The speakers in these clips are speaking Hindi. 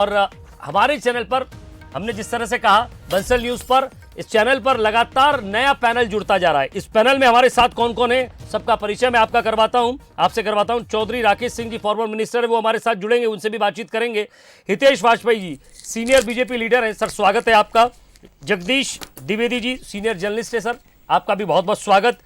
और हमारे चैनल पर हमने जिस तरह से कहा, बंसल न्यूज पर, इस चैनल पर लगातार नया पैनल जुड़ता जा रहा है। इस पैनल में हमारे साथ कौन कौन है, सबका परिचय मैं आपसे करवाता हूं। चौधरी राकेश सिंह जी, फॉर्मर मिनिस्टर है, वो हमारे साथ जुड़ेंगे, उनसे भी बातचीत करेंगे। Hitesh Vajpayee ji, senior BJP leader हैं, सर स्वागत है आपका। जगदीश द्विवेदी जी, सीनियर जर्नलिस्ट है, सर आपका भी बहुत बहुत स्वागत।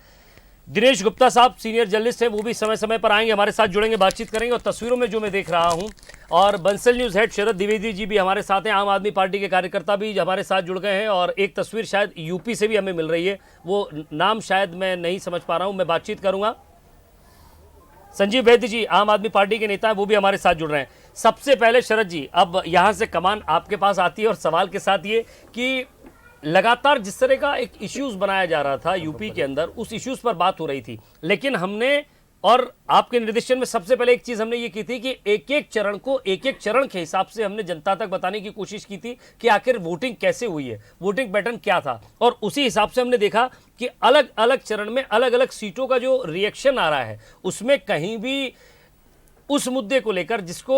दिनेश गुप्ता साहब, सीनियर जर्नलिस्ट है, वो भी समय समय पर आएंगे, हमारे साथ जुड़ेंगे, बातचीत करेंगे। और तस्वीरों में जो मैं देख रहा हूं, और बंसल न्यूज हेड शरद द्विवेदी जी भी हमारे साथ हैं, आम आदमी पार्टी के कार्यकर्ता भी हमारे साथ जुड़ गए हैं। और एक तस्वीर शायद यूपी से भी हमें मिल रही है, वो नाम शायद मैं नहीं समझ पा रहा हूं, मैं बातचीत करूंगा। संजीव वैद्य जी, आम आदमी पार्टी के नेता हैं, वो भी हमारे साथ जुड़ रहे हैं। सबसे पहले शरद जी, अब यहां से कमान आपके पास आती है, और सवाल के साथ ये कि लगातार जिस तरह का एक इश्यूज बनाया जा रहा था यूपी के अंदर, उस इश्यूज पर बात हो रही थी, लेकिन हमने और आपके निर्देशन में सबसे पहले एक चीज हमने ये की थी कि एक एक चरण को एक एक चरण के हिसाब से हमने जनता तक बताने की कोशिश की थी कि आखिर वोटिंग कैसे हुई है, वोटिंग पैटर्न क्या था। और उसी हिसाब से हमने देखा कि अलग अलग चरण में अलग अलग सीटों का जो रिएक्शन आ रहा है, उसमें कहीं भी उस मुद्दे को लेकर जिसको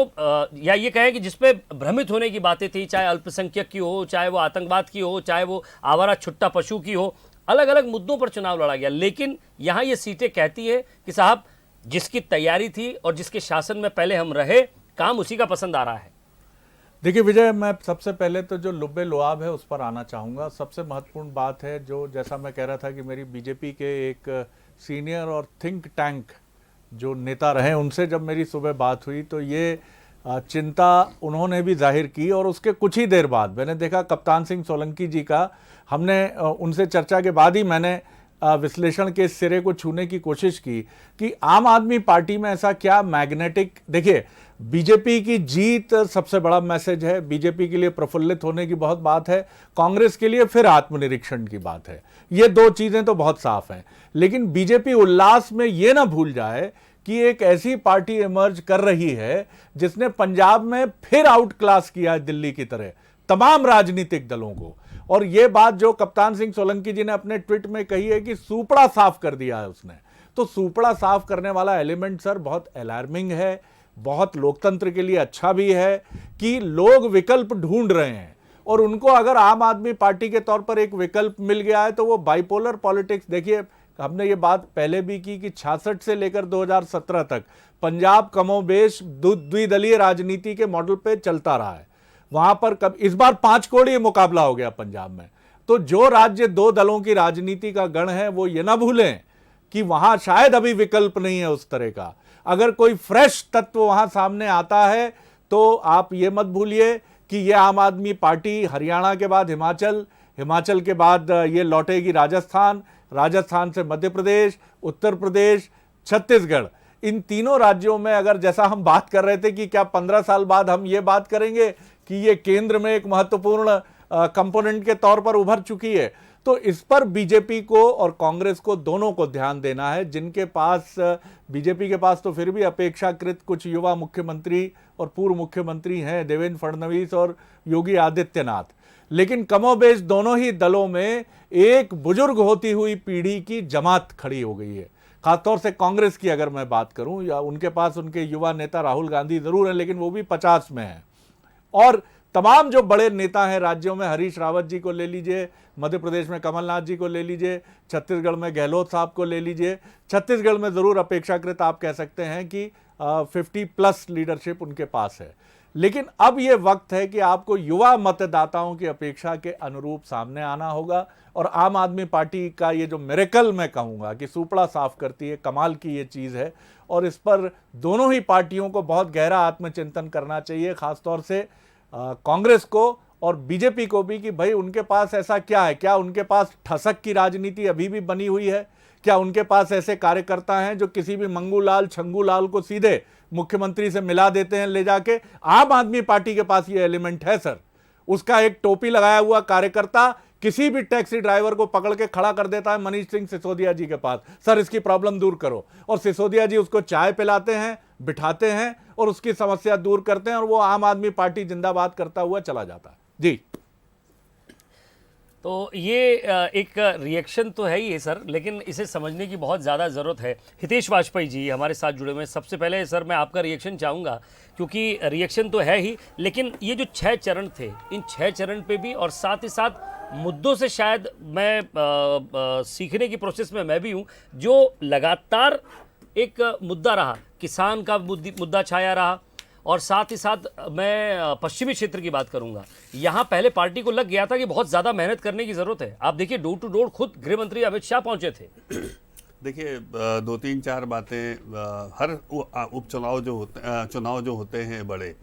या ये कहें कि जिसपे भ्रमित होने की बातें थी, चाहे अल्पसंख्यक की हो, चाहे वो आतंकवाद की हो, चाहे वो आवारा छुट्टा पशु की हो, अलग अलग मुद्दों पर चुनाव लड़ा गया। लेकिन यहाँ ये सीटें कहती है कि साहब, जिसकी तैयारी थी और जिसके शासन में पहले हम रहे, काम उसी का पसंद आ रहा है। देखिए विजय, मैं सबसे पहले तो जो लुब्बे लुआब है उस पर आना चाहूँगा। सबसे महत्वपूर्ण बात है, जो जैसा मैं कह रहा था कि मेरी बीजेपी के एक सीनियर और थिंक टैंक जो नेता रहे, उनसे जब मेरी सुबह बात हुई तो ये चिंता उन्होंने भी जाहिर की। और उसके कुछ ही देर बाद मैंने देखा कप्तान सिंह सोलंकी जी का, हमने उनसे चर्चा के बाद ही मैंने विश्लेषण के सिरे को छूने की कोशिश की कि आम आदमी पार्टी में ऐसा क्या मैग्नेटिक। देखिए, बीजेपी की जीत सबसे बड़ा मैसेज है, बीजेपी के लिए प्रफुल्लित होने की बहुत बात है, कांग्रेस के लिए फिर आत्मनिरीक्षण की बात है। ये दो चीजें तो बहुत साफ हैं। लेकिन बीजेपी उल्लास में ये ना भूल जाए कि एक ऐसी पार्टी इमर्ज कर रही है जिसने पंजाब में फिर आउट क्लास किया है दिल्ली की तरह तमाम राजनीतिक दलों को। और यह बात जो कप्तान सिंह सोलंकी जी ने अपने ट्वीट में कही है कि सूपड़ा साफ कर दिया है उसने, तो सूपड़ा साफ करने वाला एलिमेंट सर बहुत अलार्मिंग है, बहुत लोकतंत्र के लिए अच्छा भी है कि लोग विकल्प ढूंढ रहे हैं। और उनको अगर आम आदमी पार्टी के तौर पर एक विकल्प मिल गया है तो वो बाइपोलर पॉलिटिक्स, देखिए हमने ये बात पहले भी की कि 66 से लेकर 2017 तक पंजाब कमोबेश द्विदलीय राजनीति के मॉडल पे चलता रहा है। वहां पर इस बार 5 कोणीय मुकाबला हो गया पंजाब में। तो जो राज्य दो दलों की राजनीति का गण है, वो ये ना भूलें कि वहां शायद अभी विकल्प नहीं है उस तरह का। अगर कोई फ्रेश तत्व वहां सामने आता है तो आप ये मत भूलिए कि ये आम आदमी पार्टी हरियाणा के बाद हिमाचल, हिमाचल के बाद ये लौटेगी राजस्थान, राजस्थान से मध्य प्रदेश, उत्तर प्रदेश, छत्तीसगढ़। इन तीनों राज्यों में अगर, जैसा हम बात कर रहे थे कि क्या 15 साल बाद हम ये बात करेंगे कि ये केंद्र में एक महत्वपूर्ण कंपोनेंट के तौर पर उभर चुकी है, तो इस पर बीजेपी को और कांग्रेस को दोनों को ध्यान देना है। जिनके पास, बीजेपी के पास तो फिर भी अपेक्षाकृत कुछ युवा मुख्यमंत्री और पूर्व मुख्यमंत्री हैं, देवेंद्र फडणवीस और योगी आदित्यनाथ, लेकिन कमोबेश दोनों ही दलों में एक बुजुर्ग होती हुई पीढ़ी की जमात खड़ी हो गई है। खासतौर से कांग्रेस की अगर मैं बात करूं, या उनके पास उनके युवा नेता राहुल गांधी जरूर हैं, लेकिन वो भी 50 में हैं। और तमाम जो बड़े नेता हैं राज्यों में, हरीश रावत जी को ले लीजिए, मध्य प्रदेश में कमलनाथ जी को ले लीजिए, छत्तीसगढ़ में गहलोत साहब को ले लीजिए। छत्तीसगढ़ में जरूर अपेक्षाकृत आप कह सकते हैं कि 50+ लीडरशिप उनके पास है। लेकिन अब यह वक्त है कि आपको युवा मतदाताओं की अपेक्षा के अनुरूप सामने आना होगा। और आम आदमी पार्टी का ये जो मिरेकल मैं कहूँगा कि सूपड़ा साफ करती है, कमाल की ये चीज़ है। और इस पर दोनों ही पार्टियों को बहुत गहरा आत्मचिंतन करना चाहिए, खासतौर से कांग्रेस को और बीजेपी को भी, कि भाई उनके पास ऐसा क्या है, क्या उनके पास ठसक की राजनीति अभी भी बनी हुई है, क्या उनके पास ऐसे कार्यकर्ता हैं जो किसी भी मंगूलाल छंगूलाल को सीधे मुख्यमंत्री से मिला देते हैं ले जाके। आम आदमी पार्टी के पास ये एलिमेंट है सर। उसका एक टोपी लगाया हुआ कार्यकर्ता किसी भी टैक्सी ड्राइवर को पकड़ के खड़ा कर देता है मनीष सिंह सिसोदिया जी के पास, सर इसकी प्रॉब्लम दूर करो। और सिसोदिया जी उसको चाय पिलाते हैं, बिठाते हैं और उसकी समस्या दूर करते हैं, और वो आम आदमी पार्टी जिंदाबाद करता हुआ चला जाता है। जी तो ये एक रिएक्शन तो है ही है सर, लेकिन इसे समझने की बहुत ज़्यादा ज़रूरत है। हितेश वाजपेयी जी हमारे साथ जुड़े हुए हैं। सबसे पहले सर मैं आपका रिएक्शन चाहूँगा, क्योंकि रिएक्शन तो है ही, लेकिन ये जो 6 चरण थे, इन 6 चरण पे भी और साथ ही साथ मुद्दों से शायद मैं सीखने की प्रोसेस में मैं भी हूँ, जो लगातार एक मुद्दा रहा, किसान का मुद्दा छाया रहा, और साथ ही साथ मैं पश्चिमी क्षेत्र की बात करूंगा। यहाँ पहले पार्टी को लग गया था कि बहुत ज़्यादा मेहनत करने की ज़रूरत है। आप देखिए डोर टू डोर खुद गृह मंत्री अमित शाह पहुंचे थे। देखिए 2-3-4 बातें, हर उपचुनाव चुनाव जो होते हैं बड़े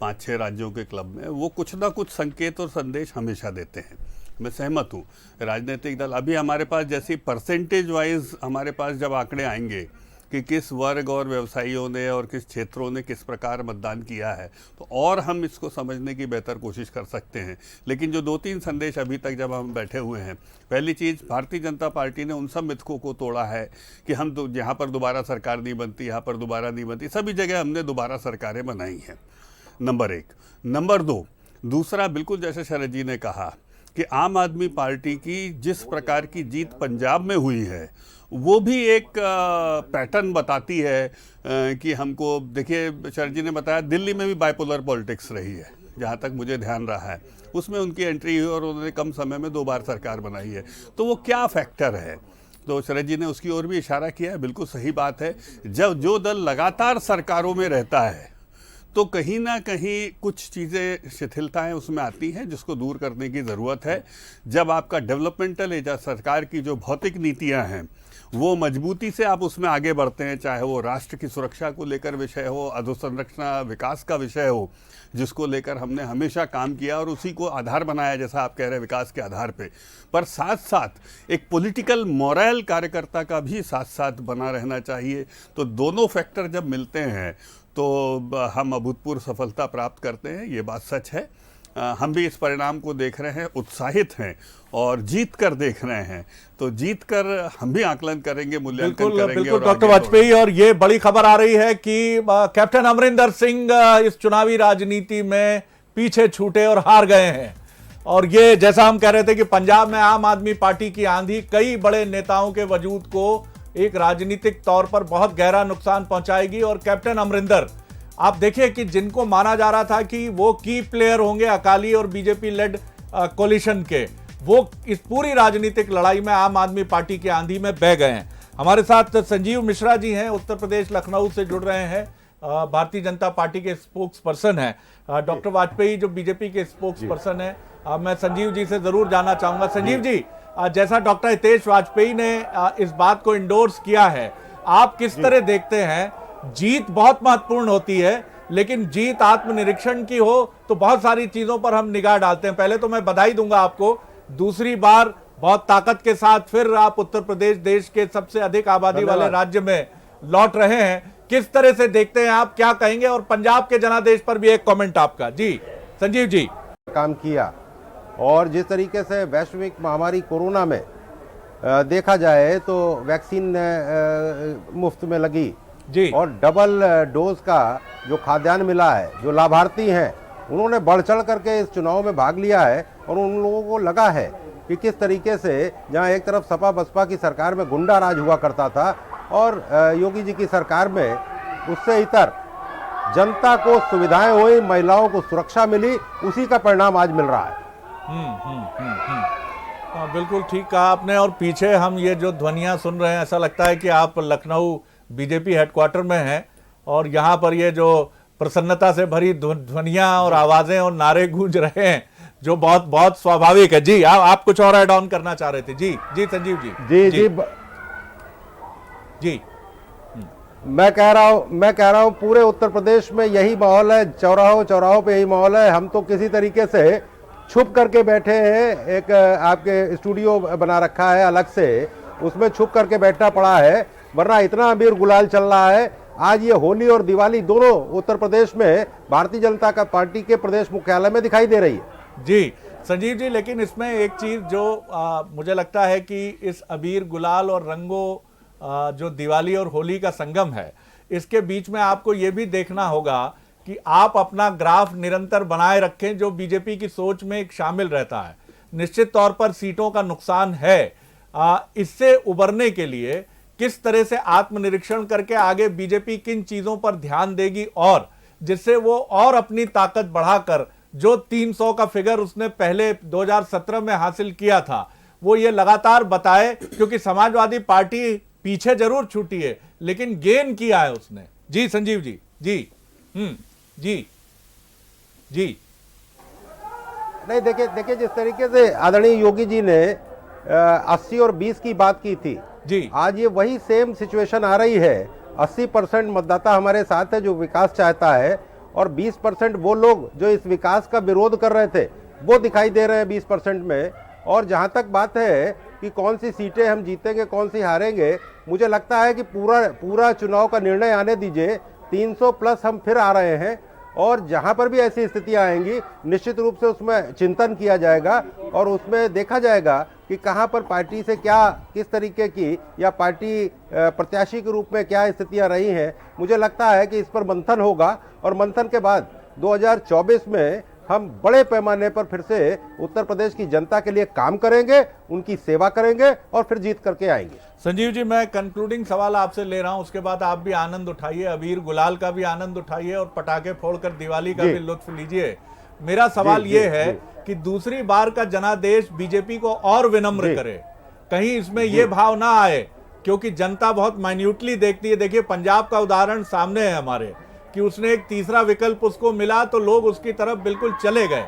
5-6 राज्यों के क्लब में, वो कुछ ना कुछ संकेत और संदेश हमेशा देते हैं। मैं सहमत हूँ। राजनीतिक दल अभी हमारे पास जैसी परसेंटेज वाइज हमारे पास जब आंकड़े आएंगे कि किस वर्ग और व्यवसायियों ने और किस क्षेत्रों ने किस प्रकार मतदान किया है, तो और हम इसको समझने की बेहतर कोशिश कर सकते हैं। लेकिन जो 2-3 संदेश अभी तक जब हम बैठे हुए हैं, पहली चीज़, भारतीय जनता पार्टी ने उन सब मिथकों को तोड़ा है कि हम तो यहाँ पर दोबारा सरकार नहीं बनती, यहाँ पर दोबारा नहीं बनती। सभी जगह हमने दोबारा सरकारें बनाई हैं, नंबर 1। नंबर 2, दूसरा, बिल्कुल जैसे शरद जी ने कहा कि आम आदमी पार्टी की जिस प्रकार की जीत पंजाब में हुई है, वो भी एक पैटर्न बताती है कि हमको, देखिए शरद जी ने बताया दिल्ली में भी बाइपोलर पॉलिटिक्स रही है, जहाँ तक मुझे ध्यान रहा है। उसमें उनकी एंट्री हुई और उन्होंने कम समय में 2 बार सरकार बनाई है। तो वो क्या फैक्टर है, तो शरद जी ने उसकी ओर भी इशारा किया है। बिल्कुल सही बात है। जब जो दल लगातार सरकारों में रहता है तो कहीं ना कहीं कुछ चीज़ें, शिथिलताएं उसमें आती हैं जिसको दूर करने की ज़रूरत है। जब आपका डेवलपमेंटल एजेंडा, सरकार की जो भौतिक नीतियां हैं, वो मजबूती से आप उसमें आगे बढ़ते हैं, चाहे वो राष्ट्र की सुरक्षा को लेकर विषय हो, अधोसंरचना विकास का विषय हो, जिसको लेकर हमने हमेशा काम किया और उसी को आधार बनाया, जैसा आप कह रहे हैं, विकास के आधार पे। पर साथ साथ एक पॉलिटिकल मोरल कार्यकर्ता का भी साथ साथ बना रहना चाहिए। तो दोनों फैक्टर जब मिलते हैं तो हम अभूतपूर्व सफलता प्राप्त करते हैं, ये बात सच है। हम भी इस परिणाम को देख रहे हैं, उत्साहित हैं और जीत कर देख रहे हैं। तो जीत कर हम भी आकलन करेंगे, मूल्यांकन करेंगे। बिल्कुल डॉक्टर वाजपेयी, और ये बड़ी खबर आ रही है कि कैप्टन अमरिंदर सिंह इस चुनावी राजनीति में पीछे छूटे और हार गए हैं। और ये जैसा हम कह रहे थे कि पंजाब में आम आदमी पार्टी की आंधी कई बड़े नेताओं के वजूद को एक राजनीतिक तौर पर बहुत गहरा नुकसान पहुंचाएगी। और कैप्टन अमरिंदर, आप देखिए कि जिनको माना जा रहा था कि वो की प्लेयर होंगे अकाली और बीजेपी लेड कोलिशन के, वो इस पूरी राजनीतिक लड़ाई में आम आदमी पार्टी की आंधी में बह गए हैं। हमारे साथ संजीव मिश्रा जी हैं, उत्तर प्रदेश लखनऊ से जुड़ रहे हैं, भारतीय जनता पार्टी के स्पोक्स पर्सन हैं। डॉक्टर वाजपेयी जो बीजेपी के स्पोक्स पर्सन है, मैं संजीव जी से जरूर जानना चाहूंगा। संजीव जी, जैसा डॉक्टर हितेश वाजपेयी ने इस बात को इंडोर्स किया है, आप किस तरह देखते हैं? जीत बहुत महत्वपूर्ण होती है, लेकिन जीत आत्मनिरीक्षण की हो तो बहुत सारी चीजों पर हम निगाह डालते हैं। पहले तो मैं बधाई दूंगा आपको, दूसरी बार बहुत ताकत के साथ फिर आप उत्तर प्रदेश देश के सबसे अधिक आबादी वाले राज्य में लौट रहे हैं। किस तरह से देखते हैं आप, क्या कहेंगे? और पंजाब के जनादेश पर भी एक कमेंट आपका। जी संजीव जी। काम किया, और जिस तरीके से वैश्विक महामारी कोरोना में देखा जाए तो वैक्सीन मुफ्त में लगी जी, और डबल डोज का जो खाद्यान्न मिला है, जो लाभार्थी हैं उन्होंने बढ़ चढ़ करके इस चुनाव में भाग लिया है। और उन लोगों को लगा है कि किस तरीके से जहां एक तरफ सपा बसपा की सरकार में गुंडा राज हुआ करता था और योगी जी की सरकार में उससे इतर जनता को सुविधाएं हुई, महिलाओं को सुरक्षा मिली, उसी का परिणाम आज मिल रहा है। बिल्कुल ठीक कहा आपने। और पीछे हम ये जो ध्वनियां सुन रहे हैं, ऐसा लगता है कि आप लखनऊ बीजेपी हेडक्वार्टर में हैं और यहाँ पर ये जो प्रसन्नता से भरी ध्वनियां और आवाजें और नारे गूंज रहे हैं, जो बहुत बहुत स्वाभाविक है। जी आप कुछ और ऐड ऑन करना चाह रहे थे? जी जी संजीव जी। जी जी जी मैं कह रहा हूँ पूरे उत्तर प्रदेश में यही माहौल है, चौराहों पे यही माहौल है। हम तो किसी तरीके से छुप करके बैठे हैं, एक आपके स्टूडियो बना रखा है अलग से, उसमें छुप करके बैठना पड़ा है, वरना इतना अबीर गुलाल चल रहा है। आज ये होली और दिवाली दोनों उत्तर प्रदेश में भारतीय जनता का पार्टी के प्रदेश मुख्यालय में दिखाई दे रही है। जी संजीव जी, लेकिन इसमें एक चीज जो मुझे लगता है कि इस अबीर गुलाल और रंगों जो दिवाली और होली का संगम है, इसके बीच में आपको ये भी देखना होगा कि आप अपना ग्राफ निरंतर बनाए रखें, जो बीजेपी की सोच में एक शामिल रहता है। निश्चित तौर पर सीटों का नुकसान है। इससे उबरने के लिए किस तरह से आत्मनिरीक्षण करके आगे बीजेपी किन चीजों पर ध्यान देगी और जिससे वो और अपनी ताकत बढ़ाकर जो 300 का फिगर उसने पहले 2017 में हासिल किया था वो ये लगातार बताए, क्योंकि समाजवादी पार्टी पीछे जरूर छूटी है लेकिन गेन किया है उसने। जी संजीव जी। जी जी जी। नहीं, देखिए जिस तरीके से आदरणीय योगी जी ने 80 और 20 की बात की थी जी, आज ये वही सेम सिचुएशन आ रही है। 80% मतदाता हमारे साथ है जो विकास चाहता है और 20% वो लोग जो इस विकास का विरोध कर रहे थे वो दिखाई दे रहे हैं 20% में। और जहां तक बात है कि कौन सी सीटें हम जीतेंगे कौन सी हारेंगे, मुझे लगता है कि पूरा चुनाव का निर्णय आने दीजिए। 300 प्लस हम फिर आ रहे हैं और जहां पर भी ऐसी स्थितियां आएंगी निश्चित रूप से उसमें चिंतन किया जाएगा और उसमें देखा जाएगा कि कहां पर पार्टी से क्या किस तरीके की या पार्टी प्रत्याशी के रूप में क्या स्थितियां रही हैं। मुझे लगता है कि इस पर मंथन होगा और मंथन के बाद 2024 में हम बड़े पैमाने पर फिर से उत्तर प्रदेश की जनता के लिए काम करेंगे, उनकी सेवा करेंगे और फिर जीत करके आएंगे। संजीव जी, मैं कंक्लूडिंग सवाल आपसे ले रहा हूं, उसके बाद आप भी आनंद उठाइए, अबीर गुलाल का भी आनंद उठाइए और पटाखे फोड़कर दिवाली का भी लुत्फ लीजिए। मेरा सवाल ये है कि दूसरी बार का जनादेश बीजेपी को और विनम्र करे, कहीं इसमें यह भाव ना आए, क्योंकि जनता बहुत माइन्यूटली देखती है। देखिए पंजाब का उदाहरण सामने है हमारे कि उसने एक तीसरा विकल्प उसको मिला तो लोग उसकी तरफ बिल्कुल चले गए।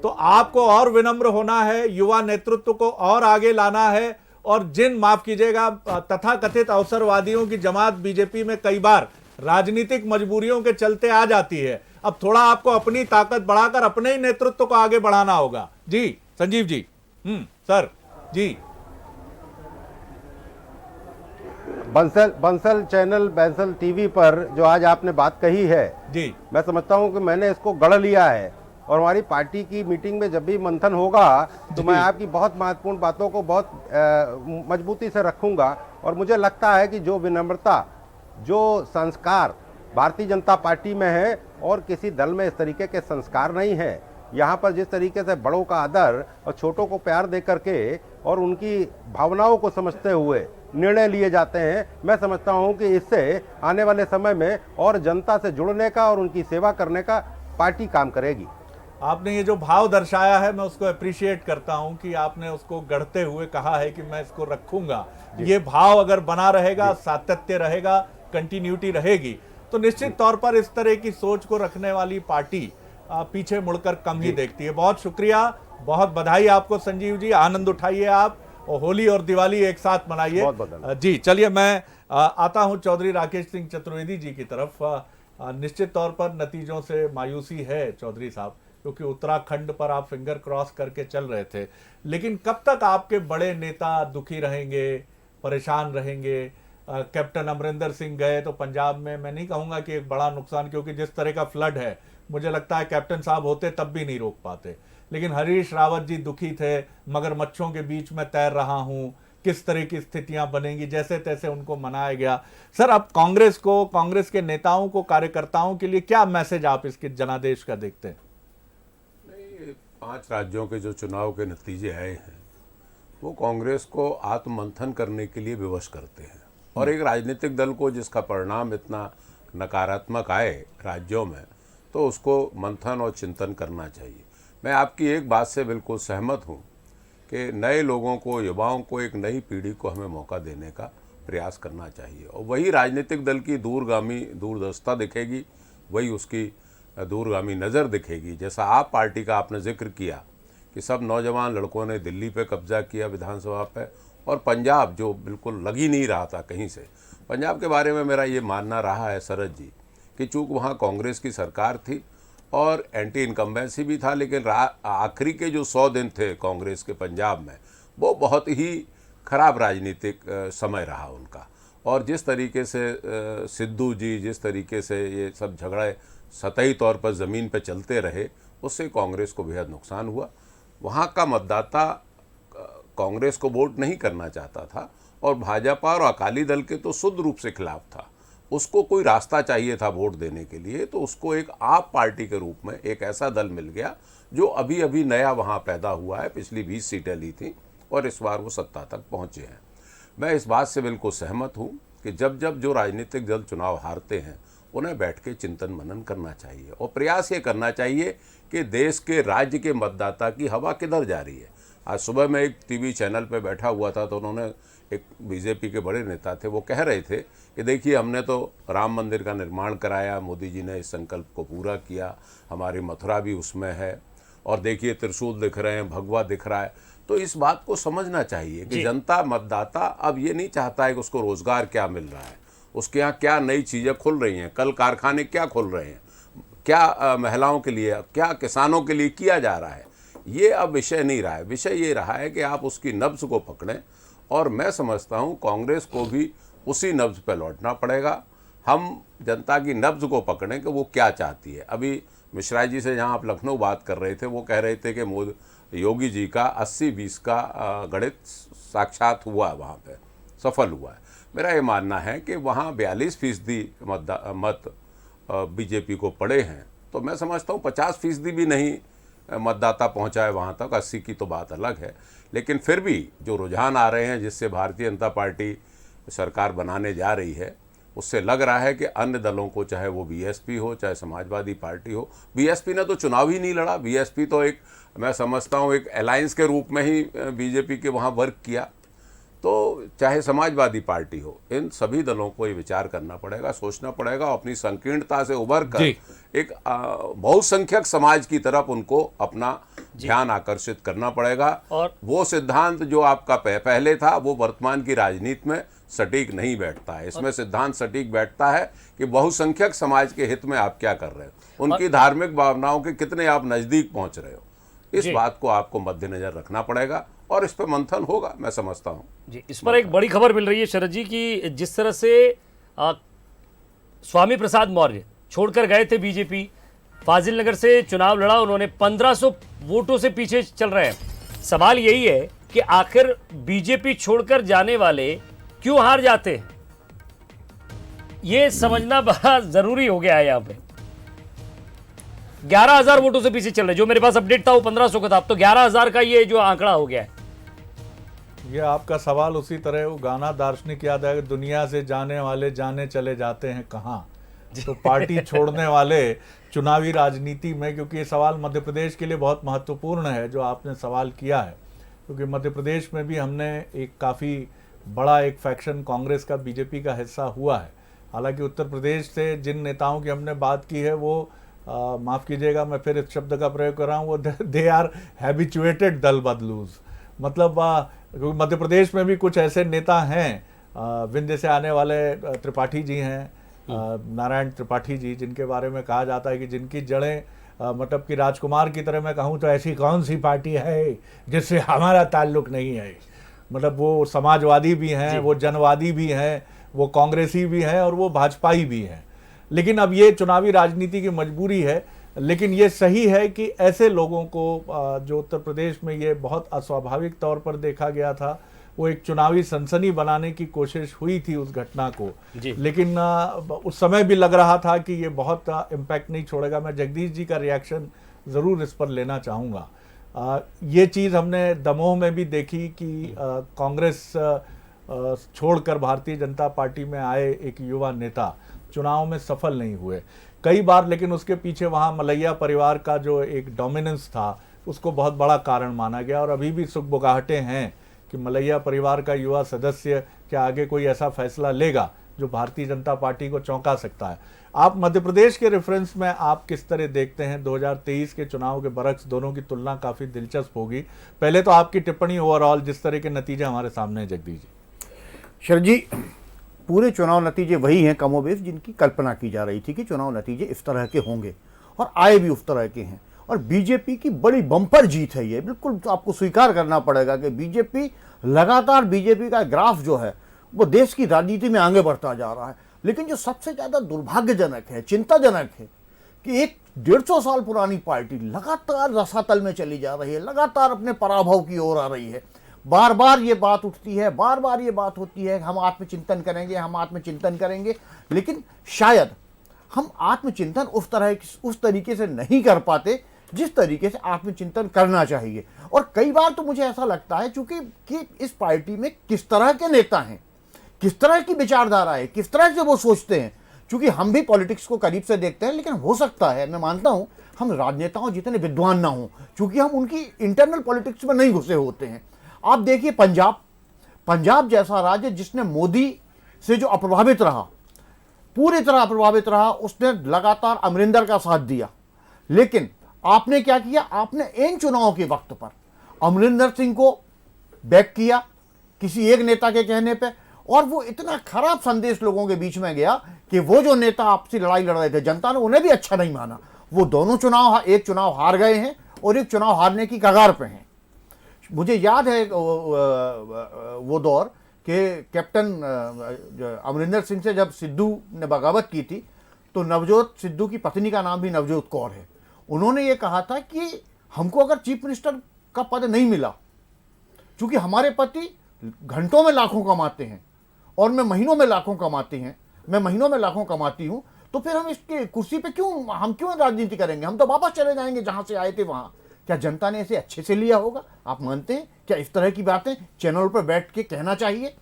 तो आपको और विनम्र होना है, युवा नेतृत्व को और आगे लाना है और जिन माफ कीजिएगा तथाकथित अवसरवादियों की जमात बीजेपी में कई बार राजनीतिक मजबूरियों के चलते आ जाती है, अब थोड़ा आपको अपनी ताकत बढ़ाकर अपने ही नेतृत्व को आगे बढ़ाना होगा। जी संजीव जी। सर जी। बंसल चैनल, बंसल टीवी पर जो आज आपने बात कही है जी, मैं समझता हूं कि मैंने इसको गढ़ लिया है और हमारी पार्टी की मीटिंग में जब भी मंथन होगा तो मैं आपकी बहुत महत्वपूर्ण बातों को बहुत मजबूती से रखूंगा। और मुझे लगता है कि जो विनम्रता, जो संस्कार भारतीय जनता पार्टी में है और किसी दल में इस तरीके के संस्कार नहीं है। यहाँ पर जिस तरीके से बड़ों का आदर और छोटों को प्यार दे करके और उनकी भावनाओं को समझते हुए निर्णय लिए जाते हैं, मैं समझता हूं कि इससे आने वाले समय में और जनता से जुड़ने का और उनकी सेवा करने का पार्टी काम करेगी। आपने ये जो भाव दर्शाया है मैं उसको अप्रिशिएट करता हूं कि आपने उसको गढ़ते हुए कहा है कि मैं इसको रखूंगा। ये भाव अगर बना रहेगा, सातत्य रहेगा, कंटिन्यूटी रहेगी तो निश्चित तौर पर इस तरह की सोच को रखने वाली पार्टी पीछे मुड़कर कम ही देखती है। बहुत शुक्रिया, बहुत बधाई आपको संजीव जी, आनंद उठाइए आप और होली और दिवाली एक साथ मनाइए। जी चलिए, मैं आता हूं चौधरी राकेश सिंह चतुर्वेदी जी की तरफ। निश्चित तौर पर नतीजों से मायूसी है चौधरी साहब, क्योंकि उत्तराखंड पर आप फिंगर क्रॉस करके चल रहे थे, लेकिन कब तक आपके बड़े नेता दुखी रहेंगे, परेशान रहेंगे? कैप्टन अमरिंदर सिंह गए तो पंजाब में मैं नहीं कहूंगा कि एक बड़ा नुकसान, क्योंकि जिस तरह का फ्लड है मुझे लगता है कैप्टन साहब होते तब भी नहीं रोक पाते, लेकिन हरीश रावत जी दुखी थे, मगरमच्छों के बीच में तैर रहा हूं, किस तरह की स्थितियां बनेंगी, जैसे तैसे उनको मनाया गया। सर अब कांग्रेस को, कांग्रेस के नेताओं को, कार्यकर्ताओं के लिए क्या मैसेज आप इसके जनादेश का देखते हैं? 5 राज्यों के जो चुनाव के नतीजे आए हैं वो कांग्रेस को आत्ममंथन करने के लिए विवश करते हैं और एक राजनीतिक दल को जिसका परिणाम इतना नकारात्मक आए राज्यों में तो उसको मंथन और चिंतन करना चाहिए। मैं आपकी एक बात से बिल्कुल सहमत हूँ कि नए लोगों को, युवाओं को, एक नई पीढ़ी को हमें मौका देने का प्रयास करना चाहिए और वही राजनीतिक दल की दूरदर्शिता दिखेगी, वही उसकी दूरगामी नज़र दिखेगी। जैसा आप पार्टी का आपने जिक्र किया कि सब नौजवान लड़कों ने दिल्ली पे कब्जा किया विधानसभा पे और पंजाब जो बिल्कुल लग ही नहीं रहा था कहीं से। पंजाब के बारे में मेरा ये मानना रहा है शरद जी कि चूँकि वहाँ कांग्रेस की सरकार थी और एंटी इनकम्बेंसी भी था, लेकिन आखिरी के जो 100 दिन थे कांग्रेस के पंजाब में वो बहुत ही खराब राजनीतिक समय रहा उनका। और जिस तरीके से सिद्धू जी, जिस तरीके से ये सब झगड़े सतही तौर पर ज़मीन पर चलते रहे, उससे कांग्रेस को बेहद नुकसान हुआ। वहाँ का मतदाता कांग्रेस को वोट नहीं करना चाहता था और भाजपा और अकाली दल के तो शुद्ध रूप से खिलाफ था। उसको कोई रास्ता चाहिए था वोट देने के लिए, तो उसको एक आप पार्टी के रूप में एक ऐसा दल मिल गया जो अभी अभी नया वहाँ पैदा हुआ है। पिछली 20 सीटें ली थी और इस बार वो सत्ता तक पहुँचे हैं। मैं इस बात से बिल्कुल सहमत हूँ कि जब जब जो राजनीतिक दल चुनाव हारते हैं उन्हें बैठ के चिंतन मनन करना चाहिए और प्रयास ये करना चाहिए कि देश के राज्य के मतदाता की हवा किधर जा रही है। आज सुबह मैं एक टीवी चैनल पे बैठा हुआ था तो उन्होंने, एक बीजेपी के बड़े नेता थे, वो कह रहे थे कि देखिए हमने तो राम मंदिर का निर्माण कराया, मोदी जी ने इस संकल्प को पूरा किया, हमारी मथुरा भी उसमें है, और देखिए त्रिशूल दिख रहे हैं, भगवा दिख रहा है। तो इस बात को समझना चाहिए कि जनता, मतदाता अब ये नहीं चाहता है कि उसको रोजगार क्या मिल रहा है, उसके यहाँ क्या नई चीज़ें खुल रही हैं, कल कारखाने क्या खुल रहे हैं, क्या महिलाओं के लिए, क्या किसानों के लिए किया जा रहा है। ये अब विषय नहीं रहा है। विषय ये रहा है कि आप उसकी नब्ज को पकड़ें, और मैं समझता हूँ कांग्रेस को भी उसी नब्ज पर लौटना पड़ेगा। हम जनता की नब्ज को पकड़ें कि वो क्या चाहती है। अभी मिश्रा जी से जहाँ आप लखनऊ बात कर रहे थे, वो कह रहे थे कि योगी जी का 80-20 का गणित साक्षात हुआ है, वहाँ पे सफल हुआ है। मेरा ये मानना है कि वहाँ 42% मत बीजेपी को पड़े हैं, तो मैं समझता हूँ 50% भी नहीं मतदाता पहुँचा है वहाँ तक। 80 की तो बात अलग है, लेकिन फिर भी जो रुझान आ रहे हैं जिससे भारतीय जनता पार्टी सरकार बनाने जा रही है, उससे लग रहा है कि अन्य दलों को, चाहे वो बीएसपी हो चाहे समाजवादी पार्टी हो, बीएसपी ने तो चुनाव ही नहीं लड़ा, बीएसपी तो एक, मैं समझता हूँ एक अलायंस के रूप में ही बीजेपी के वहाँ वर्क किया। तो चाहे समाजवादी पार्टी हो, इन सभी दलों को ये विचार करना पड़ेगा, सोचना पड़ेगा, अपनी संकीर्णता से उभर कर एक बहुसंख्यक समाज की तरफ उनको अपना ध्यान आकर्षित करना पड़ेगा। और वो सिद्धांत जो आपका पहले था वो वर्तमान की राजनीति में सटीक नहीं बैठता है। इसमें सिद्धांत सटीक बैठता है कि बहुसंख्यक समाज के हित में आप क्या कर रहे हो, उनकी धार्मिक भावनाओं के कितने आप नजदीक पहुंच रहे हो। इस बात को आपको मद्देनजर रखना पड़ेगा और इस पर मंथन होगा, मैं समझता हूं जी। इस पर एक बड़ी खबर मिल रही है शरद जी की जिस तरह से स्वामी प्रसाद मौर्य छोड़कर गए थे बीजेपी, फाजिल नगर से चुनाव लड़ा, उन्होंने 1500 वोटों से पीछे चल रहे हैं। सवाल यही है कि आखिर बीजेपी छोड़कर जाने वाले क्यों हार जाते हैं, ये समझना बड़ा जरूरी हो गया है। यहाँ पे 11,000 वोटों से पीछे चल रहे, जो मेरे पास अपडेट था वो 1500 का था, अब तो 11,000 का ये जो आंकड़ा हो गया है। ये आपका सवाल उसी तरह वो गाना दार्शनिक याद है, दुनिया से जाने वाले जाने चले जाते हैं कहाँ। तो पार्टी छोड़ने वाले चुनावी राजनीति में, क्योंकि ये सवाल मध्य प्रदेश के लिए बहुत महत्वपूर्ण है जो आपने सवाल किया है, क्योंकि मध्य प्रदेश में भी हमने एक काफ़ी बड़ा एक फैक्शन कांग्रेस का बीजेपी का हिस्सा हुआ है। हालांकि उत्तर प्रदेश से जिन नेताओं की हमने बात की है वो माफ़ कीजिएगा मैं फिर इस शब्द का प्रयोग कर रहा हूँ, वो दे आर हैबिचुएटेड दल बदलूज। मतलब मध्य प्रदेश में भी कुछ ऐसे नेता हैं, विंध्य से आने वाले त्रिपाठी जी हैं, नारायण त्रिपाठी जी, जिनके बारे में कहा जाता है कि जिनकी जड़ें मतलब कि राजकुमार की तरह मैं कहूँ तो ऐसी कौन सी पार्टी है जिससे हमारा ताल्लुक नहीं है। मतलब वो समाजवादी भी हैं, वो जनवादी भी हैं, वो कांग्रेसी भी हैं और वो भाजपाई भी हैं। लेकिन अब ये चुनावी राजनीति की मजबूरी है। लेकिन ये सही है कि ऐसे लोगों को जो उत्तर प्रदेश में ये बहुत अस्वाभाविक तौर पर देखा गया था, वो एक चुनावी सनसनी बनाने की कोशिश हुई थी उस घटना को, लेकिन उस समय भी लग रहा था कि ये बहुत इम्पैक्ट नहीं छोड़ेगा। मैं जगदीश जी का रिएक्शन ज़रूर इस पर लेना चाहूँगा। ये चीज़ हमने दमोह में भी देखी कि कांग्रेस छोड़कर भारतीय जनता पार्टी में आए एक युवा नेता चुनाव में सफल नहीं हुए कई बार, लेकिन उसके पीछे वहाँ मलैया परिवार का जो एक डोमिनेंस था उसको बहुत बड़ा कारण माना गया। और अभी भी सुगबुगाहटें हैं कि मलैया परिवार का युवा सदस्य क्या आगे कोई ऐसा फैसला लेगा जो भारतीय जनता पार्टी को चौंका सकता है। आप मध्य प्रदेश के रेफरेंस में आप किस तरह देखते हैं 2023 के चुनाव के बरक्स? दोनों की तुलना काफ़ी दिलचस्प होगी। पहले तो आपकी टिप्पणी ओवरऑल जिस तरह के नतीजे हमारे सामने हैं जगदीश जी। शरद जी, पूरे चुनाव नतीजे वही हैं कमोबेश जिनकी कल्पना की जा रही थी कि चुनाव नतीजे इस तरह के होंगे, और आए भी उस तरह के हैं। और बीजेपी की बड़ी बम्पर जीत है ये, बिल्कुल आपको स्वीकार करना पड़ेगा कि बीजेपी लगातार, बीजेपी का ग्राफ जो है वो देश की राजनीति में आगे बढ़ता जा रहा है। लेकिन जो सबसे ज़्यादा दुर्भाग्यजनक है, चिंताजनक है कि एक 150 साल पुरानी पार्टी लगातार रसातल में चली जा रही है, लगातार अपने पराभव की ओर आ रही है। बार बार ये बात उठती है, बार बार ये बात होती है, हम आत्मचिंतन करेंगे, हम आत्मचिंतन करेंगे, लेकिन शायद हम आत्मचिंतन उस तरीके से नहीं कर पाते जिस तरीके से आत्मचिंतन करना चाहिए। और कई बार तो मुझे ऐसा लगता है चूंकि कि इस पार्टी में किस तरह के नेता हैं, किस तरह की विचारधारा है, किस तरह से वो सोचते हैं, चूंकि हम भी पॉलिटिक्स को करीब से देखते हैं, लेकिन हो सकता है, मैं मानता हूं, हम राजनेताओं जितने विद्वान ना हों, चूंकि हम उनकी इंटरनल पॉलिटिक्स में नहीं घुसे होते हैं। आप देखिए पंजाब जैसा राज्य जिसने मोदी से जो अप्रभावित रहा, पूरी तरह प्रभावित रहा, उसने लगातार अमरिंदर का साथ दिया, लेकिन आपने क्या किया, आपने इन चुनाव के वक्त पर अमरिंदर सिंह को बैक किया किसी एक नेता के कहने पे, और वो इतना खराब संदेश लोगों के बीच में गया कि वो जो नेता आपसी लड़ाई लड़ रहे थे, जनता ने उन्हें भी अच्छा नहीं माना। वो दोनों चुनाव, एक चुनाव हार गए हैं और एक चुनाव हारने की कगार पे हैं। मुझे याद है वो दौर कि कैप्टन अमरिंदर सिंह से जब सिद्धू ने बगावत की थी, तो नवजोत सिद्धू की पत्नी का नाम भी नवजोत कौर है। उन्होंने ये कहा था कि हमको अगर चीफ मिनिस्टर का पद नहीं मिला, चूंकि हमारे पति घंटों में लाखों कमाते हैं और मैं महीनों में लाखों कमाती हैं, मैं महीनों में लाखों कमाती हूं, तो फिर हम इसके कुर्सी पे क्यों राजनीति करेंगे, हम तो वापस चले जाएंगे जहां से आए थे वहां। क्या जनता ने इसे अच्छे से लिया होगा? आप मानते हैं क्या इस तरह की बातें चैनल पर बैठ के कहना चाहिए?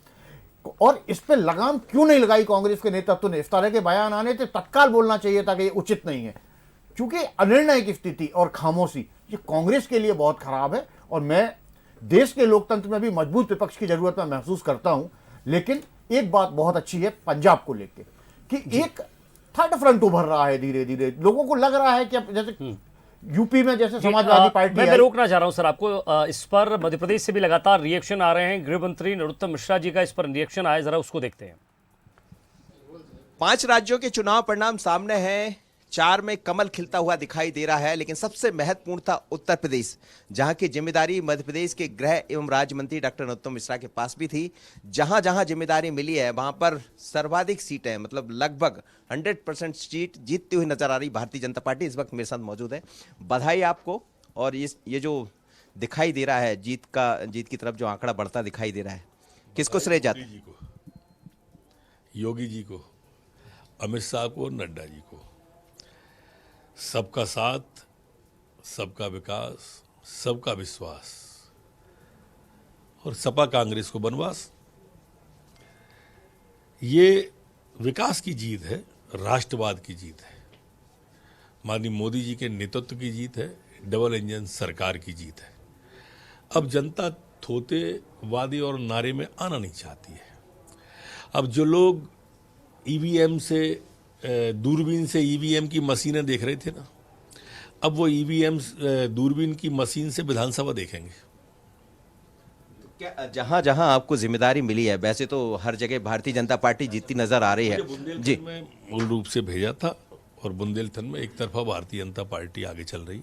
और इस पे लगाम क्यों नहीं लगाई कांग्रेस के नेतृत्व ने? इस तरह के बयान आने थे, तत्काल बोलना चाहिए था कि ये उचित नहीं है, क्योंकि अनिर्णय की स्थिति और खामोशी ये कांग्रेस के लिए बहुत खराब है। और मैं देश के लोकतंत्र में भी मजबूत विपक्ष की जरूरत मैं महसूस करता हूं, लेकिन एक बात बहुत अच्छी है पंजाब को लेकर कि एक थर्ड फ्रंट उभर रहा है धीरे धीरे। लोगों को लग रहा है कि अब जैसे यूपी में जैसे समाजवादी पार्टी मैं रोकना चाह रहा हूं सर आपको, इस पर मध्य प्रदेश से भी लगातार रिएक्शन आ रहे हैं। गृह मंत्री नरोत्तम मिश्रा जी का इस पर रिएक्शन आया, जरा उसको देखते हैं। 5 राज्यों के चुनाव परिणाम सामने हैं, 4 में कमल खिलता हुआ दिखाई दे रहा है, लेकिन सबसे महत्वपूर्ण था उत्तर प्रदेश, जहां की जिम्मेदारी मध्य प्रदेश के गृह एवं राज्य मंत्री डॉक्टर नरोत्तम मिश्रा के पास भी थी। जहां जहां जिम्मेदारी मिली है वहां पर सर्वाधिक सीटें, मतलब लगभग 100% सीट जीतती हुई नजर आ रही भारतीय जनता पार्टी इस वक्त मेरे साथ मौजूद है। बधाई आपको। और ये जो दिखाई दे रहा है जीत की तरफ जो आंकड़ा बढ़ता दिखाई दे रहा है, किसको श्रेय जाता है? योगी जी को, अमित शाह को, नड्डा जी को। सबका साथ, सबका विकास, सबका विश्वास, और सपा कांग्रेस को बनवास। ये विकास की जीत है, राष्ट्रवाद की जीत है, माननीय मोदी जी के नेतृत्व की जीत है, डबल इंजन सरकार की जीत है। अब जनता थोते, वादे और नारे में आना नहीं चाहती है। अब जो लोग ईवीएम से, दूरबीन से ईवीएम की मशीनें देख रहे थे ना, अब वो ईवीएम दूरबीन की मशीन से विधानसभा देखेंगे। क्या जहां जहां आपको जिम्मेदारी मिली है, वैसे तो हर जगह भारतीय जनता पार्टी जीतती नजर आ रही है जी। बुंदेलखंड में मूल रूप से भेजा था, और बुंदेलखंड में एक तरफा भारतीय जनता पार्टी आगे चल रही।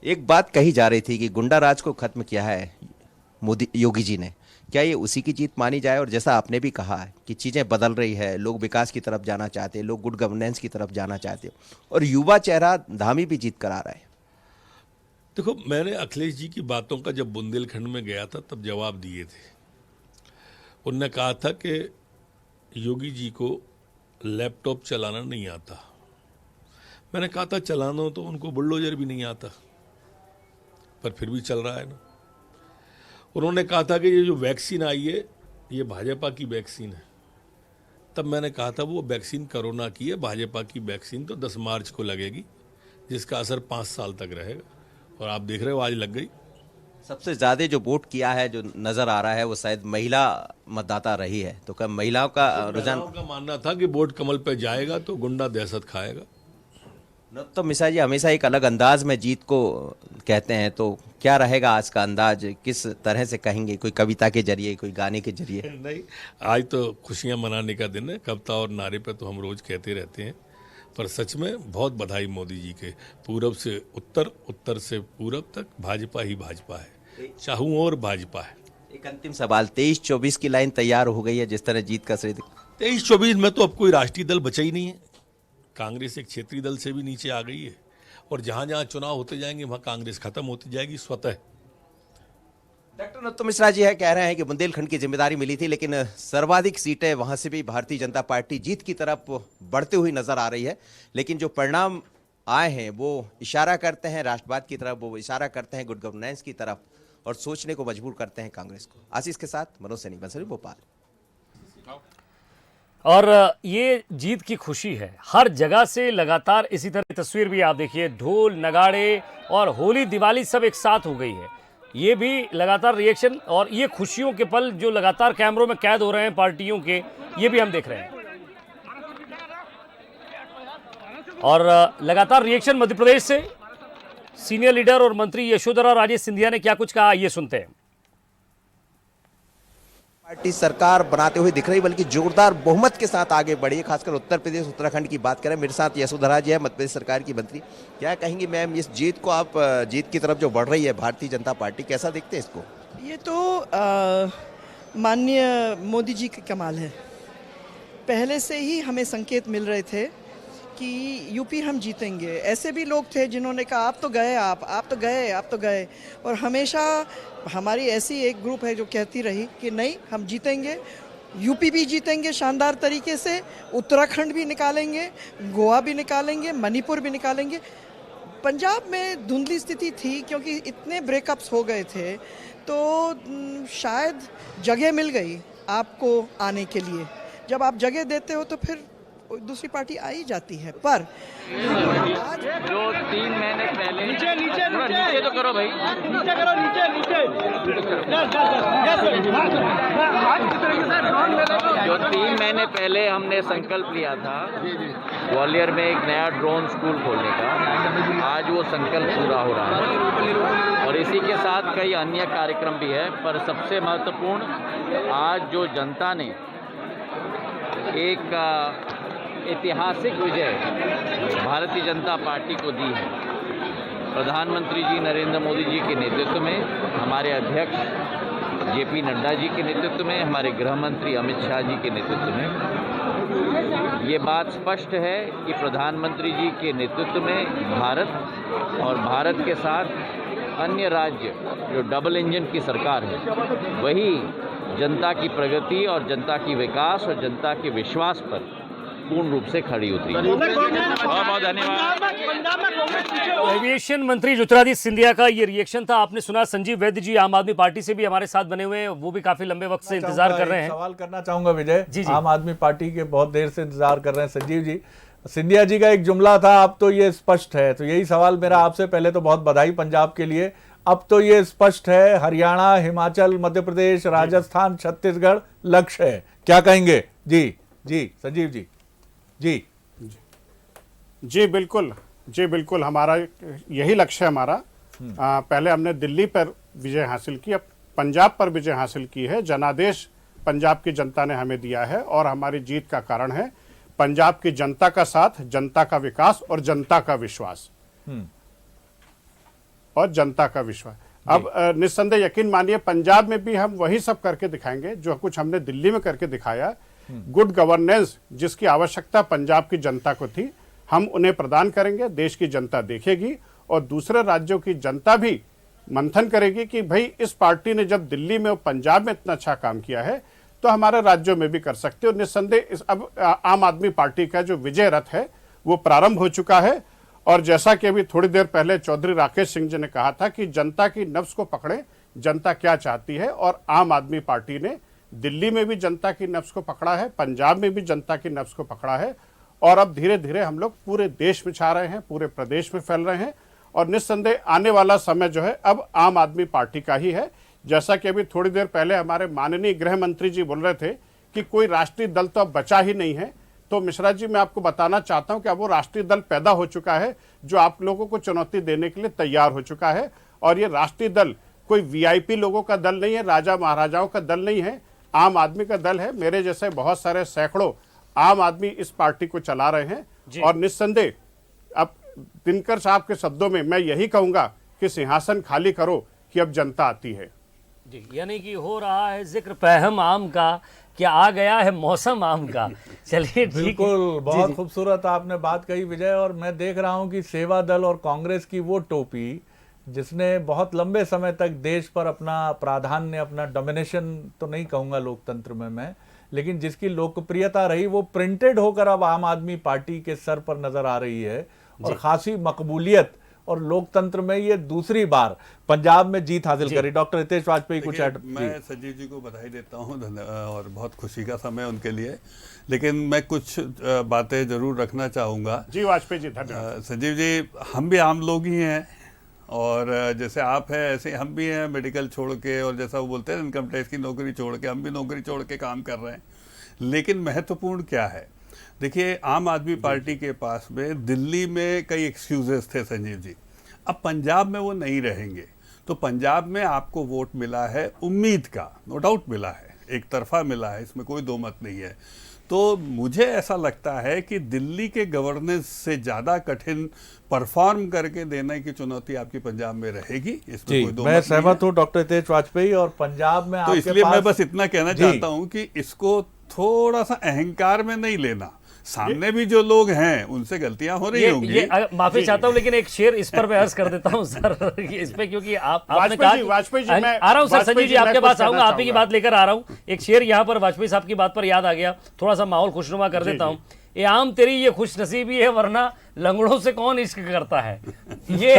एक बात कही जा रही थी कि गुंडा राज को खत्म किया है योगी जी ने, क्या ये उसी की जीत मानी जाए? और जैसा आपने भी कहा है कि चीजें बदल रही है, लोग विकास की तरफ जाना चाहते हैं, लोग गुड गवर्नेंस की तरफ जाना चाहते हैं, और युवा चेहरा धामी भी जीत कर आ रहा है। देखो, मैंने अखिलेश जी की बातों का जब बुंदेलखंड में गया था तब जवाब दिए थे। उनने कहा था कि योगी जी को लैपटॉप चलाना नहीं आता। मैंने कहा था चलाना तो उनको बुलडोजर भी नहीं आता, पर फिर भी चल रहा है ना। उन्होंने कहा था कि ये जो वैक्सीन आई है ये भाजपा की वैक्सीन है। तब मैंने कहा था वो वैक्सीन कोरोना की है, भाजपा की वैक्सीन तो 10 मार्च को लगेगी, जिसका असर 5 साल तक रहेगा। और आप देख रहे हो आज लग गई। सबसे ज्यादा जो वोट किया है जो नजर आ रहा है वो शायद महिला मतदाता रही है, तो क्या महिलाओं का रुझान? का मानना था कि वोट कमल पे जाएगा तो गुंडा दहशत खाएगा। तो मिश्रा जी हमेशा एक अलग अंदाज में जीत को कहते हैं, तो क्या रहेगा आज का अंदाज? किस तरह से कहेंगे? कोई कविता के जरिए, कोई गाने के जरिए? नहीं, आज तो खुशियां मनाने का दिन है। कविता और नारे पे तो हम रोज कहते रहते हैं, पर सच में बहुत बधाई मोदी जी के। पूरब से उत्तर, उत्तर से पूरब तक भाजपा ही भाजपा है, चाहूं और भाजपा है। एक अंतिम सवाल, 23-24 की लाइन तैयार हो गई है जिस तरह जीत का श्रेय? 23-24 में तो अब कोई राष्ट्रीय दल बचा ही नहीं है। कांग्रेस एक क्षेत्रीय दल से भी नीचे आ गई है, और जहां जहां चुनाव होते जाएंगे वहां कांग्रेस खत्म होती जाएगी स्वतः। डॉक्टर नरोत्तम मिश्रा जी है कह रहे हैं कि बुंदेलखंड की जिम्मेदारी मिली थी, लेकिन सर्वाधिक सीटें वहां से भी भारतीय जनता पार्टी जीत की तरफ बढ़ते हुई नजर आ रही है। लेकिन जो परिणाम आए हैं वो इशारा करते हैं राष्ट्रवाद की तरफ, वो इशारा करते हैं गुड गवर्नेंस की तरफ और सोचने को मजबूर करते हैं कांग्रेस को। आशीष के साथ मनोज सैनी, बंसरी, भोपाल। और ये जीत की खुशी है, हर जगह से लगातार इसी तरह की तस्वीर भी आप देखिए, ढोल नगाड़े और होली दिवाली सब एक साथ हो गई है। ये भी लगातार रिएक्शन और ये खुशियों के पल जो लगातार कैमरों में कैद हो रहे हैं पार्टियों के, ये भी हम देख रहे हैं। और लगातार रिएक्शन मध्य प्रदेश से सीनियर लीडर और मंत्री यशोधरा राजे सिंधिया ने क्या कुछ कहा, ये सुनते हैं। पार्टी सरकार बनाते हुए दिख रही, बल्कि जोरदार बहुमत के साथ आगे बढ़ी है। खासकर उत्तर प्रदेश उत्तराखंड की बात करें, मेरे साथ यशोधरा जी है, मध्य प्रदेश सरकार की मंत्री। क्या कहेंगी मैम, इस जीत को आप, जीत की तरफ जो बढ़ रही है भारतीय जनता पार्टी, कैसा देखते हैं इसको? ये तो माननीय मोदी जी का कमाल है। पहले से ही हमें संकेत मिल रहे थे कि यूपी हम जीतेंगे। ऐसे भी लोग थे जिन्होंने कहा आप तो गए, आप तो गए। और हमेशा हमारी ऐसी एक ग्रुप है जो कहती रही कि नहीं, हम जीतेंगे, यूपी भी जीतेंगे शानदार तरीके से, उत्तराखंड भी निकालेंगे, गोवा भी निकालेंगे, मणिपुर भी निकालेंगे। पंजाब में धुंधली स्थिति थी क्योंकि इतने ब्रेकअप्स हो गए थे, तो शायद जगह मिल गई आपको आने के लिए। जब आप जगह देते हो तो फिर दूसरी पार्टी आ ही जाती है। पर आज जो 3 महीने पहले नीचे तो करो भाई, नीचे करो, नीचे जो 3 महीने पहले हमने संकल्प लिया था ग्वालियर में एक नया ड्रोन स्कूल खोलने का, आज वो संकल्प पूरा हो रहा है। और इसी के साथ कई अन्य कार्यक्रम भी है, पर सबसे महत्वपूर्ण आज जो जनता ने एक ऐतिहासिक विजय भारतीय जनता पार्टी को दी है। प्रधानमंत्री जी नरेंद्र मोदी जी के नेतृत्व में, हमारे अध्यक्ष जेपी नड्डा जी के नेतृत्व में, हमारे गृह मंत्री अमित शाह जी के नेतृत्व में ये बात स्पष्ट है कि प्रधानमंत्री जी के नेतृत्व में भारत और भारत के साथ अन्य राज्य जो डबल इंजन की सरकार है, वही जनता की प्रगति और जनता की विकास और जनता के विश्वास पर पूर्ण रूप से खड़ी उतरी। बहुत बहुत धन्यवाद। एविएशन मंत्री ज्योतिरादित्य सिंधिया का ये रिएक्शन था, आपने सुना। संजीव वैद्य जी आम आदमी पार्टी से भी हमारे साथ बने हुए हैं, वो भी काफी लंबे वक्त से इंतजार कर रहे हैं। सवाल करना चाहूंगा विजय जी। आम आदमी पार्टी के बहुत देर से इंतजार कर रहे हैं संजीव जी। सिंधिया जी का एक जुमला था, अब तो ये स्पष्ट है, तो यही सवाल मेरा आपसे। पहले तो बहुत बधाई पंजाब के लिए, अब तो ये स्पष्ट है, हरियाणा, हिमाचल, मध्य प्रदेश, राजस्थान, छत्तीसगढ़ लक्ष्य है, क्या कहेंगे? जी संजीव जी। जी बिल्कुल हमारा यही लक्ष्य है हमारा। पहले हमने दिल्ली पर विजय हासिल की, अब पंजाब पर विजय हासिल की है। जनादेश पंजाब की जनता ने हमें दिया है और हमारी जीत का कारण है पंजाब की जनता का साथ, जनता का विकास और जनता का विश्वास। अब निस्संदेह यकीन मानिए पंजाब में भी हम वही सब करके दिखाएंगे जो कुछ हमने दिल्ली में करके दिखाया। गुड गवर्नेंस जिसकी आवश्यकता पंजाब की जनता को थी, हम उन्हें प्रदान करेंगे। देश की जनता देखेगी और दूसरे राज्यों की जनता भी मंथन करेगी कि भाई इस पार्टी ने जब दिल्ली में और पंजाब में इतना अच्छा काम किया है तो हमारे राज्यों में भी कर सकते हो। निस्संदेह अब आम आदमी पार्टी का जो विजय रथ है वो प्रारंभ हो चुका है। और जैसा कि अभी थोड़ी देर पहले चौधरी राकेश सिंह जी ने कहा था कि जनता की नब्ज को पकड़े, जनता क्या चाहती है, और आम आदमी पार्टी ने दिल्ली में भी जनता की नब्ज को पकड़ा है, पंजाब में भी जनता की नब्ज को पकड़ा है। और अब धीरे धीरे हम लोग पूरे देश में छा रहे हैं, पूरे प्रदेश में फैल रहे हैं। और निस्संदेह आने वाला समय जो है अब आम आदमी पार्टी का ही है। जैसा कि अभी थोड़ी देर पहले हमारे माननीय गृह मंत्री जी बोल रहे थे कि कोई राष्ट्रीय दल तो अब बचा ही नहीं है, तो मिश्रा जी मैं आपको बताना चाहता हूं कि अब वो राष्ट्रीय दल पैदा हो चुका है जो आप लोगों को चुनौती देने के लिए तैयार हो चुका है। और ये राष्ट्रीय दल कोई वीआईपी लोगों का दल नहीं है, राजा महाराजाओं का दल नहीं है, आम आदमी का दल है। मेरे जैसे बहुत सारे सैकड़ों आम आदमी इस पार्टी को चला रहे हैं। और निस्संदेह अब दिनकर साहब के शब्दों में मैं यही कहूंगा कि सिंहासन खाली करो कि अब जनता आती है। जी, यानी कि हो रहा है जिक्र पैहम आम का, क्या आ गया है मौसम आम का। चलिए बिल्कुल, बहुत खूबसूरत आपने बात कही विजय। और मैं देख रहा हूं कि सेवा दल और कांग्रेस की वो टोपी जिसने बहुत लंबे समय तक देश पर अपना प्राधान्य, अपना डोमिनेशन तो नहीं कहूँगा लोकतंत्र में मैं, लेकिन जिसकी लोकप्रियता रही, वो प्रिंटेड होकर अब आम आदमी पार्टी के सर पर नजर आ रही है और खासी मकबूलियत और लोकतंत्र में ये दूसरी बार पंजाब में जीत हासिल करी। डॉक्टर हितेश वाजपेयी कुछ ऐड? मैं संजीव जी को बधाई देता हूँ और बहुत खुशी का समय उनके लिए, लेकिन मैं कुछ बातें जरूर रखना चाहूँगा। जी वाजपेयी जी, धन्यवाद। संजीव जी, हम भी आम लोग ही हैं और जैसे आप हैं ऐसे हम भी हैं, मेडिकल छोड़ के, और जैसा वो बोलते हैं इनकम टैक्स की नौकरी छोड़ के, हम भी नौकरी छोड़ के काम कर रहे हैं। लेकिन महत्वपूर्ण क्या है, देखिए आम आदमी पार्टी के पास में दिल्ली में कई एक्सक्यूजेस थे संजीव जी, अब पंजाब में वो नहीं रहेंगे। तो पंजाब में आपको वोट मिला है उम्मीद का, नो डाउट मिला है, एक तरफा मिला है, इसमें कोई दो मत नहीं है। तो मुझे ऐसा लगता है कि दिल्ली के गवर्नेंस से ज़्यादा कठिन परफॉर्म करके देने की चुनौती आपकी पंजाब में रहेगी, इसमें कोई दो मैं मत सहमत हूँ डॉक्टर हितेश वाजपेयी। और पंजाब में तो आपके इसलिए मैं पास बस इतना कहना चाहता हूं कि इसको थोड़ा सा अहंकार में नहीं लेना, सामने भी जो लोग हैं उनसे गलतियां हो रही होंगी। माफी चाहता हूं, लेकिन एक शेर इस पर मैं अर्ज कर देता हूं सर इस पे, क्योंकि आपने कहा वाजपेयी जी, मैं आ रहा हूं सर, वाजपेयी संजीव जी जी, मैं आपके कुछ पास आऊंगा, कहना आप ही की बात लेकर आ रहा हूं। एक शेर यहाँ पर वाजपेयी साहब की बात पर याद आ गया, थोड़ा सा माहौल खुशनुमा कर देता हूं। ये आम तेरी ये खुश नसीबी है, वरना लंगड़ों से कौन इश्क करता है, ये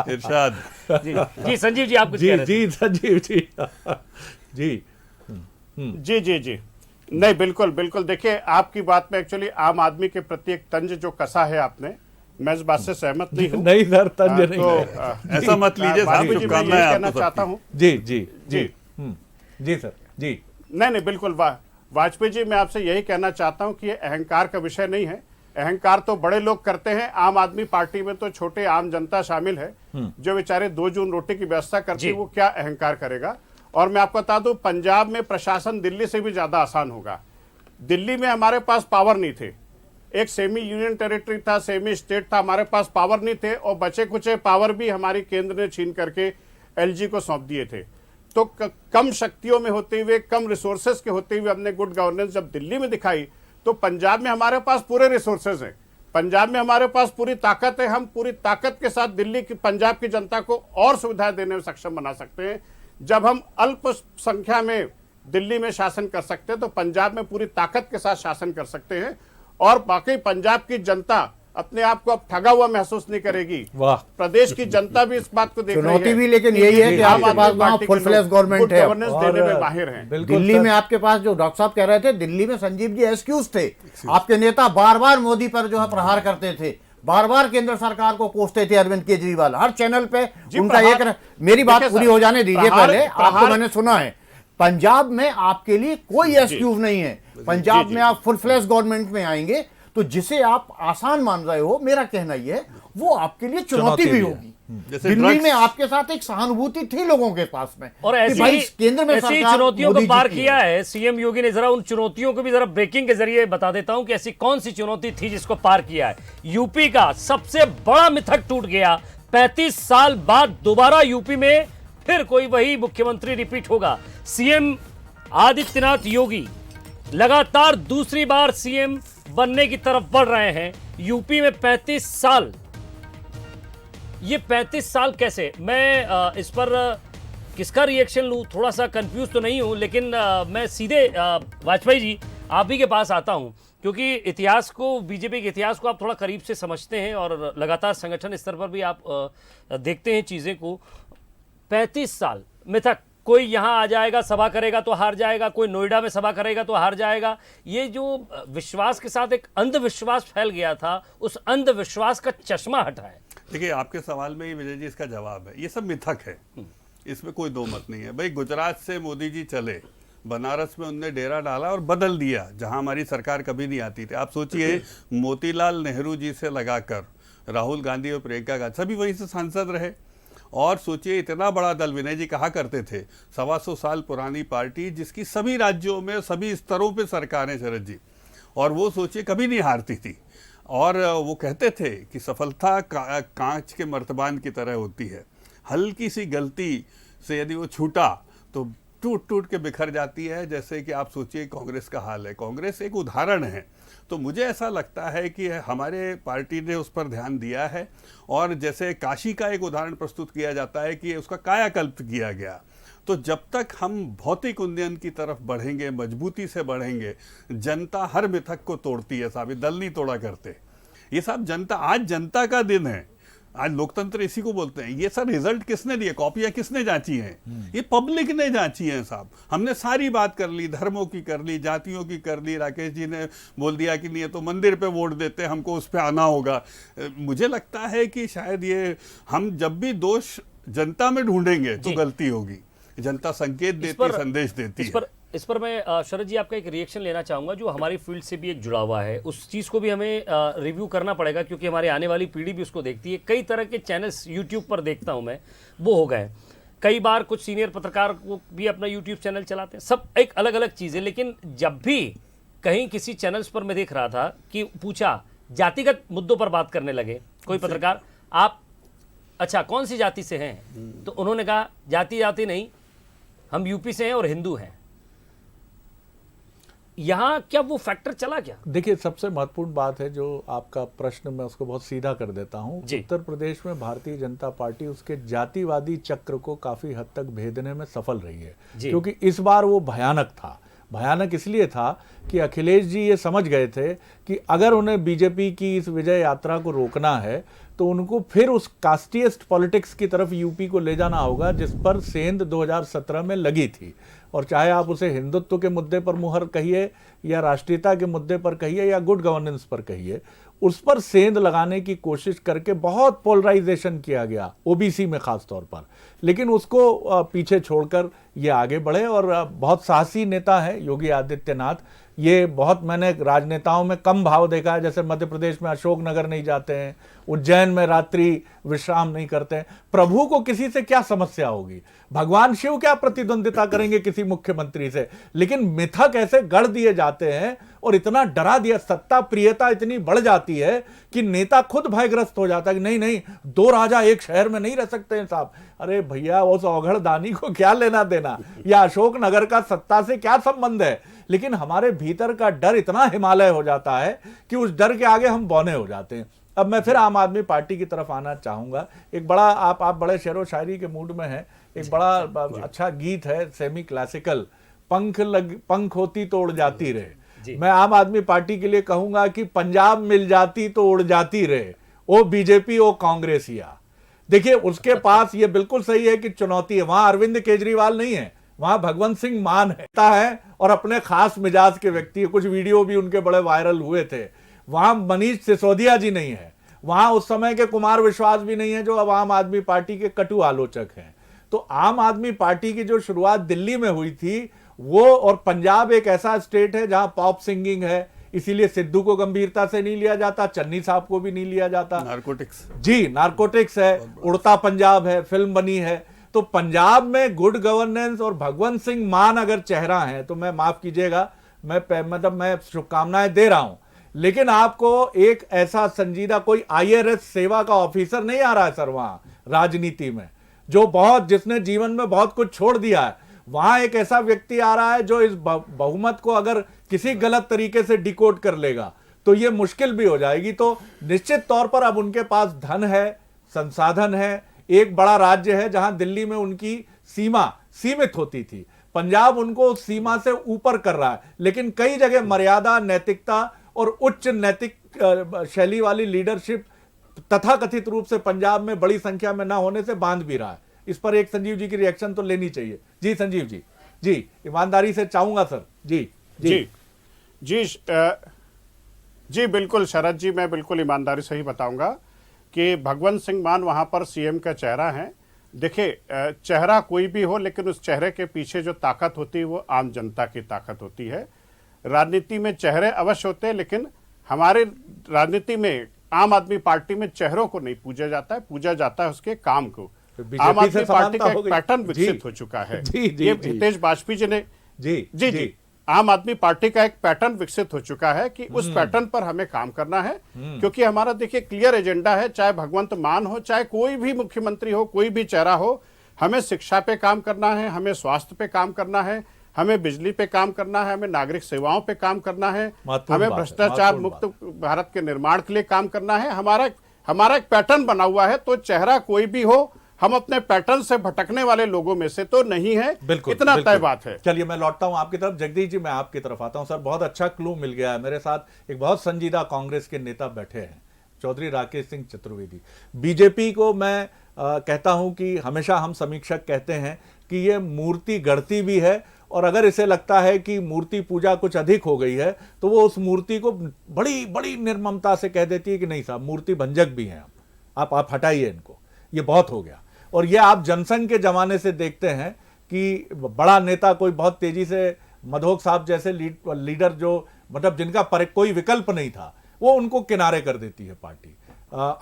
इरशाद जी संजीव जी आप कुछ कह रहे थे। जी संजीव जी जी जी जी जी, नहीं बिल्कुल बिल्कुल, देखिए आपकी बात में एक्चुअली आम आदमी के प्रति एक तंज जो कसा है आपने, मैं इस बात से सहमत नहीं हूँ। नहीं सर, तंज नहीं तो है। ऐसा मत लीजिए साहब, वाजपेयी जी, मैं शुभकामनाएं यही कहना आपको चाहता सबकी। हूँ। जी जी जी जी जी सर जी। नहीं बिल्कुल, वाजपेयी जी मैं आपसे यही कहना चाहता हूं कि ये अहंकार का विषय नहीं है। अहंकार तो बड़े लोग करते हैं, आम आदमी पार्टी में तो छोटे आम जनता शामिल है, जो बेचारे 2 जून रोटी की व्यवस्था करती है, वो क्या अहंकार करेगा। और मैं आपको बता दूं, पंजाब में प्रशासन दिल्ली से भी ज्यादा आसान होगा। दिल्ली में हमारे पास पावर नहीं थे, एक सेमी यूनियन टेरिटरी था, सेमी स्टेट था, हमारे पास पावर नहीं थे, और बचे कुचे पावर भी हमारी केंद्र ने छीन करके एलजी को सौंप दिए थे। तो कम शक्तियों में होते हुए, कम रिसोर्सेज के होते हुए हमने गुड गवर्नेंस जब दिल्ली में दिखाई, तो पंजाब में हमारे पास पूरे रिसोर्सेज हैं, पंजाब में हमारे पास पूरी ताकत है। हम पूरी ताकत के साथ दिल्ली की, पंजाब की जनता को और सुविधाएं देने में सक्षम बना सकते हैं। जब हम अल्प संख्या में दिल्ली में शासन कर सकते हैं, तो पंजाब में पूरी ताकत के साथ शासन कर सकते हैं, और बाकी पंजाब की जनता अपने आप को अब ठगा हुआ महसूस नहीं करेगी। वाह, प्रदेश की जनता भी इस बात को देख रही है। चुनौती भी लेकिन यही है कि आपके पास वहाँ फुल फ्लैश गवर्नमेंट है। गवर्नेंस देने में माहिर हैं। बिल्कुल दिल्ली सर। में आपके पास जो डॉक्टर साहब कह रहे थे, दिल्ली में संजीव जी एक्सक्यूज थे, आपके नेता बार बार मोदी पर जो है प्रहार करते थे, बार बार केंद्र सरकार को कोसते थे अरविंद केजरीवाल, हर चैनल पे उनका एक। मेरी बात पूरी हो जाने दीजिए पहले, आपको मैंने सुना है। पंजाब में आपके लिए कोई एक्सक्यूज नहीं है। पंजाब में आप फुल फ्लैश गवर्नमेंट में आएंगे, तो जिसे आप आसान मान रहे हो, मेरा कहना यह है, वो आपके लिए चुनौती भी होगी। दिल्ली में आपके साथ एक सहानुभूति थी लोगों के पास में, और कि भाई केंद्र में ऐसी सरकार चुनौतियों मोदी को जी पार की किया है। है सीएम योगी ने। जरा उन चुनौतियों को भी जरा ब्रेकिंग के जरिए बता देता हूं कि ऐसी कौन सी चुनौती थी जिसको पार किया है। यूपी का सबसे बड़ा मिथक टूट गया। 35 साल बाद दोबारा यूपी में फिर कोई वही मुख्यमंत्री रिपीट होगा। सीएम आदित्यनाथ योगी लगातार दूसरी बार सीएम बनने की तरफ बढ़ रहे हैं। यूपी में 35 साल, ये 35 साल कैसे? मैं इस पर किसका रिएक्शन लूं, थोड़ा सा कंफ्यूज तो नहीं हूं, लेकिन मैं सीधे वाजपेयी जी आप ही के पास आता हूं, क्योंकि इतिहास को, बीजेपी के इतिहास को आप थोड़ा करीब से समझते हैं और लगातार संगठन स्तर पर भी आप देखते हैं चीज़ें को। 35 साल मिथक, कोई यहाँ आ जाएगा सभा करेगा तो हार जाएगा, कोई नोएडा में सभा करेगा तो हार जाएगा। ये जो विश्वास के साथ एक अंधविश्वास फैल गया था, उस अंधविश्वास का चश्मा हटा है। देखिए आपके सवाल में ही विजय जी इसका जवाब है, ये सब मिथक है, इसमें कोई दो मत नहीं है। भाई गुजरात से मोदी जी चले, बनारस में उनने डेरा डाला और बदल दिया जहां हमारी सरकार कभी नहीं आती थी। आप सोचिए, मोतीलाल नेहरू जी से लगाकर राहुल गांधी और प्रियंका गांधी सभी वहीं से सांसद रहे। और सोचिए, इतना बड़ा दल, विनय जी कहा करते थे 125 साल पुरानी पार्टी जिसकी सभी राज्यों में सभी स्तरों पे सरकारें, शरद जी, और वो सोचिए कभी नहीं हारती थी। और वो कहते थे कि सफलता कांच के मर्तबान की तरह होती है, हल्की सी गलती से यदि वो छूटा तो टूट टूट के बिखर जाती है। जैसे कि आप सोचिए कांग्रेस का हाल है, कांग्रेस एक उदाहरण है। तो मुझे ऐसा लगता है कि हमारे पार्टी ने उस पर ध्यान दिया है, और जैसे काशी का एक उदाहरण प्रस्तुत किया जाता है कि उसका कायाकल्प किया गया। तो जब तक हम भौतिक उन्नयन की तरफ बढ़ेंगे, मजबूती से बढ़ेंगे, जनता हर मिथक को तोड़ती है साहब, ये दल नहीं तोड़ा करते ये साहब। जनता, आज जनता का दिन है, आज लोकतंत्र इसी को बोलते हैं। ये सर रिजल्ट किसने दिए, कॉपियां किसने जांची हैं? ये पब्लिक ने जांची हैं साहब। हमने सारी बात कर ली, धर्मों की कर ली, जातियों की कर ली। राकेश जी ने बोल दिया कि नहीं ये तो मंदिर पे वोट देते, हमको उस पे आना होगा। मुझे लगता है कि शायद ये हम जब भी दोष जनता में ढूंढेंगे तो गलती होगी। जनता संकेत देती, संदेश देती है। इस पर मैं शरद जी आपका एक रिएक्शन लेना चाहूंगा, जो हमारी फील्ड से भी एक जुड़ा हुआ है। उस चीज़ को भी हमें रिव्यू करना पड़ेगा, क्योंकि हमारी आने वाली पीढ़ी भी उसको देखती है। कई तरह के चैनल्स यूट्यूब पर देखता हूं मैं, वो हो गए। कई बार कुछ सीनियर पत्रकार को भी अपना यूट्यूब चैनल चलाते हैं, सब एक अलग अलग चीज़ है। लेकिन जब भी कहीं किसी चैनल्स पर मैं देख रहा था कि पूछा, जातिगत मुद्दों पर बात करने लगे कोई पत्रकार, आप अच्छा कौन सी जाति से हैं? तो उन्होंने कहा जाति नहीं, हम यूपी से हैं और हिंदू हैं। यहां क्या वो फैक्टर चला क्या? देखिए, सबसे महत्वपूर्ण बात है जो आपका प्रश्न, मैं उसको बहुत सीधा कर देता हूं। उत्तर प्रदेश में भारतीय जनता पार्टी उसके जातिवादी चक्र को काफी हद तक भेदने में सफल रही है, क्योंकि इस बार वो भयानक था। भयानक इसलिए था कि अखिलेश जी ये समझ गए थे कि अगर उन्हें बीजेपी की इस विजय यात्रा को रोकना है तो उनको फिर उस कास्टियस्ट पॉलिटिक्स की तरफ यूपी को ले जाना होगा, जिस पर सेंध 2017 में लगी थी। और चाहे आप उसे हिंदुत्व के मुद्दे पर मुहर कहिए, या राष्ट्रीयता के मुद्दे पर कहिए, या गुड गवर्नेंस पर कहिए, उस पर सेंध लगाने की कोशिश करके बहुत पोलराइजेशन किया गया, ओबीसी में खास तौर पर। लेकिन उसको पीछे छोड़कर ये आगे बढ़े, और बहुत साहसी नेता है योगी आदित्यनाथ। ये बहुत, मैंने राजनेताओं में कम भाव देखा है। जैसे मध्य प्रदेश में अशोकनगर नहीं जाते हैं, उज्जैन में रात्रि विश्राम नहीं करते हैं। प्रभु को किसी से क्या समस्या होगी? भगवान शिव क्या प्रतिद्वंदिता करेंगे किसी मुख्यमंत्री से? लेकिन मिथक ऐसे गढ़ दिए जाते हैं और इतना डरा दिया, सत्ता प्रियता इतनी बढ़ जाती है कि नेता खुद भयग्रस्त हो जाता है कि नहीं, दो राजा एक शहर में नहीं रह सकते हैं साहब। अरे भैया, उस औघड़ दानी को क्या लेना देना, या अशोकनगर का सत्ता से क्या संबंध है? लेकिन हमारे भीतर का डर इतना हिमालय हो जाता है कि उस डर के आगे हम बौने हो जाते हैं। अब मैं फिर आम आदमी पार्टी की तरफ आना चाहूंगा। एक बड़ा, आप बड़े शेरो शायरी के मूड में हैं। एक बड़ा अच्छा गीत है, सेमी क्लासिकल, पंख होती तो उड़ जाती रहे। मैं आम आदमी पार्टी के लिए कहूंगा कि पंजाब मिल जाती तो उड़ जाती रहे, ओ बीजेपी ओ कांग्रेसिया। देखिए, उसके पास ये बिल्कुल सही है कि चुनौती है। वहां अरविंद केजरीवाल नहीं है, वहां भगवंत सिंह मान है और अपने खास मिजाज के व्यक्ति है। कुछ वीडियो भी उनके बड़े वायरल हुए थे। वहां मनीष सिसोदिया जी नहीं है, वहां उस समय के कुमार विश्वास भी नहीं है, जो अब आम आदमी पार्टी के कटु आलोचक हैं। तो आम आदमी पार्टी की जो शुरुआत दिल्ली में हुई थी वो, और पंजाब एक ऐसा स्टेट है जहां पॉप सिंगिंग है, इसीलिए सिद्धू को गंभीरता से नहीं लिया जाता, चन्नी साहब को भी नहीं लिया जाता। नारकोटिक्स, जी नारकोटिक्स है, उड़ता पंजाब है, फिल्म बनी है। तो पंजाब में गुड गवर्नेंस और भगवंत सिंह मान अगर चेहरा है तो मैं, माफ कीजिएगा, मैं शुभकामनाएं दे रहा हूं। लेकिन आपको एक ऐसा संजीदा कोई IRS सेवा का ऑफिसर नहीं आ रहा है सर वहां राजनीति में, जिसने जीवन में बहुत कुछ छोड़ दिया है। वहां एक ऐसा व्यक्ति आ रहा है जो इस बहुमत को अगर किसी गलत तरीके से डिकोड कर लेगा तो ये मुश्किल भी हो जाएगी। तो निश्चित तौर पर अब उनके पास धन है, संसाधन है, एक बड़ा राज्य है जहां दिल्ली में उनकी सीमा सीमित होती थी, पंजाब उनको उस सीमा से ऊपर कर रहा है। लेकिन कई जगह मर्यादा, नैतिकता और उच्च नैतिक शैली वाली लीडरशिप तथाकथित रूप से पंजाब में बड़ी संख्या में ना होने से बांध भी रहा है। इस पर एक संजीव जी की रिएक्शन तो लेनी चाहिए। जी संजीव जी, जी ईमानदारी से चाहूंगा सर। जी जी जी जी बिल्कुल शरद जी, मैं बिल्कुल ईमानदारी से ही बताऊंगा कि भगवंत सिंह मान वहां पर CM का चेहरा है। देखिए, चेहरा कोई भी हो, लेकिन उस चेहरे के पीछे जो ताकत होती है वो आम जनता की ताकत होती है। राजनीति में चेहरे अवश्य होते हैं, लेकिन हमारे राजनीति में आम आदमी पार्टी में चेहरों को नहीं पूजा जाता है, पूजा जाता है उसके काम को। आम आदमी पार्टी का एक पैटर्न विकसित हो चुका है। ये हितेश वाजपेयी जी ने जी आम आदमी पार्टी का एक पैटर्न विकसित हो चुका है कि उस पैटर्न पर हमें काम करना है, क्योंकि हमारा देखिए क्लियर एजेंडा है। चाहे भगवंत मान हो, चाहे कोई भी मुख्यमंत्री हो, कोई भी चेहरा हो, हमें शिक्षा पे काम करना है, हमें स्वास्थ्य पे काम करना है, हमें बिजली पे काम करना है, हमें नागरिक सेवाओं पे काम करना है, महत्वपूर्ण हमें बात है, भ्रष्टाचार महत्वपूर्ण मुक्त भारत के निर्माण के लिए काम करना है। हमारा एक पैटर्न बना हुआ है, तो चेहरा कोई भी हो, हम अपने पैटर्न से भटकने वाले लोगों में से तो नहीं है, बिल्कुल, इतना बिल्कुल। तय बात है। चलिए मैं लौटता हूं आपकी तरफ। जगदीश जी मैं आपकी तरफ आता हूं। सर बहुत अच्छा क्लू मिल गया है। मेरे साथ एक बहुत संजीदा कांग्रेस के नेता बैठे हैं, चौधरी राकेश सिंह चतुर्वेदी। बीजेपी को मैं कहता हूं कि हमेशा हम समीक्षक कहते हैं कि ये मूर्ति गढ़ती भी है, और अगर इसे लगता है कि मूर्ति पूजा कुछ अधिक हो गई है तो वो उस मूर्ति को बड़ी बड़ी निर्ममता से कह देती है कि नहीं साहब मूर्ति भंजक भी हैं, आप हटाइए इनको, ये बहुत हो गया। और ये आप जनसंघ के जमाने से देखते हैं कि बड़ा नेता कोई बहुत तेजी से, मधोक साहब जैसे लीडर जो मतलब जिनका कोई विकल्प नहीं था, वो उनको किनारे कर देती है पार्टी।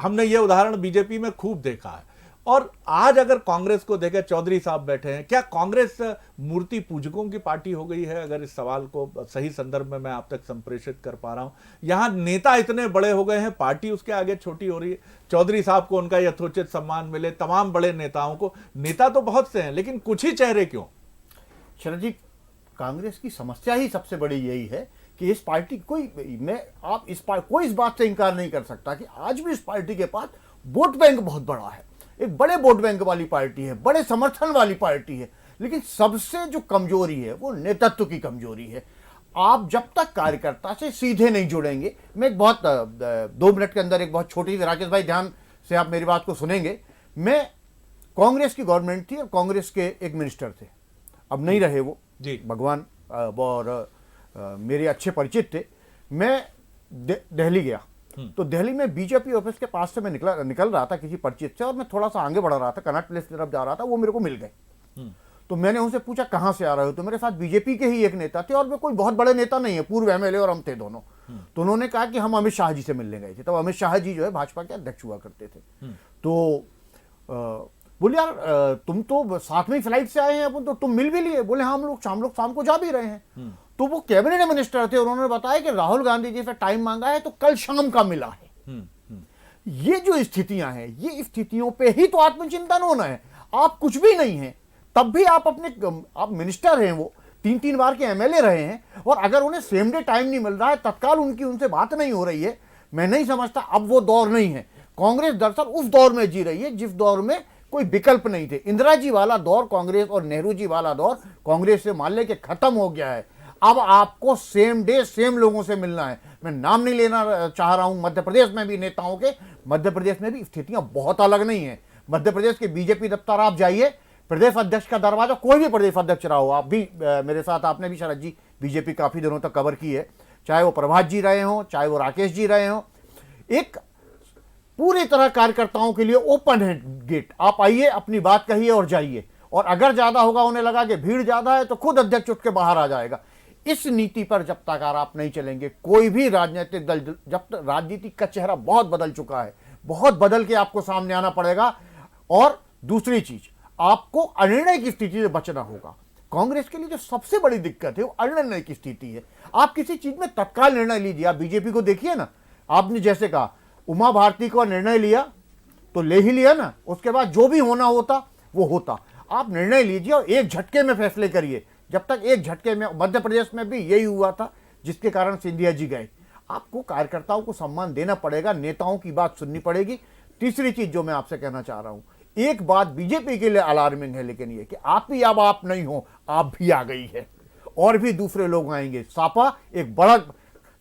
हमने ये उदाहरण बीजेपी में खूब देखा है। और आज अगर कांग्रेस को देखें, चौधरी साहब बैठे हैं, क्या कांग्रेस मूर्ति पूजकों की पार्टी हो गई है? अगर इस सवाल को सही संदर्भ में मैं आप तक संप्रेषित कर पा रहा हूं। यहां नेता इतने बड़े हो गए हैं, पार्टी उसके आगे छोटी हो रही है। चौधरी साहब को उनका यथोचित सम्मान मिले, तमाम बड़े नेताओं को, नेता तो बहुत से हैं लेकिन कुछ ही चेहरे क्यों? शरद जी, कांग्रेस की समस्या ही सबसे बड़ी यही है कि इस पार्टी कोई इस बात से इंकार नहीं कर सकता कि आज भी इस पार्टी के पास वोट बैंक बहुत बड़ा है, एक बड़े वोट बैंक वाली पार्टी है, बड़े समर्थन वाली पार्टी है, लेकिन सबसे जो कमजोरी है वो नेतृत्व की कमजोरी है। आप जब तक कार्यकर्ता से सीधे नहीं जुड़ेंगे, मैं एक बहुत 2 मिनट के अंदर एक बहुत छोटी सी, राकेश भाई ध्यान से आप मेरी बात को सुनेंगे। मैं कांग्रेस की गवर्नमेंट थी और कांग्रेस के एक मिनिस्टर थे, अब नहीं रहे वो जी, भगवान, और मेरे अच्छे परिचित थे। मैं दिल्ली गया तो दिल्ली में बीजेपी ऑफिस के पास से मैं निकल रहा था किसी परिचित से, और मैं थोड़ा सा आगे बढ़ रहा था, कनॉट प्लेस की तरफ जा रहा था, वो मेरे को मिल गए। तो मैंने उनसे पूछा कहां से आ रहे हो? तो मेरे साथ बीजेपी के ही एक नेता थे, और वे कोई बहुत बड़े नेता नहीं है, पूर्व एमएलए और हम थे दोनों। तो उन्होंने कहा कि हम अमित शाह जी से मिलने गए थे। तब अमित शाह जी जो है भाजपा के अध्यक्ष हुआ करते थे। तो बोले यार तुम तो साथ में ही फ्लाइट से आए हैं, अपन तो तुम मिल भी लिए? बोले हाँ, हम लोग शाम को जा भी रहे हैं। तो वो कैबिनेट मिनिस्टर थे, उन्होंने बताया कि राहुल गांधी जी से टाइम मांगा है तो कल शाम का मिला है। ये जो स्थितियां हैं, ये स्थितियों पे ही तो आत्मचिंतन होना है। आप कुछ भी नहीं है, तब भी आप मिनिस्टर हैं, वो 3-3 बार के एमएलए रहे हैं, और अगर उन्हें सेम डे टाइम नहीं मिल रहा है, तत्काल उनसे बात नहीं हो रही है, मैं नहीं समझता अब वो दौर नहीं है। कांग्रेस दरअसल उस दौर में जी रही है जिस दौर में कोई विकल्प नहीं थे। इंदिरा जी वाला दौर कांग्रेस और नेहरू जी वाला दौर कांग्रेस से मान ले के खत्म हो गया है। अब आपको सेम डे सेम लोगों से मिलना है। मैं नाम नहीं लेना चाह रहा हूं, मध्य प्रदेश में भी नेताओं के, मध्य प्रदेश में भी स्थितियां बहुत अलग नहीं है। मध्य प्रदेश के बीजेपी दफ्तर आप जाइए, प्रदेश अध्यक्ष का दरवाजा, कोई भी प्रदेश अध्यक्ष रहा हो, आप भी मेरे साथ, आपने भी शरद जी बीजेपी काफी दिनों तक कवर की है, चाहे वो प्रभात जी रहे हों, चाहे वो राकेश जी रहे हों, एक पूरी तरह कार्यकर्ताओं के लिए ओपन है गेट। आप आइए, अपनी बात कहिए और जाइए, और अगर ज्यादा होगा, उन्हें लगा कि भीड़ ज्यादा है, तो खुद अध्यक्ष उठ के बाहर आ जाएगा। इस नीति पर जब तक आप नहीं चलेंगे, कोई भी राजनीतिक दल, जब तक राजनीति का चेहरा बहुत बदल चुका है, बहुत बदल के आपको सामने आना पड़ेगा। और दूसरी चीज, आपको अनिर्णय की स्थिति से बचना होगा। कांग्रेस के लिए जो सबसे बड़ी दिक्कत है वो अनिर्णय की स्थिति है। आप किसी चीज में तत्काल निर्णय लीजिए। आप बीजेपी को देखिए ना, आपने जैसे कहा उमा भारती को निर्णय लिया तो ले ही लिया ना, उसके बाद जो भी होना होता वो होता। आप निर्णय लीजिए और एक झटके में फैसले करिए। जब तक एक झटके में, मध्य प्रदेश में भी यही हुआ था जिसके कारण सिंधिया जी गए। आपको कार्यकर्ताओं को सम्मान देना पड़ेगा, नेताओं की बात सुननी पड़ेगी। तीसरी चीज जो मैं आपसे कहना चाह रहा हूं, एक बात बीजेपी के लिए अलार्मिंग है, लेकिन ये कि आप भी अब आप नहीं हो, आप भी आ गई है और भी दूसरे लोग आएंगे। सापा एक बड़ा,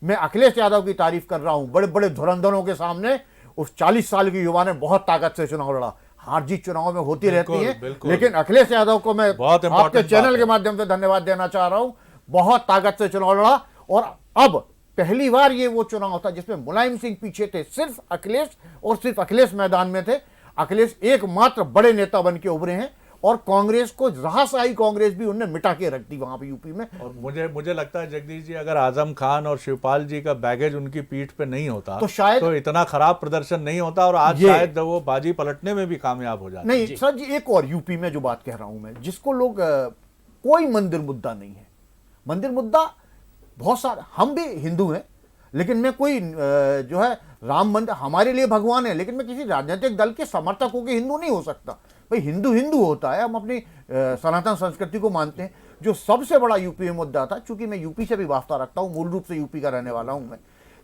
मैं अखिलेश यादव की तारीफ कर रहा हूं, बड़े बड़े धुरंधरों के सामने उस 40 साल की युवा ने बहुत ताकत से चुनाव लड़ा। हार जीत चुनाव में होती रहती है, लेकिन अखिलेश यादव को मैं आपके चैनल के माध्यम से धन्यवाद देना चाह रहा हूं। बहुत ताकत से चुनाव लड़ा, और अब पहली बार ये वो चुनाव था जिसमें मुलायम सिंह पीछे थे, सिर्फ अखिलेश मैदान में थे। अखिलेश एकमात्र बड़े नेता बन के उभरे हैं, और कांग्रेस को, राहसाई कांग्रेस भी उनने मिटा के रख दी वहां पे यूपी में। और मुझे लगता है जगदीश जी, अगर आजम खान और शिवपाल जी का बैगेज उनकी पीठ पे नहीं होता तो शायद तो इतना खराब प्रदर्शन नहीं होता, और आज शायद वो बाजी पलटने में भी कामयाब हो जाते। नहीं सर जी, एक और यूपी में जो बात कह रहा हूं मैं, जिसको लोग, कोई मंदिर मुद्दा नहीं है। मंदिर मुद्दा बहुत सारे, हम भी हिंदू हैं, लेकिन मैं कोई जो है राम मंदिर हमारे लिए भगवान है, लेकिन मैं किसी राजनीतिक दल के समर्थक होकर हिंदू नहीं हो सकता। भाई हिंदू हिंदू होता है, हम अपनी सनातन संस्कृति को मानते हैं। जो सबसे बड़ा यूपी में मुद्दा था, चूंकि मैं यूपी से भी वास्ता रखता हूँ, मूल रूप से यूपी का रहने वाला हूँ मैं,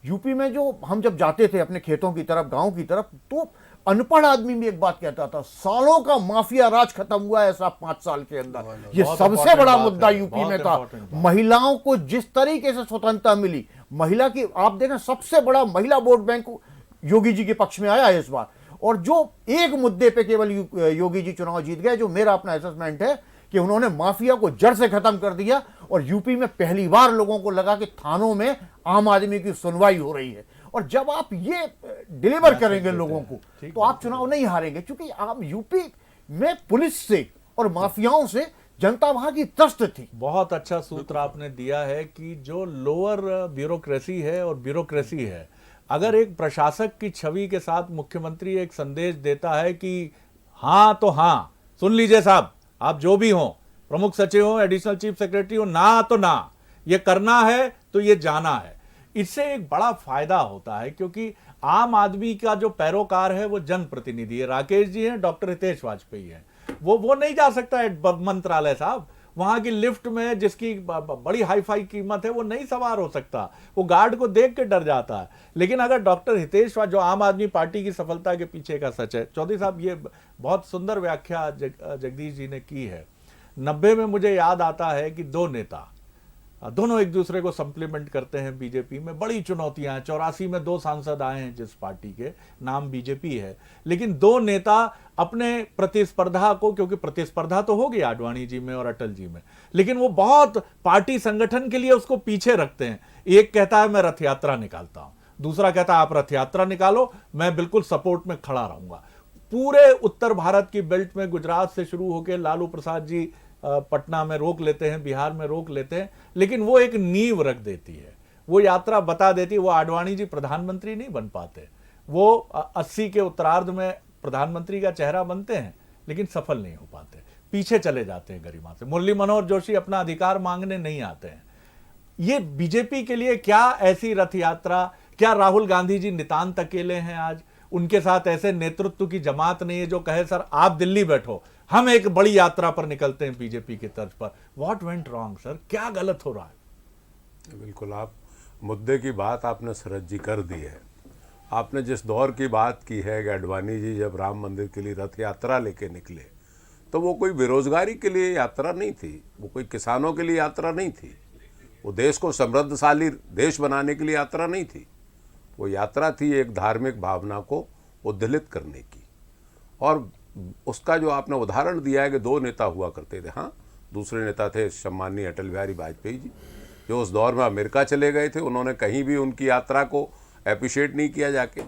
यूपी में जो हम जब जाते थे अपने खेतों की तरफ, गांव की तरफ, तो अनपढ़ आदमी भी एक बात कहता था, सालों का माफिया राज खत्म हुआ है साहब 5 साल के अंदर। ये सबसे बड़ा मुद्दा यूपी में था। महिलाओं को जिस तरीके से स्वतंत्रता मिली, महिला की आप देखें, सबसे बड़ा महिला वोट बैंक योगी जी के पक्ष में आया है इस बार। और जो एक मुद्दे पे केवल योगी जी चुनाव जीत गए, जो मेरा अपना असेसमेंट है कि उन्होंने माफिया को जड़ से खत्म कर दिया, और यूपी में पहली बार लोगों को लगा कि थानों में आम आदमी की सुनवाई हो रही है। और जब आप ये डिलीवर करेंगे लोगों को, तो आप चुनाव नहीं हारेंगे, क्योंकि आप यूपी में पुलिस से और माफियाओं से जनता वहां की त्रस्त थी। बहुत अच्छा सूत्र आपने दिया है कि जो लोअर ब्यूरोक्रेसी है और ब्यूरोक्रेसी है, अगर एक प्रशासक की छवि के साथ मुख्यमंत्री एक संदेश देता है कि हाँ तो हाँ, सुन लीजिए साहब, आप जो भी हो, प्रमुख सचिव हो, एडिशनल चीफ सेक्रेटरी हो, ना तो ना, ये करना है तो ये जाना है, इससे एक बड़ा फायदा होता है। क्योंकि आम आदमी का जो पैरोकार है वो जनप्रतिनिधि है, राकेश जी हैं, डॉक्टर हितेश वाजपेयी हैं, वो नहीं जा सकता है मंत्रालय साहब, वहां की लिफ्ट में जिसकी बड़ी हाई फाई कीमत है वो नहीं सवार हो सकता, वो गार्ड को देख के डर जाता है। लेकिन अगर डॉक्टर हितेश जो आम आदमी पार्टी की सफलता के पीछे का सच है, चौधरी साहब ये बहुत सुंदर व्याख्या जगदीश जी ने की है। 90 में मुझे याद आता है कि 2 नेता दोनों एक दूसरे को सप्लीमेंट करते हैं बीजेपी में, बड़ी चुनौतियां हैं। 84 में 2 सांसद आए हैं जिस पार्टी के नाम बीजेपी है, लेकिन 2 नेता अपने प्रतिस्पर्धा को, क्योंकि प्रतिस्पर्धा तो हो गई आडवाणी जी में और अटल जी में, लेकिन वो बहुत पार्टी संगठन के लिए उसको पीछे रखते हैं। एक कहता है मैं रथ यात्रा निकालता हूं, दूसरा कहता है आप रथ यात्रा निकालो, मैं बिल्कुल सपोर्ट में खड़ा रहूंगा। पूरे उत्तर भारत की बेल्ट में गुजरात से शुरू होकर लालू प्रसाद जी पटना में रोक लेते हैं, बिहार में रोक लेते हैं, लेकिन वो एक नींव रख देती है, वो यात्रा बता देती है। वो आडवाणी जी प्रधानमंत्री नहीं बन पाते, वो 80 के उत्तरार्ध में प्रधानमंत्री का चेहरा बनते हैं, लेकिन सफल नहीं हो पाते, पीछे चले जाते हैं गरिमा से। मुरली मनोहर जोशी अपना अधिकार मांगने नहीं आते हैं। ये बीजेपी के लिए क्या ऐसी रथ यात्रा, क्या राहुल गांधी जी नितांत अकेले हैं आज? उनके साथ ऐसे नेतृत्व की जमात नहीं है जो कहे सर आप दिल्ली बैठो, हम एक बड़ी यात्रा पर निकलते हैं बीजेपी की तर्ज पर। व्हाट वेंट रॉन्ग सर, क्या गलत हो रहा है? बिल्कुल, आप मुद्दे की बात आपने शरद जी कर दी है। आपने जिस दौर की बात की है कि आडवाणी जी जब राम मंदिर के लिए रथ यात्रा लेके निकले, तो वो कोई बेरोजगारी के लिए यात्रा नहीं थी, वो कोई किसानों के लिए यात्रा नहीं थी, वो देश को समृद्धशाली देश बनाने के लिए यात्रा नहीं थी। वो यात्रा थी एक धार्मिक भावना को उद्दलित करने की। और उसका जो आपने उदाहरण दिया है कि 2 नेता हुआ करते थे, हाँ, दूसरे नेता थे सम्माननीय अटल बिहारी वाजपेयी जी, जो उस दौर में अमेरिका चले गए थे, उन्होंने कहीं भी उनकी यात्रा को अप्रिशिएट नहीं किया जाके।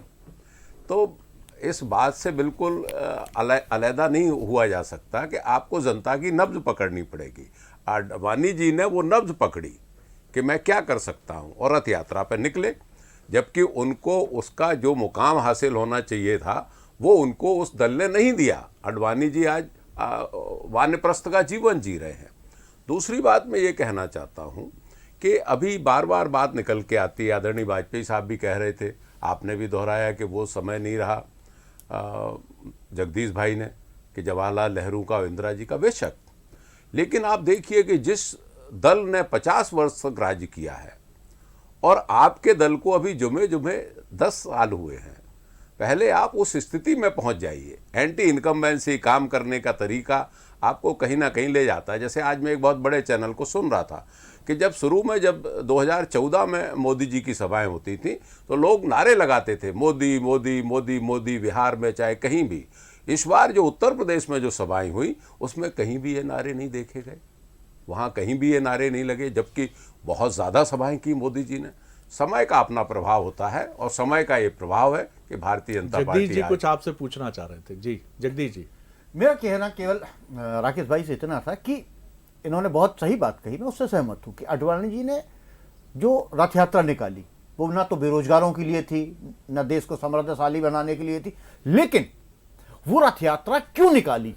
तो इस बात से बिल्कुल अलहदा नहीं हुआ जा सकता कि आपको जनता की नब्ज पकड़नी पड़ेगी। आडवाणी जी ने वो नब्ज पकड़ी कि मैं क्या कर सकता हूँ, और रथ यात्रा पर निकले, जबकि उनको उसका जो मुकाम हासिल होना चाहिए था वो उनको उस दल ने नहीं दिया। आडवाणी जी आज वानप्रस्थ का जीवन जी रहे हैं। दूसरी बात मैं ये कहना चाहता हूँ कि अभी बार बार बात निकल के आती है, आदरणीय वाजपेयी साहब भी कह रहे थे, आपने भी दोहराया कि वो समय नहीं रहा जगदीश भाई ने, कि जवाहरलाल नेहरू का और इंदिरा जी का, बेशक, लेकिन आप देखिए कि जिस दल ने 50 वर्ष तक राज्य किया है और आपके दल को अभी जुमे जुमे 10 साल हुए हैं, पहले आप उस स्थिति में पहुंच जाइए। एंटी इनकम्बेंसी काम करने का तरीका आपको कहीं ना कहीं ले जाता है। जैसे आज मैं एक बहुत बड़े चैनल को सुन रहा था कि जब शुरू में जब 2014 में मोदी जी की सभाएं होती थी तो लोग नारे लगाते थे, मोदी मोदी मोदी मोदी, बिहार में चाहे कहीं भी। इस बार जो उत्तर प्रदेश में जो सभाएं हुई उसमें कहीं भी ये नारे नहीं देखे गए, वहाँ कहीं भी ये नारे नहीं लगे, जबकि बहुत ज़्यादा सभाएं की मोदी जी ने। समय का अपना प्रभाव होता है और समय का ये प्रभाव है कि भारतीय जनता पार्टी। जगदीश जी कुछ आपसे पूछना चाह रहे थे। जी जगदीश जी। मेरा कहना केवल राकेश भाई से इतना था कि इन्होंने बहुत सही बात कही, मैं उससे सहमत हूँ कि आडवाणी जी ने जो रथ यात्रा निकाली वो ना तो बेरोजगारों के लिए थी, न देश को समृद्धशाली बनाने के लिए थी, लेकिन वो रथ यात्रा क्यों निकाली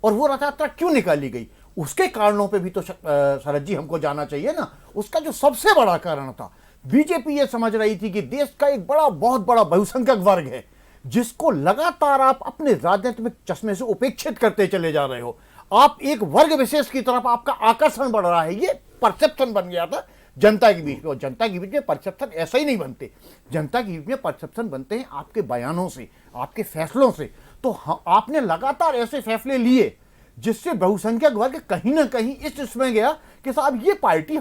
और वो रथ यात्रा क्यों निकाली गई, उसके कारणों पे भी तो शरद जी हमको जाना चाहिए ना। उसका जो सबसे बड़ा कारण था, बीजेपी ये समझ रही थी कि देश का एक बहुत बड़ा बहुसंख्यक वर्ग है, जिसको लगातार आप अपने राजनीतिक चश्मे से उपेक्षित करते चले जा रहे हो। आप एक वर्ग विशेष की तरफ आपका आकर्षण बढ़ रहा है, ये परसेप्शन बन गया था जनता के बीच में। और जनता के बीच में परसेप्शन ऐसा ही नहीं बनते, जनता के बीच में परसेप्शन बनते हैं आपके बयानों से, आपके फैसलों से। तो आपने लगातार ऐसे फैसले लिए जिससे बहुसंख्यक वर्ग कहीं ना कहीं इसमें गया कि साहब ये पार्टी,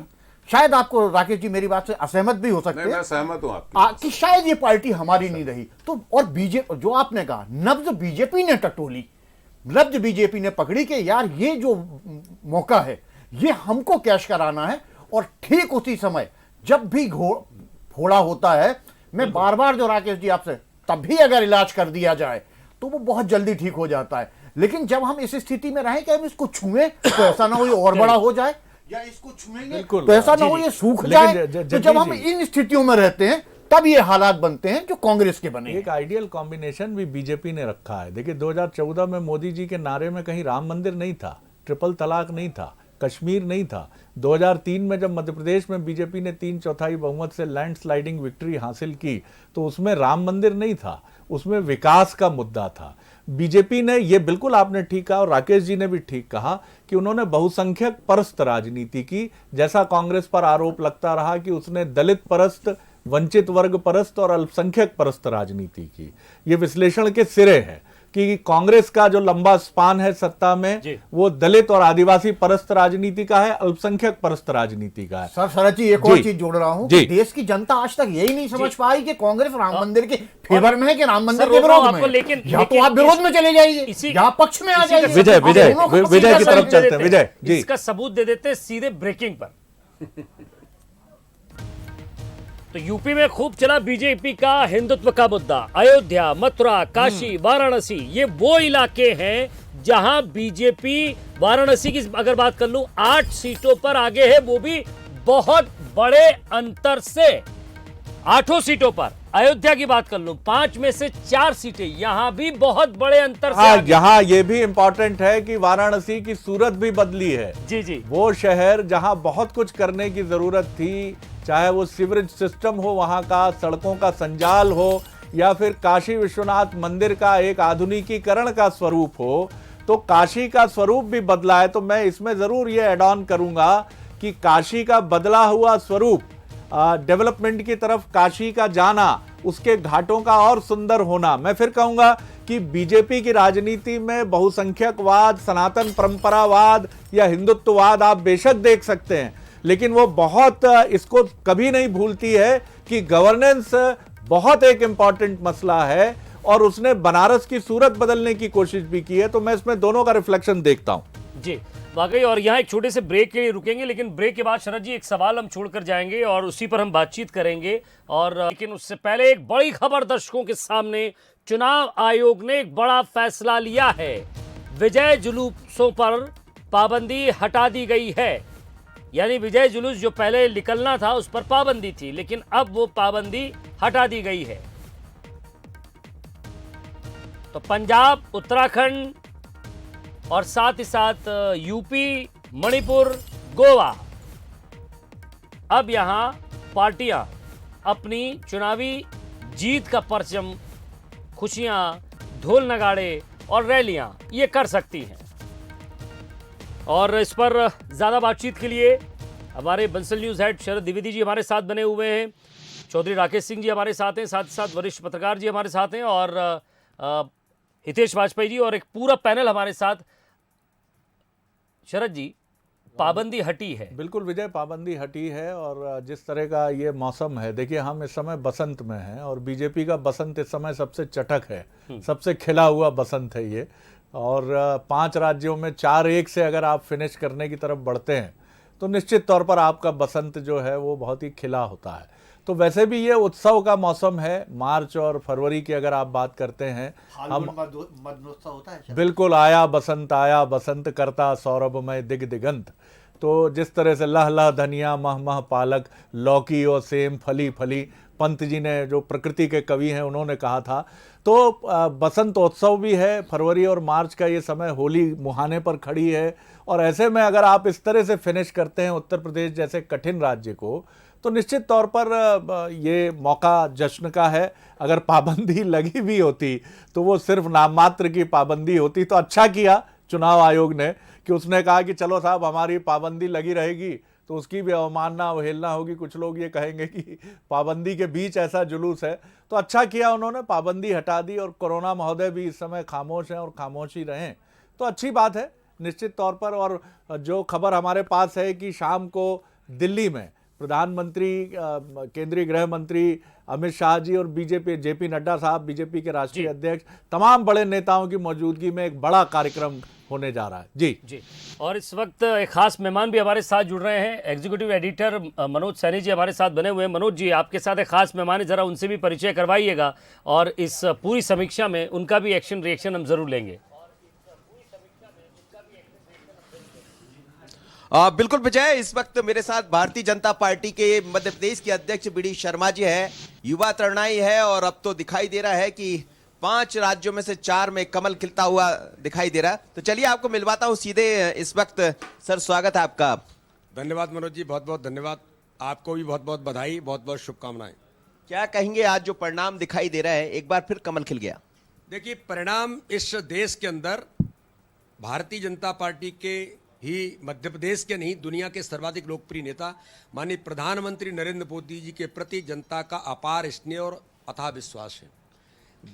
शायद आपको राकेश जी मेरी बात से असहमत भी हो सकते हैं, मैं सहमत हूं आपकी कि शायद ये पार्टी हमारी नहीं रही। तो और बीजेपी, जो आपने कहा नब्ज बीजेपी ने टटोली, नब्ज बीजेपी ने पकड़ी कि यार ये जो मौका है ये हमको कैश कराना है। और ठीक उसी समय जब भी घोड़ा होता है, मैं बार बार जो राकेश जी आपसे, तब भी अगर इलाज कर दिया जाए तो वो बहुत जल्दी ठीक हो जाता है। लेकिन जब हम इस स्थिति में रहें कि हम इसको छुएं तो ऐसा ना हो ये और बड़ा हो जाए, या इसको छुएंगे तो ऐसा ना हो ये सूख जाए। तो जब हम इन स्थितियों में रहते हैं तब ये हालात बनते हैं जो कांग्रेस के बने। एक आइडियल कॉम्बिनेशन भी बीजेपी ने रखा है। देखिए 2014 में मोदी जी के नारे में कहीं राम मंदिर नहीं था, ट्रिपल तलाक नहीं था, कश्मीर नहीं था। 2003 में जब मध्य प्रदेश में बीजेपी ने 3/4 बहुमत से लैंडस्लाइडिंग विक्ट्री हासिल की तो उसमें राम मंदिर नहीं था, उसमें विकास का मुद्दा था। बीजेपी ने, ये बिल्कुल आपने ठीक कहा और राकेश जी ने भी ठीक कहा कि उन्होंने बहुसंख्यक परस्त राजनीति की। जैसा कांग्रेस पर आरोप लगता रहा कि उसने दलित परस्त, वंचित वर्ग परस्त और अल्पसंख्यक परस्त राजनीति की। ये विश्लेषण के सिरे है कि कांग्रेस का जो लंबा स्पान है सत्ता में वो दलित और आदिवासी परस्त राजनीति का है, अल्पसंख्यक परस्त राजनीति का है। सर शरद जी एक और चीज जोड़ रहा हूं कि देश की जनता आज तक यही नहीं समझ पाई कि कांग्रेस राम मंदिर के फेवर में है कि राम मंदिर के विरोध में। लेकिन या तो आप विरोध में चले जाइए, यहाँ पक्ष में आ जाइए। विजय की तरफ चलते हैं। विजय जी इसका सबूत दे देते हैं सीधे ब्रेकिंग पर। तो यूपी में खूब चला बीजेपी का हिंदुत्व का मुद्दा। अयोध्या, मथुरा, काशी, वाराणसी, ये वो इलाके हैं जहां बीजेपी, वाराणसी की अगर बात कर लूं 8 सीटों पर आगे है, वो भी बहुत बड़े अंतर से 8 सीटों पर। अयोध्या की बात कर लूं 5 में से 4 सीटें, यहां भी बहुत बड़े अंतर से आगे। यहाँ ये भी इंपॉर्टेंट है कि वाराणसी की सूरत भी बदली है। जी वो शहर जहां बहुत कुछ करने की जरूरत थी, चाहे वो सीवरेज सिस्टम हो, वहां का सड़कों का संजाल हो, या फिर काशी विश्वनाथ मंदिर का एक आधुनिकीकरण का स्वरूप हो, तो काशी का स्वरूप भी बदला है। तो मैं इसमें जरूर ये ऐड ऑन करूंगा कि काशी का बदला हुआ स्वरूप, डेवलपमेंट की तरफ काशी का जाना, उसके घाटों का और सुंदर होना। मैं फिर कहूंगा कि बीजेपी की राजनीति में बहुसंख्यकवाद, सनातन परंपरावाद या हिंदुत्ववाद आप बेशक देख सकते हैं, लेकिन वो बहुत इसको कभी नहीं भूलती है कि गवर्नेंस बहुत एक इंपॉर्टेंट मसला है, और उसने बनारस की सूरत बदलने की कोशिश भी की है। तो मैं इसमें दोनों का रिफ्लेक्शन देखता हूं जी वाकई। और यहाँ एक छोटे से ब्रेक के लिए रुकेंगे, लेकिन ब्रेक के बाद शरद जी एक सवाल हम छोड़कर जाएंगे और उसी पर हम बातचीत करेंगे। और लेकिन उससे पहले एक बड़ी खबर दर्शकों के सामने, चुनाव आयोग ने एक बड़ा फैसला लिया है। विजय जुलूसों पर पाबंदी हटा दी गई है। यानी विजय जुलूस जो पहले निकलना था उस पर पाबंदी थी, लेकिन अब वो पाबंदी हटा दी गई है। तो पंजाब, उत्तराखंड और साथ ही साथ यूपी, मणिपुर, गोवा, अब यहां पार्टियां अपनी चुनावी जीत का परचम, खुशियां, ढोल नगाड़े और रैलियां ये कर सकती हैं। और इस पर ज़्यादा बातचीत के लिए हमारे बंसल न्यूज़ हेड शरद द्विवेदी जी हमारे साथ बने हुए हैं, चौधरी राकेश सिंह जी हमारे साथ हैं, साथ ही साथ वरिष्ठ पत्रकार जी हमारे साथ हैं, और हितेश वाजपेयी जी, और एक पूरा पैनल हमारे साथ। शरद जी, पाबंदी हटी है। बिल्कुल विजय, पाबंदी हटी है। और जिस तरह का ये मौसम है, देखिए हम इस समय बसंत में हैं और बीजेपी का बसंत इस समय सबसे चटक है, सबसे खिला हुआ बसंत है ये। और 5 राज्यों में 4-1 से अगर आप फिनिश करने की तरफ बढ़ते हैं तो निश्चित तौर पर आपका बसंत जो है वो बहुत ही खिला होता है। तो वैसे भी ये उत्सव का मौसम है। मार्च और फरवरी की अगर आप बात करते हैं, हम होता है बिल्कुल, आया बसंत करता सौरभमय दिग दिगंत। तो जिस तरह से लह लह धनिया मह मह पालक, लौकी और सेम फली फली, पंत जी ने जो प्रकृति के कवि हैं उन्होंने कहा था। तो बसंतोत्सव भी है। फरवरी और मार्च का ये समय होली मुहाने पर खड़ी है, और ऐसे में अगर आप इस तरह से फिनिश करते हैं उत्तर प्रदेश जैसे कठिन राज्य को, तो निश्चित तौर पर ये मौका जश्न का है। अगर पाबंदी लगी भी होती तो वो सिर्फ नाम मात्र की पाबंदी होती। तो अच्छा किया चुनाव आयोग ने कि उसने कहा कि चलो साहब हमारी पाबंदी लगी रहेगी तो उसकी भी अवमानना अवहेलना होगी। कुछ लोग ये कहेंगे कि पाबंदी के बीच ऐसा जुलूस है। तो अच्छा किया उन्होंने, पाबंदी हटा दी और कोरोना महोदय भी इस समय खामोश हैं और खामोश ही रहें तो अच्छी बात है निश्चित तौर पर। और जो खबर हमारे पास है कि शाम को दिल्ली में प्रधानमंत्री केंद्रीय गृह मंत्री अमित शाह जी और बीजेपी जेपी नड्डा साहब बीजेपी के राष्ट्रीय अध्यक्ष तमाम बड़े नेताओं की मौजूदगी में एक बड़ा कार्यक्रम होने जा रहा है। जी। और इस वक्त एक खास मेहमान भी हमारे साथ जुड़ रहे हैं, एग्जीक्यूटिव एडिटर मनोज सैनी जी हमारे साथ बने हुए हैं। मनोज जी, आपके साथ एक खास मेहमान है, जरा उनसे भी परिचय करवाइएगा और इस पूरी समीक्षा में उनका भी एक्शन रिएक्शन हम जरूर लेंगे। बिल्कुल विजय, इस वक्त मेरे साथ भारतीय जनता पार्टी के मध्य प्रदेश के अध्यक्ष बी डी शर्मा जी है, युवा तरुणाई है और अब तो दिखाई दे रहा है कि 5 राज्यों में से 4 में कमल खिलता हुआ दिखाई दे रहा है। तो चलिए आपको मिलवाता हूं सीधे इस वक्त। सर स्वागत है आपका। धन्यवाद मनोज जी, बहुत बहुत धन्यवाद। आपको भी बहुत बहुत बधाई, बहुत बहुत शुभकामनाएं। क्या कहेंगे आज जो परिणाम दिखाई दे रहा है, एक बार फिर कमल खिल गया? देखिए, परिणाम इस देश के अंदर भारतीय जनता पार्टी के ही मध्य प्रदेश के नहीं दुनिया के सर्वाधिक लोकप्रिय नेता माननीय प्रधानमंत्री नरेंद्र मोदी जी के प्रति जनता का अपार स्नेह और अथाह विश्वास है।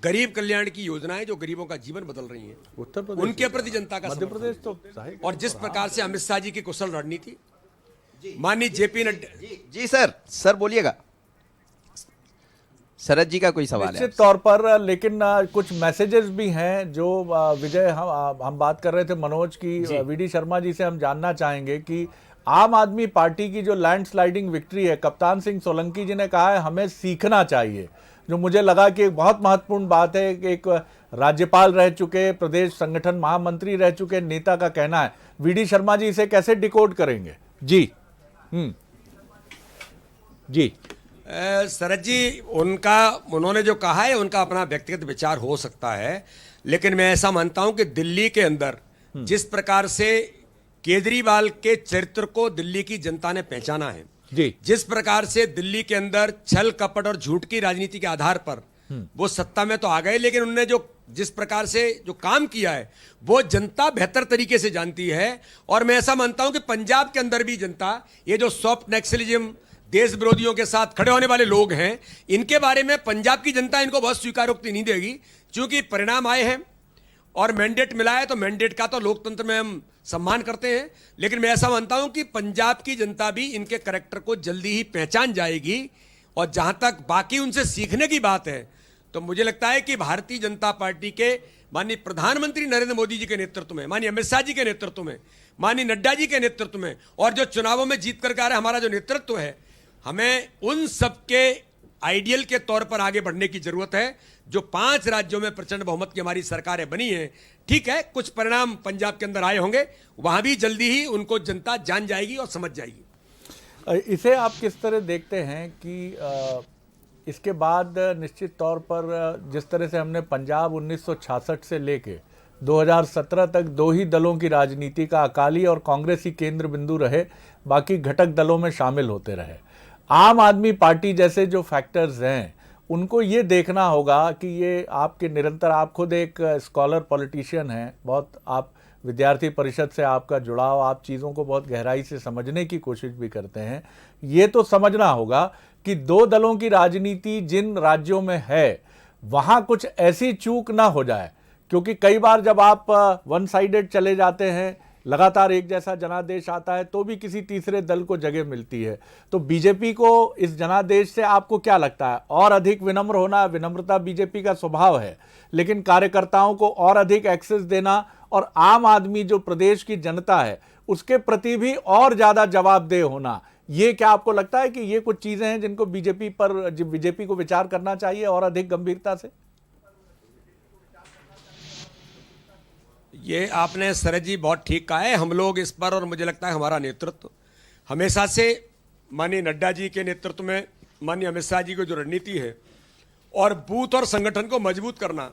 गरीब कल्याण की योजनाएं जो गरीबों का जीवन बदल रही हैं, उत्तर प्रदेश उनके प्रति जनता का मध्य प्रदेश तो और जिस प्रकार से अमित शाह जी की कुशल रणनीति, माननीय जेपी नड्डा जी सर बोलिएगा। शरद जी का कोई सवाल है? निश्चित तौर पर, लेकिन कुछ मैसेजेस भी हैं जो विजय हम बात कर रहे थे मनोज की, वी डी शर्मा जी से हम जानना चाहेंगे कि आम आदमी पार्टी की जो लैंडस्लाइडिंग विक्ट्री है, कप्तान सिंह सोलंकी जी ने कहा है हमें सीखना चाहिए, जो मुझे लगा कि एक बहुत महत्वपूर्ण बात है कि एक राज्यपाल रह चुके, प्रदेश संगठन महामंत्री रह चुके नेता का कहना है। वी डी शर्मा जी इसे कैसे डिकोड करेंगे? जी शरद जी, उन्होंने जो कहा है उनका अपना व्यक्तिगत विचार हो सकता है, लेकिन मैं ऐसा मानता हूं कि दिल्ली के अंदर जिस प्रकार से केजरीवाल के चरित्र को दिल्ली की जनता ने पहचाना है, जिस प्रकार से दिल्ली के अंदर छल कपट और झूठ की राजनीति के आधार पर वो सत्ता में तो आ गए, लेकिन उन्होंने जिस प्रकार से जो काम किया है वो जनता बेहतर तरीके से जानती है। और मैं ऐसा मानता हूं कि पंजाब के अंदर भी जनता, ये जो सॉफ्ट नक्सलिज्म, देश विरोधियों के साथ खड़े होने वाले लोग हैं, इनके बारे में पंजाब की जनता इनको बहुत स्वीकारोक्ति नहीं देगी, क्योंकि परिणाम आए हैं और मैंडेट मिला है। तो मैंडेट का तो लोकतंत्र में हम सम्मान करते हैं, लेकिन मैं ऐसा मानता हूं कि पंजाब की जनता भी इनके करैक्टर को जल्दी ही पहचान जाएगी। और जहां तक बाकी उनसे सीखने की बात है, तो मुझे लगता है कि भारतीय जनता पार्टी के माननीय प्रधानमंत्री नरेंद्र मोदी जी के नेतृत्व में, माननीय अमित शाह जी के नेतृत्व में, माननीय नड्डा जी के नेतृत्व में, और जो चुनावों में जीत करके आ रहा है हमारा जो नेतृत्व है, हमें उन सबके आइडियल के तौर पर आगे बढ़ने की जरूरत है। जो 5 राज्यों में प्रचंड बहुमत की हमारी सरकारें बनी है, ठीक है, कुछ परिणाम पंजाब के अंदर आए होंगे, वहां भी जल्दी ही उनको जनता जान जाएगी और समझ जाएगी। इसे आप किस तरह देखते हैं कि इसके बाद निश्चित तौर पर जिस तरह से हमने पंजाब 1966 से लेके 2017 तक 2 ही दलों की राजनीति का, अकाली और कांग्रेस ही केंद्र बिंदु रहे, बाकी घटक दलों में शामिल होते रहे। आम आदमी पार्टी जैसे जो फैक्टर्स हैं उनको ये देखना होगा कि ये आपके निरंतर, आप खुद एक स्कॉलर पॉलिटिशियन हैं, बहुत आप विद्यार्थी परिषद से आपका जुड़ाव, आप चीज़ों को बहुत गहराई से समझने की कोशिश भी करते हैं। ये तो समझना होगा कि 2 दलों की राजनीति जिन राज्यों में है वहाँ कुछ ऐसी चूक ना हो जाए, क्योंकि कई बार जब आप वन साइडेड चले जाते हैं, लगातार एक जैसा जनादेश आता है, तो भी किसी तीसरे दल को जगह मिलती है। तो बीजेपी को इस जनादेश से आपको क्या लगता है? और अधिक विनम्र होना, विनम्रता बीजेपी का स्वभाव है, लेकिन कार्यकर्ताओं को और अधिक एक्सेस देना और आम आदमी जो प्रदेश की जनता है उसके प्रति भी और ज़्यादा जवाबदेह होना, ये क्या आपको लगता है कि ये कुछ चीज़ें हैं जिनको बीजेपी को विचार करना चाहिए और अधिक गंभीरता से? ये आपने शरद जी बहुत ठीक कहा है। हम लोग इस पर, और मुझे लगता है हमारा नेतृत्व हमेशा से माननीय नड्डा जी के नेतृत्व में, माननीय अमित शाह जी की जो रणनीति है और बूथ और संगठन को मजबूत करना,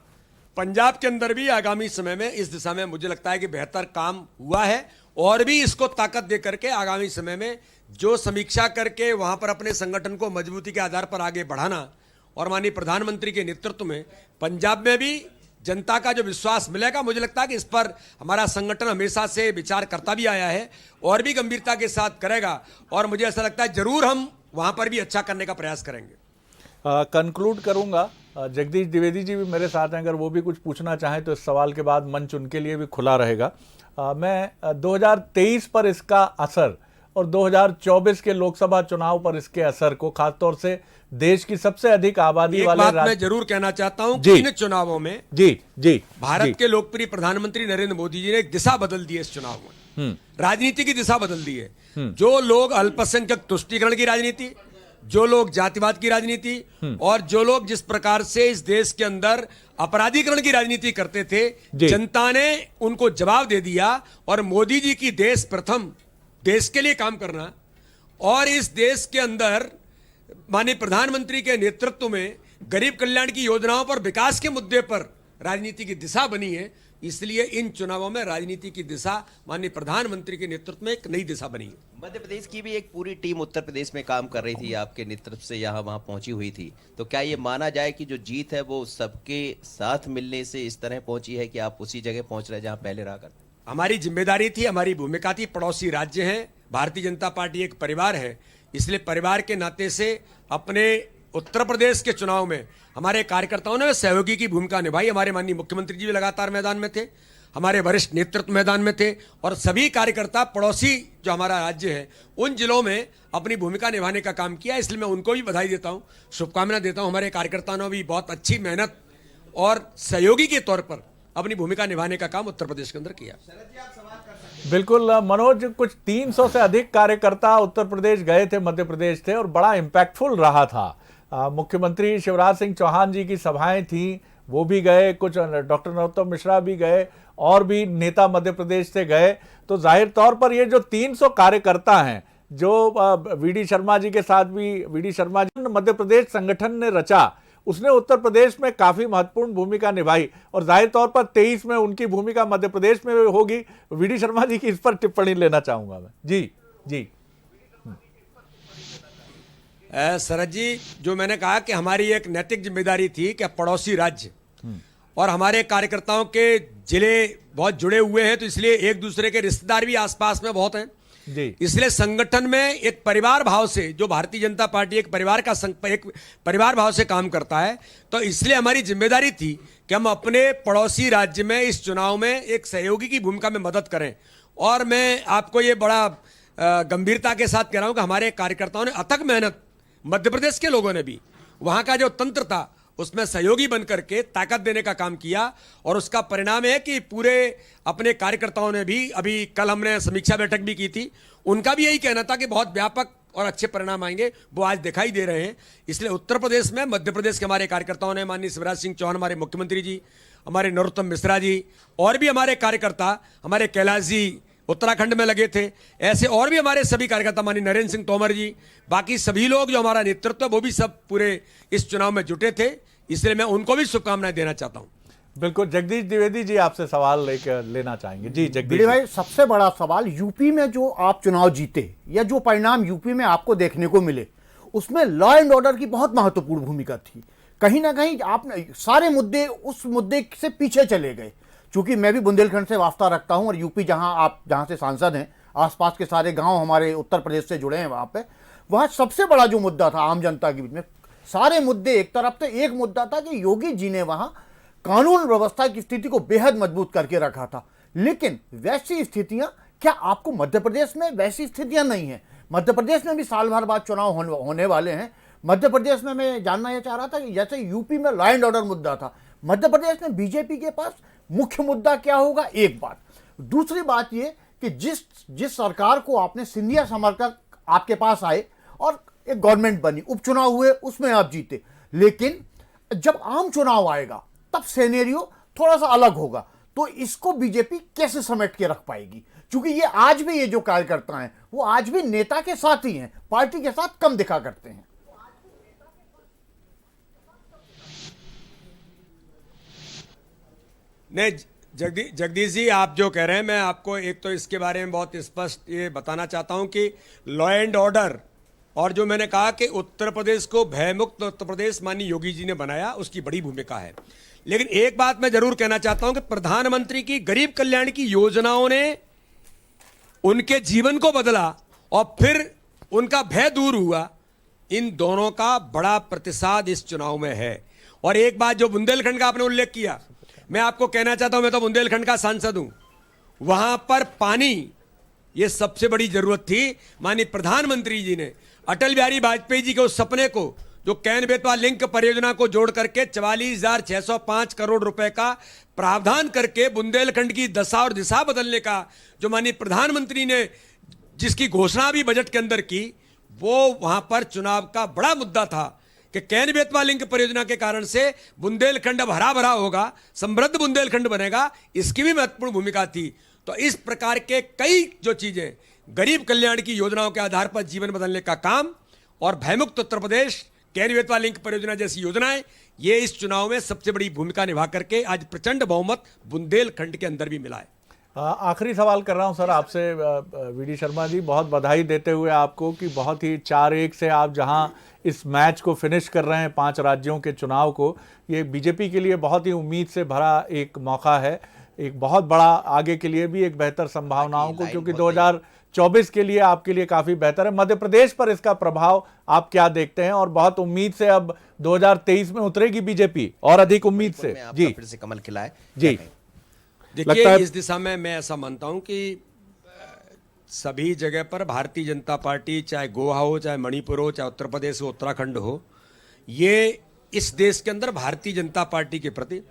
पंजाब के अंदर भी आगामी समय में इस दिशा में मुझे लगता है कि बेहतर काम हुआ है और भी इसको ताकत दे करके आगामी समय में जो समीक्षा करके वहां पर अपने संगठन को मजबूती के आधार पर आगे बढ़ाना, और माननीय प्रधानमंत्री के नेतृत्व में पंजाब में भी जनता का जो विश्वास मिलेगा, मुझे लगता है कि इस पर हमारा संगठन हमेशा से विचार करता भी आया है और भी गंभीरता के साथ करेगा, और मुझे ऐसा लगता है जरूर हम वहां पर भी अच्छा करने का प्रयास करेंगे। कंक्लूड करूंगा, जगदीश द्विवेदी जी भी मेरे साथ हैं, अगर वो भी कुछ पूछना चाहें तो इस सवाल के बाद मंच उनके लिए भी खुला रहेगा। मैं 2023 पर इसका असर और 2024 के लोकसभा चुनाव पर इसके असर को, खासतौर से देश की सबसे अधिक आबादी वाले एक बात मैं जरूर कहना चाहता हूं जी। कि इन चुनावों में जी भारत के लोकप्रिय प्रधानमंत्री नरेंद्र मोदी जी ने एक दिशा बदल दी है। इस चुनाव में राजनीति की दिशा बदल दी है। जो लोग अल्पसंख्यक तुष्टीकरण की राजनीति, जो लोग जातिवाद की राजनीति, और जो लोग जिस प्रकार से इस देश के अंदर अपराधीकरण की राजनीति करते थे, जनता ने उनको जवाब दे दिया। और मोदी जी की देश प्रथम, देश के लिए काम करना, और इस देश के अंदर माननीय प्रधानमंत्री के नेतृत्व में गरीब कल्याण की योजनाओं पर, विकास के मुद्दे पर राजनीति की दिशा बनी है। इसलिए इन चुनावों में राजनीति की दिशा माननीय प्रधानमंत्री के नेतृत्व में एक नई दिशा बनी है। मध्य प्रदेश की भी एक पूरी टीम उत्तर प्रदेश में काम कर रही थी, आपके नेतृत्व से यहाँ वहाँ पहुंची हुई थी। तो क्या ये माना जाए कि जो जीत है वो सबके साथ मिलने से इस तरह पहुंची है कि आप उसी जगह पहुंच रहे हैं जहाँ पहले रहा करते? हमारी जिम्मेदारी थी, हमारी भूमिका थी। पड़ोसी राज्य हैं, भारतीय जनता पार्टी एक परिवार है, इसलिए परिवार के नाते से अपने उत्तर प्रदेश के चुनाव में हमारे कार्यकर्ताओं ने सहयोगी की भूमिका निभाई। हमारे माननीय मुख्यमंत्री जी भी लगातार मैदान में थे, हमारे वरिष्ठ नेतृत्व मैदान में थे, और सभी कार्यकर्ता पड़ोसी जो हमारा राज्य है उन जिलों में अपनी भूमिका निभाने का काम किया। इसलिए मैं उनको भी बधाई देता हूं, शुभकामना देता हूं। हमारे कार्यकर्ताओं ने भी बहुत अच्छी मेहनत और सहयोगी के तौर पर अपनी भूमिका निभाने का काम उत्तर प्रदेश के अंदर किया। बिल्कुल मनोज, कुछ 300 से अधिक कार्यकर्ता उत्तर प्रदेश गए थे, मध्य प्रदेश थे, और बड़ा इम्पैक्टफुल रहा था। मुख्यमंत्री शिवराज सिंह चौहान जी की सभाएं थी, वो भी गए, कुछ डॉक्टर नरोत्तम मिश्रा भी गए, और भी नेता मध्य प्रदेश से गए। तो जाहिर तौर पर ये जो 300 कार्यकर्ता हैं, जो वीडी शर्मा जी के साथ भी, वीडी शर्मा जी मध्य प्रदेश संगठन ने रचा, उसने उत्तर प्रदेश में काफी महत्वपूर्ण भूमिका निभाई, और जाहिर तौर पर 23 में उनकी भूमिका मध्य प्रदेश में होगी। वीडी शर्मा जी की इस पर टिप्पणी लेना चाहूंगा मैं। जी शरद जी, जो मैंने कहा कि हमारी एक नैतिक जिम्मेदारी थी कि पड़ोसी राज्य और हमारे कार्यकर्ताओं के जिले बहुत जुड़े हुए हैं, तो इसलिए एक दूसरे के रिश्तेदार भी आसपास में बहुत हैं जी। इसलिए संगठन में एक परिवार भाव से, जो भारतीय जनता पार्टी एक परिवार भाव से काम करता है, तो इसलिए हमारी जिम्मेदारी थी कि हम अपने पड़ोसी राज्य में इस चुनाव में एक सहयोगी की भूमिका में मदद करें। और मैं आपको ये बड़ा गंभीरता के साथ कह रहा हूं कि हमारे कार्यकर्ताओं ने अथक मेहनत, मध्य प्रदेश के लोगों ने भी वहां का जो तंत्र था उसमें सहयोगी बनकर के ताकत देने का काम किया, और उसका परिणाम है कि पूरे अपने कार्यकर्ताओं ने भी, अभी कल हमने समीक्षा बैठक भी की थी, उनका भी यही कहना था कि बहुत व्यापक और अच्छे परिणाम आएंगे, वो आज दिखाई दे रहे हैं। इसलिए उत्तर प्रदेश में, मध्य प्रदेश के हमारे कार्यकर्ताओं ने, माननीय शिवराज सिंह चौहान हमारे मुख्यमंत्री जी, हमारे नरोत्तम मिश्रा जी, और भी हमारे कार्यकर्ता, हमारे कैलाश जी उत्तराखंड में लगे थे, ऐसे और भी हमारे सभी कार्यकर्ता, माननीय नरेंद्र सिंह तोमर जी, बाकी सभी लोग जो हमारा नेतृत्व है वो भी सब पूरे इस चुनाव में जुटे थे। इसलिए मैं उनको भी शुभकामनाएं देना चाहता हूं। बिल्कुल। जगदीश द्विवेदी जी आपसे सवाल लेना चाहेंगे। जी जगदीश भाई, सबसे बड़ा सवाल, यूपी में जो आप चुनाव जीते या जो परिणाम यूपी में आपको देखने को मिले, उसमें लॉ एंड ऑर्डर की बहुत महत्वपूर्ण भूमिका थी। कहीं ना कहीं आपने सारे मुद्दे उस मुद्दे से पीछे चले गए। चूंकि मैं भी बुंदेलखंड से वास्ता रखता हूं, और यूपी जहां से सांसद हैं, आसपास के सारे गांव हमारे उत्तर प्रदेश से जुड़े हैं, वहां सबसे बड़ा जो मुद्दा था आम जनता के बीच में, सारे मुद्दे एक तरफ थे, एक मुद्दा था कि योगी जी ने वहां कानून व्यवस्था की स्थिति को बेहद मजबूत करके रखा था। लेकिन वैसी स्थितियां, क्या आपको मध्य प्रदेश में वैसी स्थितियां नहीं है? मध्य प्रदेश में भी साल भर बाद चुनाव होने वाले हैं। मध्य प्रदेश में मैं जानना यह चाह रहा था कि जैसे यूपी में लॉ एंड ऑर्डर मुद्दा था, मध्य प्रदेश में बीजेपी के पास मुख्य मुद्दा क्या होगा? एक बात। दूसरी बात यह कि जिस सरकार को आपने, सिंधिया समर्थक आपके पास आए और एक गवर्नमेंट बनी, उपचुनाव हुए, उसमें आप जीते, लेकिन जब आम चुनाव आएगा तब सिनेरियो थोड़ा सा अलग होगा। तो इसको बीजेपी कैसे समेट के रख पाएगी? क्योंकि ये आज भी, ये जो कार्यकर्ता हैं वो आज भी नेता के साथ ही हैं, पार्टी के साथ कम दिखा करते हैं। नहीं, जगदीश जी, आप जो कह रहे हैं, मैं आपको एक तो इसके बारे में बहुत स्पष्ट ये बताना चाहता हूं कि लॉ एंड ऑर्डर, और जो मैंने कहा कि उत्तर प्रदेश को भयमुक्त उत्तर प्रदेश माननीय योगी जी ने बनाया, उसकी बड़ी भूमिका है। लेकिन एक बात मैं जरूर कहना चाहता हूं कि प्रधानमंत्री की गरीब कल्याण की योजनाओं ने उनके जीवन को बदला और फिर उनका भय दूर हुआ। इन दोनों का बड़ा प्रतिसाद इस चुनाव में है। और एक बात जो बुंदेलखंड का आपने उल्लेख किया, मैं आपको कहना चाहता हूं, मैं तो बुंदेलखंड का सांसद हूं, वहां पर पानी ये सबसे बड़ी जरूरत थी। माननीय प्रधानमंत्री जी ने अटल बिहारी वाजपेयी जी के उस सपने को, जो कैन बेतवा लिंक परियोजना को जोड़ करके 44,605 करोड़ रुपए का प्रावधान करके बुंदेलखंड की दशा और दिशा बदलने का जो माननीय प्रधानमंत्री ने जिसकी घोषणा भी बजट के अंदर की, वो वहां पर चुनाव का बड़ा मुद्दा था कि कैन बेतवा लिंक परियोजना के कारण से बुंदेलखंड अब हरा भरा होगा, समृद्ध बुंदेलखंड बनेगा, इसकी भी महत्वपूर्ण भूमिका थी। तो इस प्रकार के कई जो चीजें गरीब कल्याण की योजनाओं के आधार पर जीवन बदलने का काम और भयमुक्त उत्तर प्रदेश, कैन बेतवा लिंक परियोजना जैसी योजनाएं, ये इस चुनाव में सबसे बड़ी भूमिका निभा करके आज प्रचंड बहुमत बुंदेलखंड के अंदर भी मिला है। आखिरी सवाल कर रहा हूं सर आपसे, वीडी शर्मा जी, बहुत बधाई देते हुए आपको कि बहुत ही 4-1 से आप जहां इस मैच को फिनिश कर रहे हैं 5 राज्यों के चुनाव को, ये बीजेपी के लिए बहुत ही उम्मीद से भरा एक मौका है, एक बहुत बड़ा आगे के लिए भी एक बेहतर संभावनाओं को, क्योंकि 2024 के लिए आपके लिए काफी बेहतर है। मध्य प्रदेश पर इसका प्रभाव आप क्या देखते हैं? और बहुत उम्मीद से अब 2023 में उतरेगी बीजेपी और अधिक उम्मीद से। जी, फिर से कमल खिलाए जी। देखिए, इस दिशा में मैं ऐसा मानता हूं कि सभी जगह पर भारतीय जनता पार्टी, चाहे गोवा हो, चाहे मणिपुर हो, चाहे उत्तर प्रदेश हो, उत्तराखंड हो, ये इस देश के अंदर भारतीय जनता पार्टी के प्रति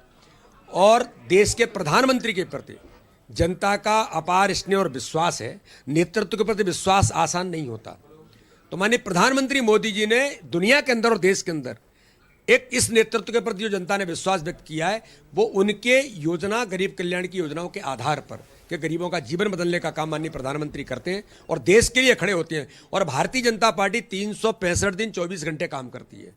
और देश के प्रधानमंत्री के प्रति जनता का अपार स्नेह और विश्वास है। नेतृत्व के प्रति विश्वास आसान नहीं होता। तो माननीय प्रधानमंत्री मोदी जी ने दुनिया के अंदर और देश के अंदर एक इस नेतृत्व के प्रति जो जनता ने विश्वास व्यक्त किया है, वो उनके योजना, गरीब कल्याण की योजनाओं के आधार पर कि गरीबों का जीवन बदलने का काम माननीय प्रधानमंत्री करते हैं और देश के लिए खड़े होते हैं। और भारतीय जनता पार्टी 365 दिन 24 घंटे काम करती है।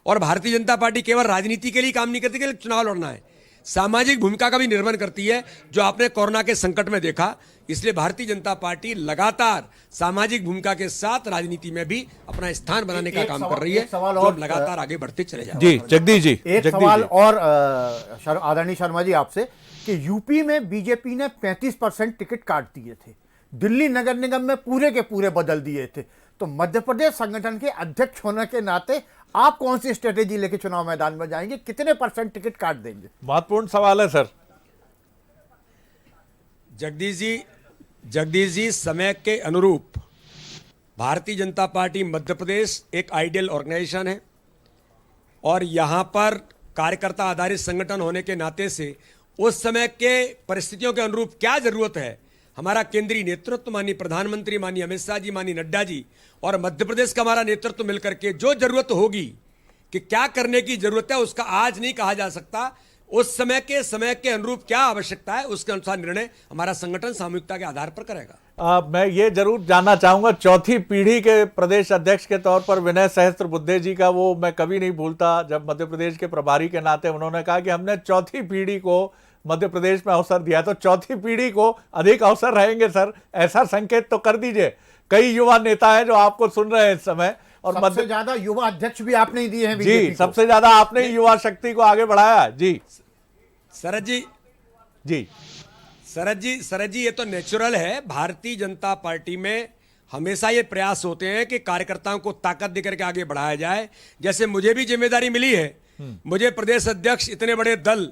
और भारतीय जनता पार्टी केवल राजनीति के लिए काम नहीं करती कि चुनाव लड़ना है, सामाजिक भूमिका का भी निर्वहन करती है, जो आपने कोरोना के संकट में देखा। इसलिए भारतीय जनता पार्टी लगातार सामाजिक भूमिका के साथ राजनीति में भी अपना स्थान बनाने का काम कर रही है, जो लगातार आगे बढ़ते चले जाए। जी, जगदीश जी, एक सवाल और आदरणीय शर्मा जी आपसे कि यूपी में बीजेपी ने 35% टिकट काट दिए थे, दिल्ली नगर निगम में पूरे के पूरे बदल दिए थे, तो मध्य प्रदेश संगठन के अध्यक्ष होने के नाते आप कौन सी स्ट्रेटेजी लेके चुनाव मैदान में जाएंगे? कितने % टिकट काट देंगे? महत्वपूर्ण सवाल है सर। जगदीश जी, समय के अनुरूप भारतीय जनता पार्टी मध्य प्रदेश एक आइडियल ऑर्गेनाइजेशन है और यहां पर कार्यकर्ता आधारित संगठन होने के नाते से उस समय के परिस्थितियों के अनुरूप क्या जरूरत है, हमारा केंद्रीय नेतृत्व, माननीय प्रधानमंत्री, माननीय अमित शाह जी, माननीय नड्डा जी और मध्य प्रदेश का हमारा नेतृत्व मिलकर के जो जरूरत होगी कि क्या करने की जरूरत है, उसका आज नहीं कहा जा सकता। उस समय के अनुरूप क्या आवश्यकता है, उसके अनुसार निर्णय हमारा संगठन सामूहिकता के आधार पर करेगा। मैं ये जरूर जानना चाहूंगा, चौथी पीढ़ी के प्रदेश अध्यक्ष के तौर पर विनय सहस्त्रबुद्धे जी का वो मैं कभी नहीं भूलता, जब मध्य प्रदेश के प्रभारी के नाते उन्होंने कहा कि हमने चौथी पीढ़ी को मध्य प्रदेश में अवसर दिया, तो चौथी पीढ़ी को अधिक अवसर रहेंगे सर, ऐसा संकेत तो कर दीजिए। कई युवा नेता हैं जो आपको सुन रहे हैं इस समय, और सबसे ज्यादा युवा अध्यक्ष भी आपने ही दिए हैं जी, सबसे ज्यादा आपने ही युवा शक्ति को आगे बढ़ाया। जी शरद जी, ये तो नेचुरल है। भारतीय जनता पार्टी में हमेशा ये प्रयास होते हैं कि कार्यकर्ताओं को ताकत देकर के आगे बढ़ाया जाए। जैसे मुझे भी जिम्मेदारी मिली है, मुझे प्रदेश अध्यक्ष, इतने बड़े दल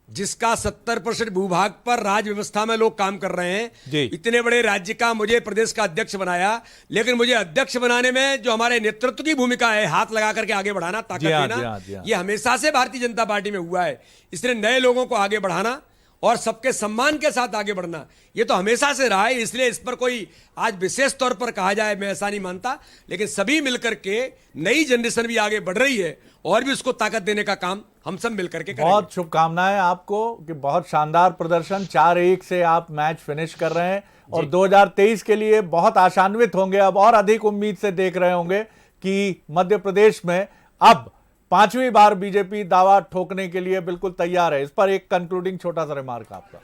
जिसका 70% भूभाग पर राज्य व्यवस्था में लोग काम कर रहे हैं, इतने बड़े राज्य का मुझे प्रदेश का अध्यक्ष बनाया। लेकिन मुझे अध्यक्ष बनाने में जो हमारे नेतृत्व की भूमिका है, हाथ लगा करके आगे बढ़ाना, ताकत देना, ये हमेशा से भारतीय जनता पार्टी में हुआ है। इसलिए नए लोगों को आगे बढ़ाना और सबके सम्मान के साथ आगे बढ़ना, ये तो हमेशा से रहा है। इसलिए इस पर कोई आज विशेष तौर पर कहा जाए, मैं ऐसा नहीं मानता। लेकिन सभी मिलकर के, नई जनरेशन भी आगे बढ़ रही है और भी उसको ताकत देने का काम हम सब मिलकर के करेंगे। बहुत शुभकामनाएं आपको कि बहुत शानदार प्रदर्शन, 4-1 से आप मैच फिनिश कर रहे हैं और 2023 के लिए बहुत आशान्वित होंगे, अब और अधिक उम्मीद से देख रहे होंगे कि मध्य प्रदेश में अब 5वीं बार बीजेपी दावा ठोकने के लिए बिल्कुल तैयार है। इस पर एक कंक्लूडिंग छोटा सा रिमार्क आपका।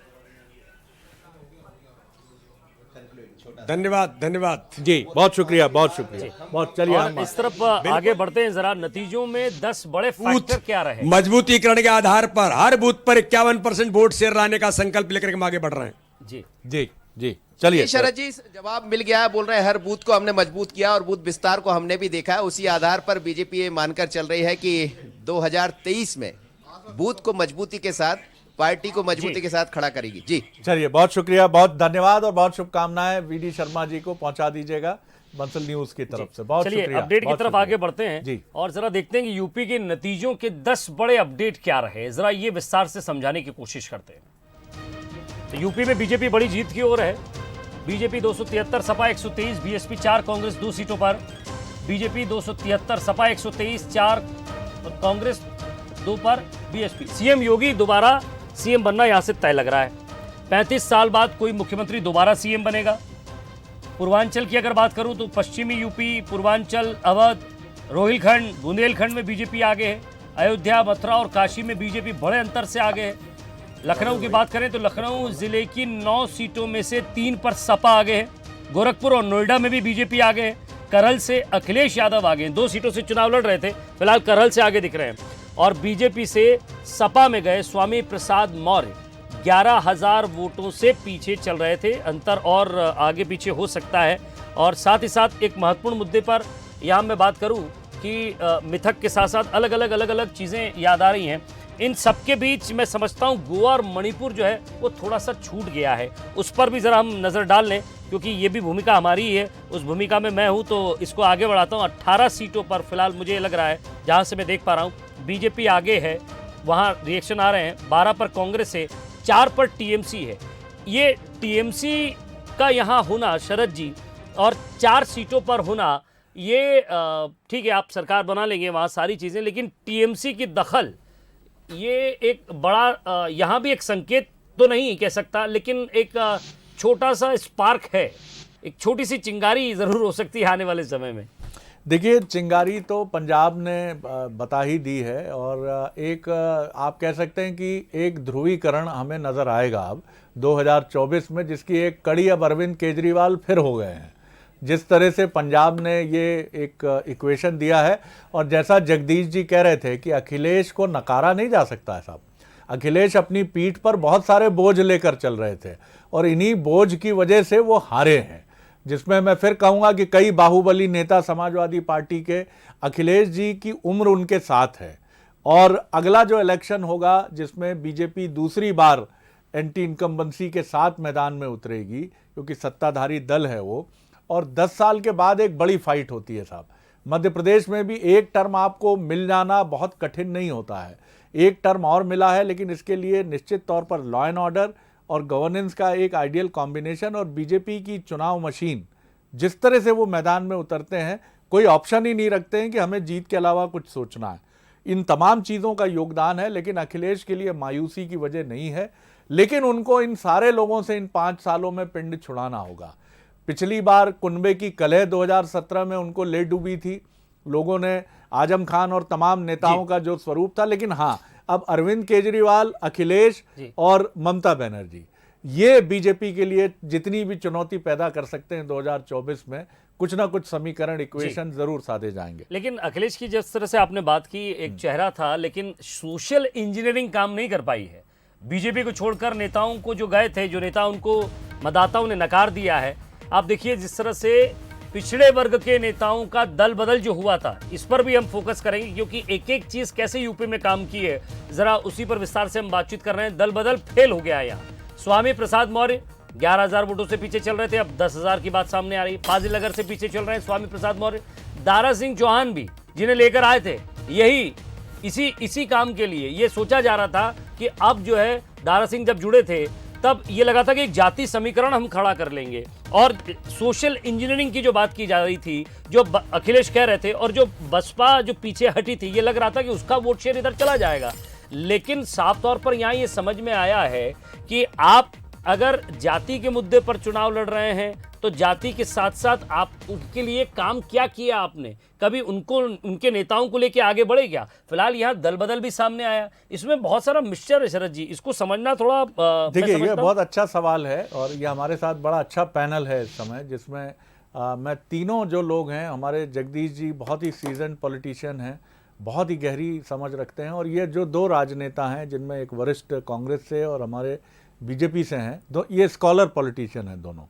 धन्यवाद धन्यवाद जी, बहुत शुक्रिया, बहुत शुक्रिया, बहुत। चलिए और हम इस तरफ आगे बढ़ते हैं जरा, नतीजों में 10 बड़े फैक्टर क्या रहे? मजबूतीकरण के आधार पर हर बूथ पर 51% वोट शेयर लाने का संकल्प लेकर के हम आगे बढ़ रहे हैं। जी जी जी, चलिए शरद जी, जवाब मिल गया है। बोल रहे हैं हर बूथ को हमने मजबूत किया और बूथ विस्तार को हमने भी देखा है। उसी आधार पर बीजेपी ये मानकर चल रही है कि 2023 में बूथ को मजबूती के साथ, पार्टी को मजबूती के साथ खड़ा करेगी। जी चलिए, बहुत शुक्रिया, बहुत धन्यवाद और बहुत शुभकामनाएं वीडी शर्मा जी को पहुंचा दीजिएगा बंसल न्यूज की तरफ से। बहुत चलिए शुक्रिया, अपडेट की बहुत तरफ शुक्रिया। आगे बढ़ते हैं जी। और जरा देखते हैं कि यूपी के नतीजों के 10 बड़े अपडेट क्या रहे, जरा ये विस्तार से समझाने की कोशिश करते हैं। तो यूपी में बीजेपी बड़ी जीत की ओर है। बीजेपी 273, सपा 123, बीएसपी 4, कांग्रेस 2 सीटों पर। बीजेपी 273, सपा 123, 4 और कांग्रेस 2 पर बीएसपी। सीएम योगी दोबारा सीएम बनना यहां से तय लग रहा है। 35 साल बाद कोई मुख्यमंत्री दोबारा सीएम बनेगा। पूर्वांचल की अगर बात करूं तो पश्चिमी यूपी, पूर्वांचल, अवध, रोहिलखंड, बुंदेलखंड में बीजेपी आगे है। अयोध्या, मथुरा और काशी में बीजेपी बड़े अंतर से आगे है। लखनऊ की बात करें तो लखनऊ जिले की 9 सीटों में से 3 पर सपा आगे है। गोरखपुर और नोएडा में भी बीजेपी आगे है। करल से अखिलेश यादव आगे हैं। 2 सीटों से चुनाव लड़ रहे थे, फिलहाल करल से आगे दिख रहे हैं। और बीजेपी से सपा में गए स्वामी प्रसाद मौर्य 11,000 वोटों से पीछे चल रहे थे। अंतर और आगे पीछे हो सकता है। और साथ ही साथ एक महत्वपूर्ण मुद्दे पर यहाँ मैं बात करूँ कि मिथक के साथ साथ अलग अलग चीज़ें याद आ रही हैं। इन सबके बीच मैं समझता हूँ गोवा और मणिपुर जो है वो थोड़ा सा छूट गया है, उस पर भी ज़रा हम नज़र डाल लें, क्योंकि ये भी भूमिका हमारी ही है। उस भूमिका में मैं हूँ तो इसको आगे बढ़ाता हूँ। 18 सीटों पर फिलहाल मुझे लग रहा है, जहाँ से मैं देख पा रहा हूँ बीजेपी आगे है, वहाँ रिएक्शन आ रहे हैं। 12 पर कांग्रेस है, 4 पर टीएमसी है। ये टीएमसी का यहाँ होना शरद जी और 4 सीटों पर होना, ये ठीक है आप सरकार बना लेंगे वहाँ सारी चीज़ें, लेकिन टीएमसी की दखल ये एक बड़ा यहाँ भी एक संकेत तो नहीं कह सकता, लेकिन एक छोटा सा स्पार्क है, एक छोटी सी चिंगारी ज़रूर हो सकती है आने वाले समय में। देखिए, चिंगारी तो पंजाब ने बता ही दी है और एक आप कह सकते हैं कि एक ध्रुवीकरण हमें नज़र आएगा अब 2024 में, जिसकी एक कड़ी अब अरविंद केजरीवाल फिर हो गए हैं। जिस तरह से पंजाब ने ये एक इक्वेशन दिया है, और जैसा जगदीश जी कह रहे थे कि अखिलेश को नकारा नहीं जा सकता है साहब। अखिलेश अपनी पीठ पर बहुत सारे बोझ लेकर चल रहे थे और इन्हीं बोझ की वजह से वो हारे हैं, जिसमें मैं फिर कहूँगा कि कई बाहुबली नेता समाजवादी पार्टी के, अखिलेश जी की उम्र उनके साथ है। और अगला जो इलेक्शन होगा जिसमें बीजेपी दूसरी बार एंटी इनकम्बेंसी के साथ मैदान में उतरेगी, क्योंकि सत्ताधारी दल है वो, और 10 साल के बाद एक बड़ी फाइट होती है साहब। मध्य प्रदेश में भी एक टर्म आपको मिल जाना बहुत कठिन नहीं होता है। एक टर्म और मिला है, लेकिन इसके लिए निश्चित तौर पर लॉ एंड ऑर्डर और गवर्नेंस का एक आइडियल कॉम्बिनेशन, और बीजेपी की चुनाव मशीन जिस तरह से वो मैदान में उतरते हैं, कोई ऑप्शन ही नहीं रखते हैं कि हमें जीत के अलावा कुछ सोचना है। इन तमाम चीज़ों का योगदान है, लेकिन अखिलेश के लिए मायूसी की वजह नहीं है। लेकिन उनको इन सारे लोगों से इन 5 सालों में पिंड छुड़ाना होगा। पिछली बार कुनबे की कलह 2017 में उनको ले डूबी थी, लोगों ने आजम खान और तमाम नेताओं का जो स्वरूप था। लेकिन हाँ, अब अरविंद केजरीवाल, अखिलेश और ममता बनर्जी, ये बीजेपी के लिए जितनी भी चुनौती पैदा कर सकते हैं 2024 में, कुछ ना कुछ समीकरण, इक्वेशन जरूर साधे जाएंगे। लेकिन अखिलेश की जिस तरह से आपने बात की, एक चेहरा था, लेकिन सोशल इंजीनियरिंग काम नहीं कर पाई है। बीजेपी को छोड़कर नेताओं को जो गए थे, जो नेता उनको मतदाताओं ने नकार दिया है। आप देखिए जिस तरह से पिछड़े वर्ग के नेताओं का दल बदल जो हुआ था, इस पर भी हम फोकस करेंगे, क्योंकि एक एक चीज कैसे यूपी में काम की है, जरा उसी पर विस्तार से हम बातचीत कर रहे हैं। दल बदल फेल हो गया है यहाँ। स्वामी प्रसाद मौर्य 11,000 वोटों से पीछे चल रहे थे, अब 10,000 की बात सामने आ रही है। फाजिल नगर से पीछे चल रहे हैं स्वामी प्रसाद मौर्य। दारा सिंह चौहान भी, जिन्हें लेकर आए थे यही इसी काम के लिए, ये सोचा जा रहा था कि अब जो है दारा सिंह जब जुड़े थे तब ये लगा था कि एक जाति समीकरण हम खड़ा कर लेंगे, और सोशल इंजीनियरिंग की जो बात की जा रही थी, जो अखिलेश कह रहे थे, और जो बसपा जो पीछे हटी थी, ये लग रहा था कि उसका वोट शेयर इधर चला जाएगा। लेकिन साफ तौर पर यहाँ ये समझ में आया है कि आप अगर जाति के मुद्दे पर चुनाव लड़ रहे हैं तो जाति के साथ साथ आप उनके लिए काम क्या किया आपने, कभी उनको उनके नेताओं को लेके आगे बढ़े क्या? फिलहाल यहाँ दल बदल भी सामने आया, इसमें बहुत सारा मिक्सचर है शरद जी, इसको समझना थोड़ा देखिए ये बहुत अच्छा सवाल है और ये हमारे साथ बड़ा अच्छा पैनल है इस समय, जिसमें मैं तीनों जो लोग हैं, हमारे जगदीश जी बहुत ही सीजन पॉलिटिशियन हैं, बहुत ही गहरी समझ रखते हैं, और ये जो दो राजनेता हैं जिनमें एक वरिष्ठ कांग्रेस से और हमारे बीजेपी से हैं, दो ये स्कॉलर पॉलिटिशियन हैं, दोनों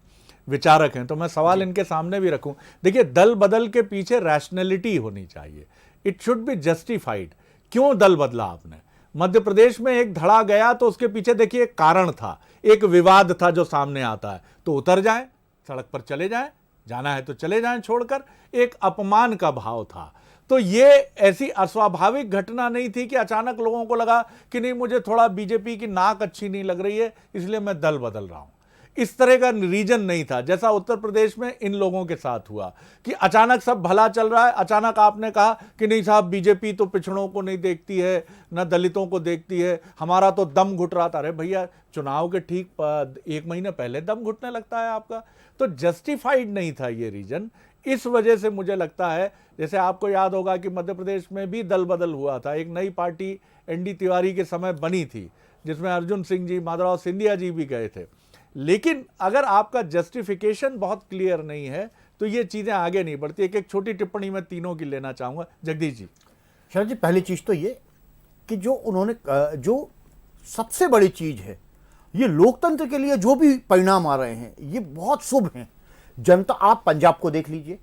विचारक हैं। तो मैं सवाल इनके सामने भी रखूं, देखिए दल बदल के पीछे रैशनैलिटी होनी चाहिए, इट शुड बी जस्टिफाइड। क्यों दल बदला आपने? मध्य प्रदेश में एक धड़ा गया तो उसके पीछे देखिए एक कारण था, एक विवाद था जो सामने आता है, तो उतर जाएं, सड़क पर चले जाएं, जाना है तो चले जाएं छोड़कर, एक अपमान का भाव था। तो ये ऐसी अस्वाभाविक घटना नहीं थी कि अचानक लोगों को लगा कि नहीं मुझे थोड़ा बीजेपी की नाक अच्छी नहीं लग रही है इसलिए मैं दल बदल रहा हूं। इस तरह का रीजन नहीं था जैसा उत्तर प्रदेश में इन लोगों के साथ हुआ कि अचानक सब भला चल रहा है, अचानक आपने कहा कि नहीं साहब बीजेपी तो पिछड़ों को नहीं देखती है, न दलितों को देखती है, हमारा तो दम घुट रहा था। अरे भैया चुनाव के ठीक 1 महीने पहले दम घुटने लगता है आपका, तो जस्टिफाइड नहीं था ये रीजन। इस वजह से मुझे लगता है, जैसे आपको याद होगा कि मध्य प्रदेश में भी दल बदल हुआ था, एक नई पार्टी एनडी तिवारी के समय बनी थी जिसमें अर्जुन सिंह जी, माधवराव सिंधिया जी भी गए थे। लेकिन अगर आपका जस्टिफिकेशन बहुत क्लियर नहीं है तो ये चीजें आगे नहीं बढ़ती। एक छोटी टिप्पणी मैं तीनों की लेना चाहूंगा। जगदीश जी। शरद जी, पहली चीज तो ये कि जो उन्होंने जो सबसे बड़ी चीज है, ये लोकतंत्र के लिए जो भी परिणाम आ रहे हैं ये बहुत शुभ हैं। जनता, आप पंजाब को देख लीजिए,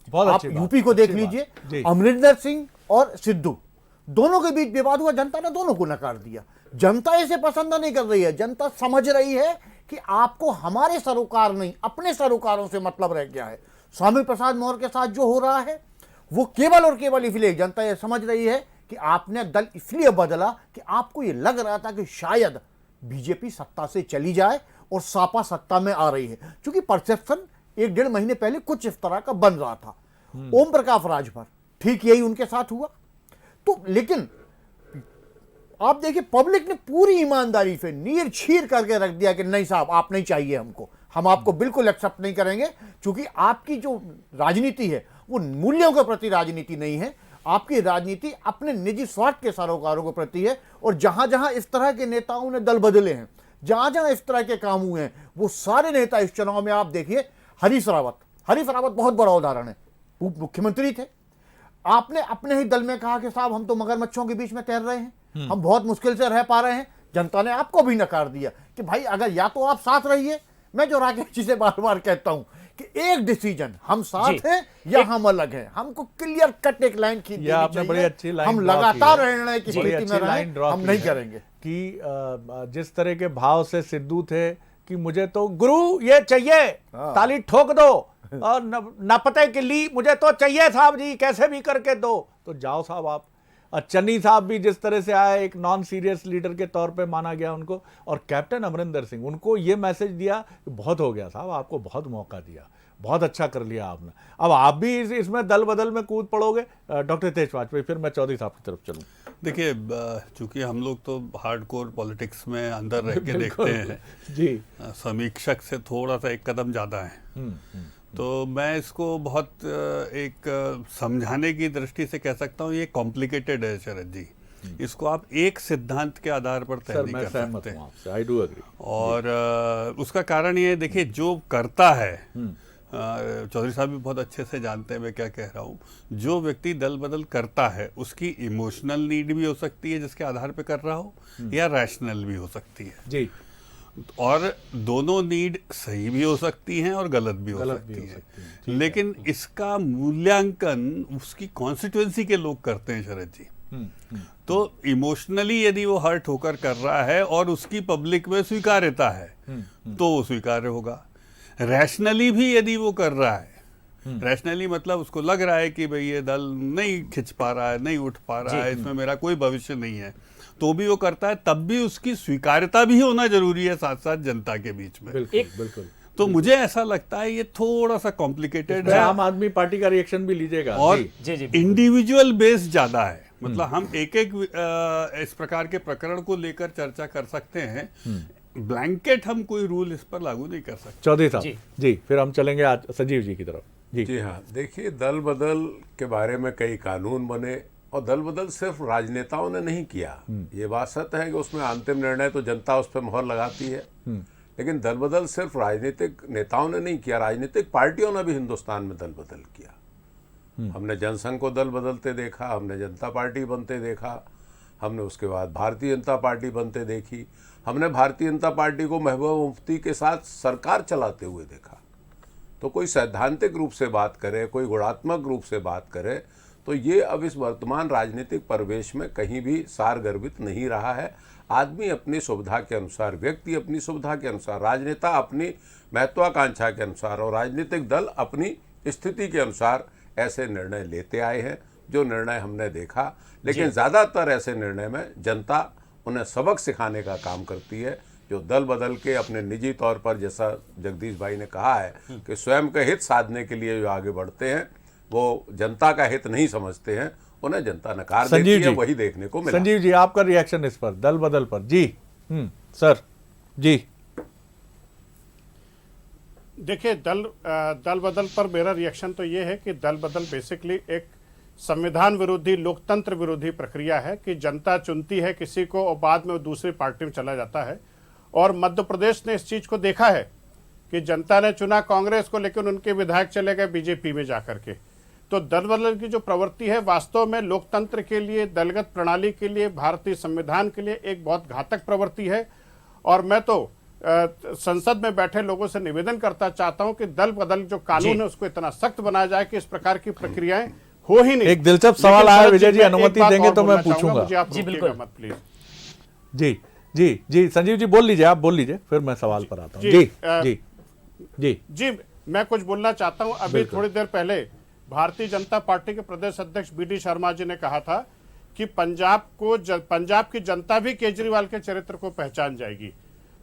आप यूपी को देख लीजिए, अमरिंदर सिंह और सिद्धू दोनों के बीच विवाद हुआ, जनता ने दोनों को नकार दिया। जनता इसे पसंद नहीं कर रही है, जनता समझ रही है कि आपको हमारे सरोकार नहीं अपने सरोकारों से मतलब रह गया है। स्वामी प्रसाद मौर्य के साथ जो हो रहा है वो केवल और केवल इसलिए जनता ये समझ रही है कि आपने दल इसलिए बदला कि आपको ये लग रहा था कि शायद बीजेपी सत्ता से चली जाए और सापा सत्ता में आ रही है, क्योंकि परसेप्शन 1-1.5 महीने पहले कुछ इस तरह का बन रहा था ओम प्रकाश राजभर, ठीक यही उनके साथ हुआ। तो लेकिन आप देखिए पब्लिक ने पूरी ईमानदारी से नीर छीर करके रख दिया कि नहीं साहब आप नहीं चाहिए हमको, हम आपको बिल्कुल एक्सेप्ट नहीं करेंगे, क्योंकि आपकी जो राजनीति है वो मूल्यों के प्रति राजनीति नहीं है, आपकी राजनीति अपने निजी स्वार्थ के सरोकारों के प्रति है। और जहां जहां इस तरह के नेताओं ने दल बदले हैं, जहां जहां इस तरह के काम हुए हैं, वो सारे नेता इस चुनाव में आप देखिए, हरीश रावत बहुत बड़ा उदाहरण है, मुख्यमंत्री थे, आपने अपने ही दल में कहा कि साहब हम तो मगरमच्छों के बीच में तैर रहे हैं, हम बहुत मुश्किल से रह पा रहे हैं। जनता ने आपको भी नकार दिया कि भाई अगर या तो आप साथ रहिए, मैं जो राकेश जी से बार बार कहता हूं कि एक डिसीजन, हम साथ हैं या हम अलग हैं, हमको क्लियर कट एक लाइन खींच देनी चाहिए। हम लगातार निर्णय की स्थिति में रहें, हम नहीं करेंगे। कि जिस तरह के भाव से सिद्धू थे कि मुझे तो गुरु ये चाहिए, ताली ठोक दो, और न पते के लिए मुझे तो चाहिए साहब जी, कैसे भी करके दो, तो जाओ साहब आप। चन्नी साहब भी जिस तरह से आए, एक नॉन सीरियस लीडर के तौर पे माना गया उनको, और कैप्टन अमरिंदर सिंह, उनको ये मैसेज दिया कि बहुत हो गया साहब, आपको बहुत मौका दिया, बहुत अच्छा कर लिया आपने, अब आप भी इसमें दल बदल में कूद पड़ोगे। डॉक्टर हितेश वाजपेयी, फिर मैं चौधरी साहब की तरफ चलूँ। देखिए, चूंकि हम लोग तो हार्डकोर पॉलिटिक्स में अंदर रह के देखते हैं जी, समीक्षक से थोड़ा सा एक कदम ज़्यादा है, तो मैं इसको बहुत एक समझाने की दृष्टि से कह सकता हूँ, ये कॉम्प्लिकेटेड है शरद जी, इसको आप एक सिद्धांत के आधार पर तय नहीं कर सकते हैं। I do agree. और उसका कारण ये देखिए, जो करता है, चौधरी साहब भी बहुत अच्छे से जानते हैं मैं क्या कह रहा हूँ, जो व्यक्ति दल बदल करता है उसकी इमोशनल नीड भी हो सकती है जिसके आधार पे कर रहा हो, या रैशनल भी हो सकती है जी, और दोनों नीड सही भी हो सकती हैं और गलत भी हो सकती हैं। लेकिन इसका मूल्यांकन उसकी कॉन्स्टिट्यूएंसी के लोग करते हैं शरद जी। तो इमोशनली यदि वो हर्ट होकर कर रहा है और उसकी पब्लिक में स्वीकार्यता है तो वो स्वीकार्य होगा। रैशनली भी यदि वो कर रहा है, रैशनली मतलब उसको लग रहा है कि भाई ये दल नहीं खिंच पा रहा है, नहीं उठ पा रहा है, इसमें मेरा कोई भविष्य नहीं है, तो भी वो करता है, तब भी उसकी स्वीकार्यता भी होना जरूरी है साथ साथ जनता के बीच में। बिल्कुल। तो मुझे ऐसा लगता है ये थोड़ा सा कॉम्प्लिकेटेड है। आम आदमी पार्टी का रिएक्शन भी लीजिएगा, और इंडिविजुअल बेस ज्यादा है, मतलब हम एक एक इस प्रकार के प्रकरण को लेकर चर्चा कर सकते हैं। ब्लैंकेट हम कोई रूल इस पर लागू नहीं कर सकते। चौधरी साहब जी, फिर हम चलेंगे आज संजीव जी की तरफ। जी हाँ, देखिए दल बदल के बारे में कई कानून बने और दल बदल सिर्फ राजनेताओं ने नहीं किया। ये बात सत्य है कि उसमें अंतिम निर्णय तो जनता उस पर मोहर लगाती है, लेकिन दल बदल सिर्फ राजनीतिक नेताओं ने नहीं किया, राजनीतिक पार्टियों ने भी हिंदुस्तान में दल बदल किया। हमने जनसंघ को दल बदलते देखा, हमने जनता पार्टी बनते देखा, हमने उसके बाद भारतीय जनता पार्टी बनते देखी, हमने भारतीय जनता पार्टी को महबूबा मुफ्ती के साथ सरकार चलाते हुए देखा। तो कोई सैद्धांतिक रूप से बात करे, कोई गुणात्मक रूप से बात करे, तो ये अब इस वर्तमान राजनीतिक परिवेश में कहीं भी सारगर्भित नहीं रहा है। आदमी अपनी सुविधा के अनुसार, व्यक्ति अपनी सुविधा के अनुसार, राजनेता अपनी महत्वाकांक्षा के अनुसार और राजनीतिक दल अपनी स्थिति के अनुसार ऐसे निर्णय लेते आए हैं, जो निर्णय हमने देखा। लेकिन ज़्यादातर ऐसे निर्णय में जनता उन्हें सबक सिखाने का काम करती है। जो दल बदल के अपने निजी तौर पर, जैसा जगदीश भाई ने कहा है कि स्वयं का हित साधने के लिए जो आगे बढ़ते हैं वो जनता का हित नहीं समझते हैं, उन्हें जनता नकार देती है। वही देखने को मिला। संजीव जी, आपका रिएक्शन इस पर, दल बदल पर? जी सर जी। देखिए, दल बदल पर मेरा रिएक्शन तो ये है कि दल बदल बेसिकली एक संविधान विरोधी, लोकतंत्र विरोधी प्रक्रिया है कि जनता चुनती है किसी को और बाद में वो दूसरी पार्टी में चला जाता है। और मध्य प्रदेश ने इस चीज को देखा है कि जनता ने चुना कांग्रेस को, लेकिन उनके विधायक चले गए बीजेपी में जाकर के। तो दल बदल की जो प्रवृत्ति है वास्तव में लोकतंत्र के लिए, दलगत प्रणाली के लिए, भारतीय संविधान के लिए एक बहुत घातक प्रवृत्ति है। और मैं तो संसद में बैठे लोगों से निवेदन करता चाहता हूं कि दल बदल जो कानून है उसको इतना सख्त बनाया जाए कि इस प्रकार की प्रक्रियाएं हो ही नहीं। एक दिलचस्प सवाल आया, विजय जी अनुमति देंगे तो मैं पूछूंगा। जी बिल्कुल, मत प्लीज। जी जी जी, संजीव जी बोल लीजिए, आप बोल लीजिए, फिर मैं सवाल पर आता हूँ। जी जी जी जी, मैं कुछ बोलना चाहता हूं। अभी थोड़ी देर पहले भारतीय जनता पार्टी के प्रदेश अध्यक्ष बीडी शर्मा जी ने कहा था कि पंजाब की जनता भी केजरीवाल के चरित्र को पहचान जाएगी।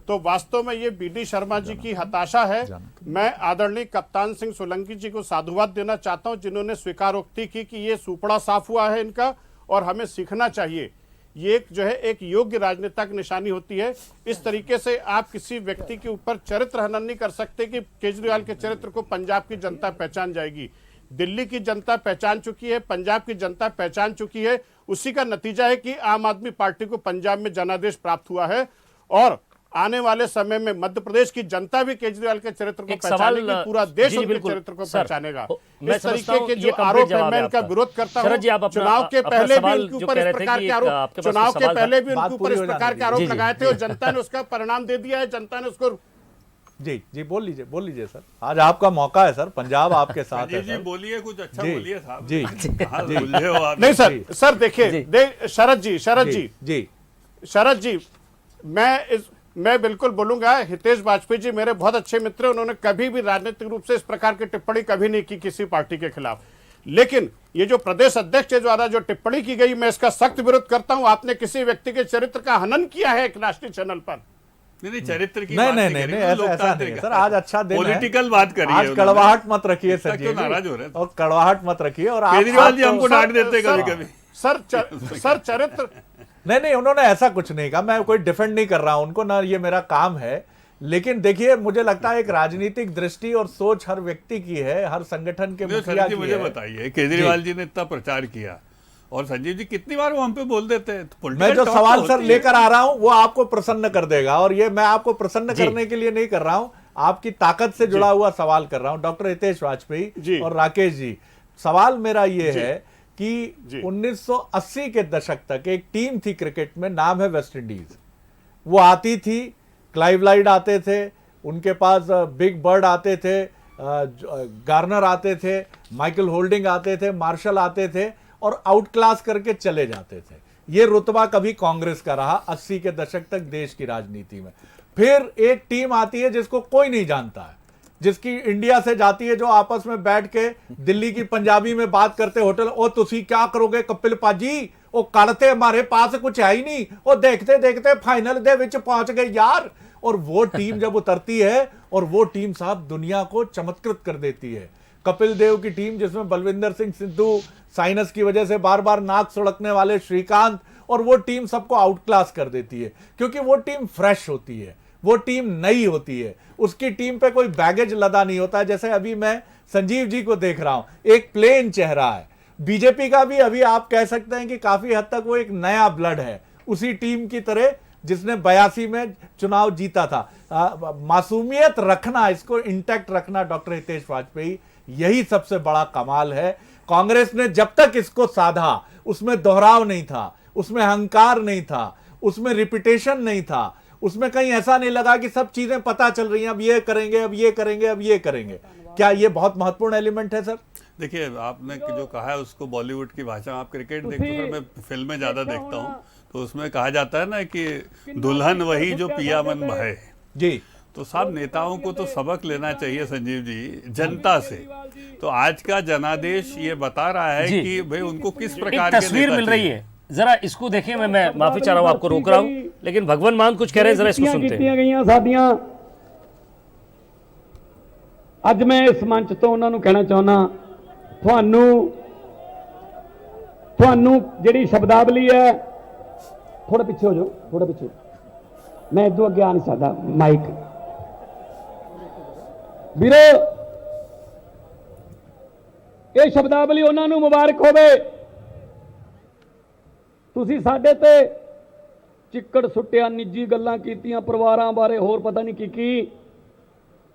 तो वास्तव में ये बीडी शर्मा जी की हताशा है। मैं आदरणीय कप्तान सिंह सोलंकी जी को साधुवाद देना चाहता हूं, जिन्होंने स्वीकारोक्ति की कि ये सुपड़ा साफ हुआ है इनका और हमें सीखना चाहिए। ये एक जो है एक योग्य राजनेता की निशानी होती है। इस तरीके से आप किसी व्यक्ति के ऊपर चरित्र हनन नहीं कर सकते कि केजरीवाल के चरित्र को पंजाब की जनता पहचान जाएगी। दिल्ली की जनता पहचान चुकी है, पंजाब की जनता पहचान चुकी है। उसी का नतीजा है कि आम आदमी पार्टी को पंजाब में जनादेश प्राप्त हुआ है और आने वाले समय में मध्य प्रदेश की जनता भी केजरीवाल के चरित्र को पहचानेगी, पूरा देश उनके चरित्र को पहचानेगा। इस तरीके के जो आरोप है मैं इनका विरोध करता हूं। चुनाव के पहले भी उनके ऊपर इस प्रकार के आरोप, चुनाव के पहले भी उनके ऊपर इस प्रकार के आरोप लगाए थे और जनता ने उसका परिणाम दे दिया है। जनता ने उसको जी जी बोल लीजिए सर, आज आपका मौका है सर, पंजाब आपके साथ है सर। बोलिए, कुछ अच्छा बोलिए साहब। जी नहीं सर देखिए शरद जी मैं बिल्कुल बोलूंगा। हितेश वाजपेयी जी मेरे बहुत अच्छे मित्र, उन्होंने कभी भी राजनीतिक रूप से इस प्रकार की टिप्पणी कभी नहीं की किसी पार्टी के खिलाफ। लेकिन ये जो प्रदेश अध्यक्ष द्वारा जो टिप्पणी की गई, मैं इसका सख्त विरोध करता हूं। आपने किसी व्यक्ति के चरित्र का हनन किया है एक राष्ट्रीय चैनल पर। नहीं, चरित्र की नहीं ऐसा नहीं सर। आज अच्छा दिन है, पॉलिटिकल बात करिए, आज कड़वाहट मत रखिए सर जी, नाराज हो रहे और कड़वाहट मत रखिए। और केजरीवाल जी हमको डांट देते कभी-कभी। सर चरित्र नहीं, उन्होंने ऐसा कुछ नहीं कहा। मैं कोई डिफेंड नहीं कर रहा हूं उनको, ना ये मेरा काम है। लेकिन देखिए, मुझे लगता है एक राजनीतिक दृष्टि और सोच हर व्यक्ति की है, हर संगठन के मुखिया की है। मुझे बताइए, केजरीवाल जी ने इतना प्रचार किया और संजीव जी कितनी बार वो हम पे बोल देते हैं। मैं जो सवाल सर लेकर आ रहा हूं वो आपको प्रसन्न कर देगा, और ये मैं आपको प्रसन्न करने के लिए नहीं कर रहा हूं, आपकी ताकत से जुड़ा हुआ सवाल कर रहा हूं। डॉक्टर हितेश वाजपेयी और राकेश जी, सवाल मेरा ये है कि 1980 के दशक तक एक टीम थी क्रिकेट में, नाम है वेस्ट इंडीज। वो आती थी, क्लाइव लाइड आते थे, उनके पास बिग बर्ड आते थे, गार्नर आते थे, माइकल होल्डिंग आते थे, मार्शल आते थे और आउट क्लास करके चले जाते थे। ये रुतबा कभी कांग्रेस का रहा 80 के दशक तक देश की राजनीति में। फिर एक टीम आती है जिसको कोई नहीं जानता है, जिसकी इंडिया से जाती है, जो आपस में बैठ के दिल्ली की पंजाबी में बात करते होटल, ओ तुसी क्या करोगे कपिल पाजी, ओ कल ते हमारे पास कुछ है ही नहीं, ओ देखते देखते फाइनल दे विच पहुंच गए यार। और वो टीम जब उतरती है, और वो टीम साहब दुनिया को चमत्कृत कर देती है। कपिल देव की टीम, जिसमें बलविंदर सिंह सिद्धू, साइनस की वजह से बार बार नाक सुड़कने वाले श्रीकांत, और वो टीम सबको आउट क्लास कर देती है, क्योंकि वो टीम फ्रेश होती है, वो टीम नई होती है, उसकी टीम पे कोई बैगेज लदा नहीं होता। जैसे अभी मैं संजीव जी को देख रहा हूं, एक प्लेन चेहरा है। बीजेपी का भी अभी आप कह सकते हैं कि काफी हद तक वो एक नया ब्लड है, उसी टीम की तरह जिसने 82 में चुनाव जीता था। मासूमियत रखना, इसको इंटैक्ट रखना डॉक्टर हितेश वाजपेयी, यही सबसे बड़ा कमाल है। कांग्रेस ने जब तक इसको साधा, उसमें दोहराव नहीं था, उसमें अहंकार नहीं था, उसमें रिपीटेशन नहीं था, उसमें कहीं ऐसा नहीं लगा कि सब चीजें पता चल रही हैं, अब ये करेंगे, अब ये करेंगे, अब ये करेंगे। क्या ये बहुत महत्वपूर्ण एलिमेंट है सर? देखिए, आपने जो कहा है उसको बॉलीवुड की भाषा में, आप क्रिकेट देखते हो, मैं फिल्में ज्यादा देखता हूँ, तो उसमें कहा जाता है ना कि दुल्हन वही जो पिया मन भाए जी। तो साहब नेताओं को तो सबक लेना चाहिए संजीव जी जनता से। तो आज का जनादेश ये बता रहा है कि भाई उनको किस प्रकार की तस्वीर मिल रही है। जरा इसको देखिए, मैं माफी चाह रहा हूँ, आपको रोक रहा हूँ, लेकिन भगवान मान कुछ कह रहे हैं, जरा इसको सुनते हैं। ਅੱਜ ਮੈਂ ਇਸ ਮੰਚ ਤੋਂ ਉਹਨਾਂ ਨੂੰ ਕਹਿਣਾ ਚਾਹੁੰਦਾ, ਤੁਹਾਨੂੰ ਜਿਹੜੀ ਸ਼ਬਦਾਵਲੀ ਹੈ, ਥੋੜਾ ਪਿੱਛੇ ਹੋ ਜਾਓ, ਥੋੜਾ ਪਿੱਛੇ, ਮੈਂ ਇਦੋਂ ਅੱਗੇ ਆ ਨਹੀਂ ਸਕਦਾ ਮਾਈਕ। ਵੀਰੋ, ਇਹ ਸ਼ਬਦਾਵਲੀ ਉਹਨਾਂ ਨੂੰ ਮੁਬਾਰਕ ਹੋਵੇ। ਤੁਸੀਂ ਸਾਡੇ ਤੇ ਚਿੱਕੜ ਸੁੱਟਿਆ, ਨਿੱਜੀ ਗੱਲਾਂ ਕੀਤੀਆਂ, ਪਰਿਵਾਰਾਂ ਬਾਰੇ ਹੋਰ ਪਤਾ ਨਹੀਂ ਕੀ,